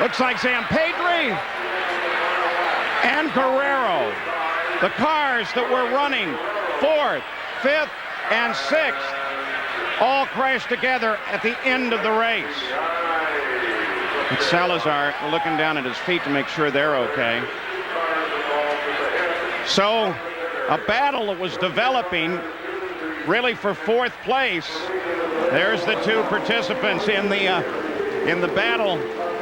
looks like Zampedri, and Guerrero. The cars that were running 4th, 5th, and 6th all crashed together at the end of the race. It's Salazar looking down at his feet to make sure they're okay. So a battle that was developing really for 4th place. There's the 2 participants in the battle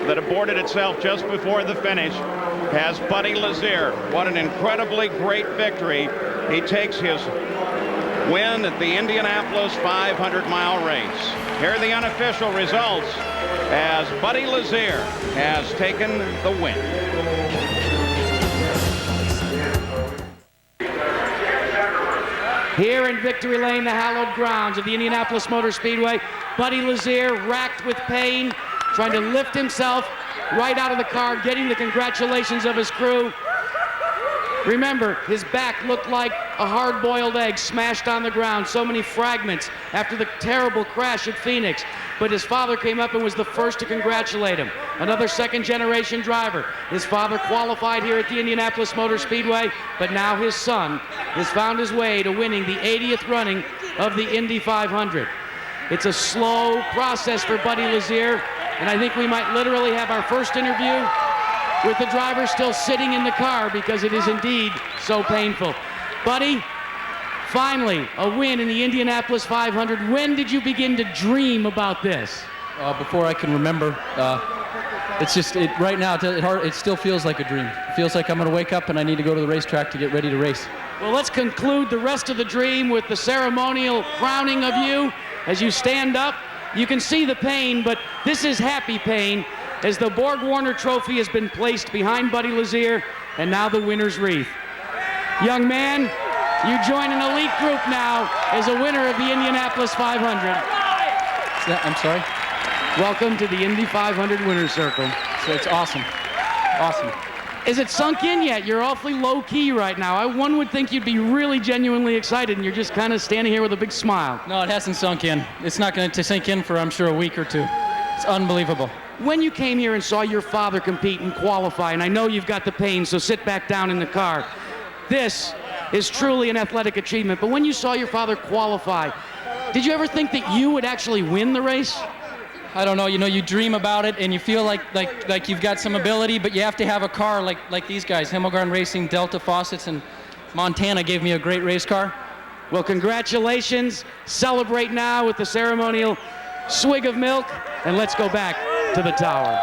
that aborted itself just before the finish. Has Buddy Lazier. What an incredibly great victory. He takes his win at the Indianapolis 500-mile race. Here are the unofficial results as Buddy Lazier has taken the win. Here in Victory Lane, the hallowed grounds of the Indianapolis Motor Speedway, Buddy Lazier, racked with pain, trying to lift himself right out of the car, getting the congratulations of his crew. Remember, his back looked like a hard-boiled egg smashed on the ground, so many fragments after the terrible crash at Phoenix. But his father came up and was the first to congratulate him. Another second-generation driver. His father qualified here at the Indianapolis Motor Speedway, but now his son has found his way to winning the 80th running of the Indy 500. It's a slow process for Buddy Lazier, and I think we might literally have our first interview with the driver still sitting in the car because it is indeed so painful. Buddy, finally, a win in the Indianapolis 500. When did you begin to dream about this? Before I can remember. It's just, right now, it still feels like a dream. It feels like I'm going to wake up and I need to go to the racetrack to get ready to race. Well, let's conclude the rest of the dream with the ceremonial crowning of you. As you stand up, you can see the pain, but this is happy pain as the Borg Warner Trophy has been placed behind Buddy Lazier, and now the winner's wreath. Young man, you join an elite group now as a winner of the Indianapolis 500. I'm sorry? Welcome to the Indy 500 winner's circle. So it's awesome. Awesome. Is it sunk in yet? You're awfully low-key right now. One would think you'd be really genuinely excited, and you're just kind of standing here with a big smile. No, it hasn't sunk in. It's not going to sink in for, I'm sure, a week or 2. It's unbelievable. When you came here and saw your father compete and qualify, and I know you've got the pain, so sit back down in the car. This is truly an athletic achievement, but when you saw your father qualify, did you ever think that you would actually win the race? I don't know, you dream about it and you feel like you've got some ability, but you have to have a car like these guys, Himmelgarn Racing, Delta Faucets, and Montana gave me a great race car. Well, congratulations. Celebrate now with the ceremonial swig of milk, and let's go back to the tower.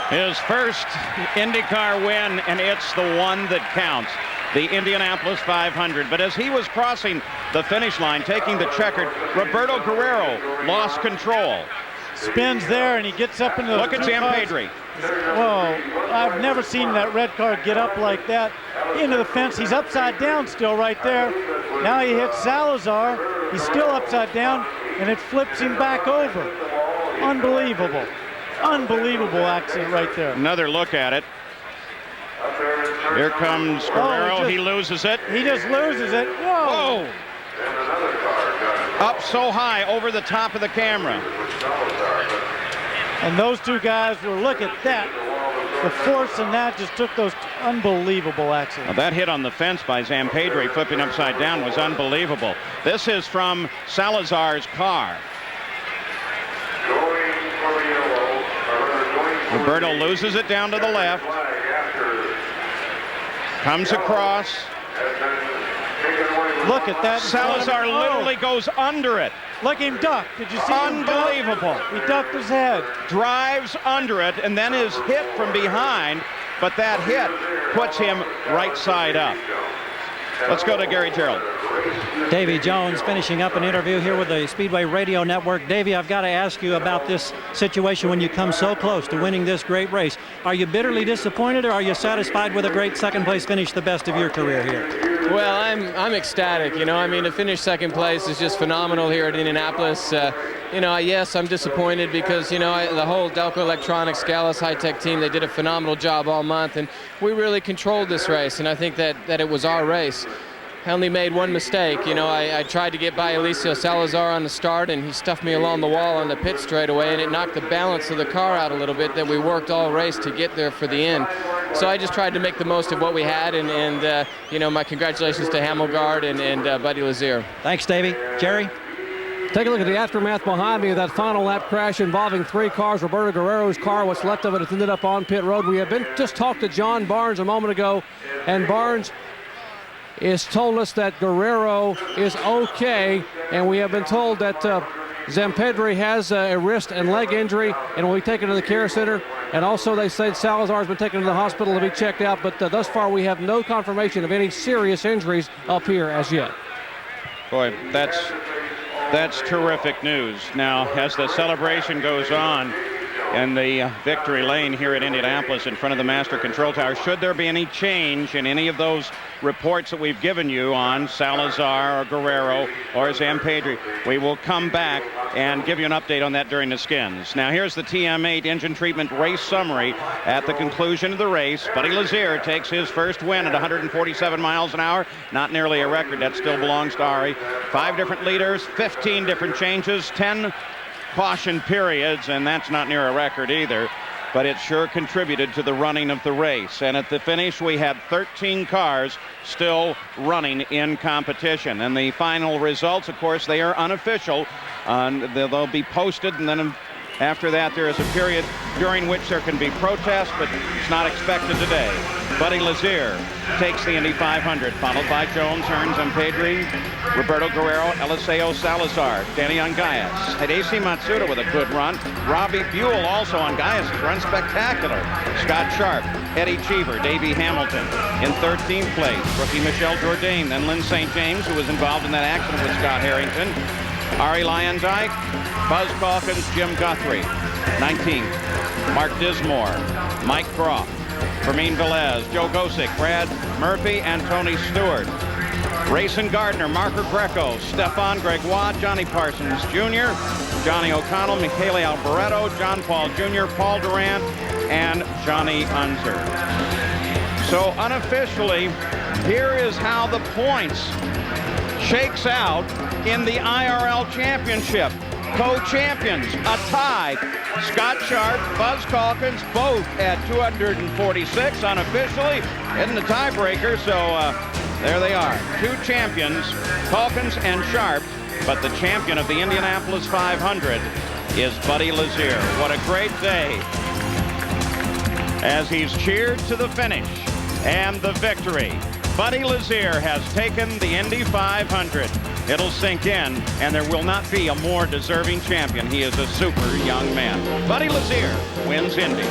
His first IndyCar win, and it's the one that counts, the Indianapolis 500. But as he was crossing the finish line, taking the checkered, Roberto Guerrero lost control. Spins there, and he gets up into the Look at Zampedri. Whoa, I've never seen that red car get up like that into the fence. He's upside down still right there. Now he hits Salazar. He's still upside down, and it flips him back over. Unbelievable. Unbelievable accident right there. Another look at it. Here comes Guerrero. He loses it. He just loses it. Whoa! Whoa! Up so high over the top of the camera. And those two guys were, look at that. The force in that just took those unbelievable accidents. Now that hit on the fence by Zampedri flipping upside down was unbelievable. This is from Salazar's car. Roberto loses it down to the left. Comes across. Look at that. Salazar literally goes under it. Look him duck. Did you see him duck? Unbelievable. He ducked his head. Drives under it and then is hit from behind, but that hit puts him right side up. Let's go to Gary Gerald. Davy Jones finishing up an interview here with the Speedway Radio Network. Davy, I've got to ask you about this situation when you come so close to winning this great race. Are you bitterly disappointed, or are you satisfied with a great second place finish, the best of your career here? Well, I'm ecstatic. You know, I mean, to finish second place is just phenomenal here at Indianapolis. You know, yes, I'm disappointed because, you know, the whole Delco Electronics, Gallus High-Tech team, they did a phenomenal job all month, and we really controlled this race, and I think that it was our race. I only made one mistake. You know, I tried to get by Eliseo Salazar on the start, and he stuffed me along the wall on the pit straightaway, and it knocked the balance of the car out a little bit that we worked all race to get there for the end. So I just tried to make the most of what we had, and you know, my congratulations to Hamelgard and Buddy Lazier. Thanks, Davey. Jerry? Take a look at the aftermath behind me of that final lap crash involving three cars. Roberto Guerrero's car, what's left of it, has ended up on pit road. We have just talked to John Barnes a moment ago, and Barnes has told us that Guerrero is okay, and we have been told that Zampedri has a wrist and leg injury and will be taken to the care center. And also they say Salazar has been taken to the hospital to be checked out, but thus far we have no confirmation of any serious injuries up here as yet. Boy, that's terrific news. Now, as the celebration goes on in the victory lane here at Indianapolis in front of the Master Control Tower, should there be any change in any of those reports that we've given you on Salazar or Guerrero or Zampedri, we will come back and give you an update on that during the skins. Now here's the TM8 engine treatment race summary at the conclusion of the race. Buddy Lazier takes his first win at 147 miles an hour. Not nearly a record. That still belongs to Ari. 5 different leaders, 15 different changes, 10 caution periods, and that's not near a record either, but it sure contributed to the running of the race. And at the finish we had 13 cars still running in competition, and the final results, of course, they are unofficial. They'll be posted, and then after that there is a period during which there can be protests, but it's not expected today. Buddy Lazier takes the Indy 500, followed by Jones, Hearns, Zampedri, Roberto Guerrero, Eliseo Salazar, Danny Ungayas, Hideki Matsuda with a good run. Robbie Buell also on Gaius' run, spectacular. Scott Sharp, Eddie Cheever, Davey Hamilton in 13th place. Rookie Michel Jourdain, then Lynn St. James, who was involved in that accident with Scott Harrington. Ari Lyondike, Buzz Calkins, Jim Guthrie. 19th, Mark Dismore, Mike Croft, Fermin Velez, Joe Gosick, Brad Murphy, and Tony Stewart. Rayson Gardner, Marker Greco, Stefan Gregoire, Johnny Parsons Jr., Johnny O'Connell, Michele Alboreto, John Paul Jr., Paul Durant, and Johnny Unser. So unofficially, here is how the points shakes out in the IRL Championship. Co-champions, a tie. Scott Sharp, Buzz Calkins, both at 246 unofficially. Isn't the tiebreaker, so there they are. 2 champions, Calkins and Sharp, but the champion of the Indianapolis 500 is Buddy Lazier. What a great day as he's cheered to the finish and the victory. Buddy Lazier has taken the Indy 500. It'll sink in, and there will not be a more deserving champion. He is a super young man. Buddy Lazier wins Indy.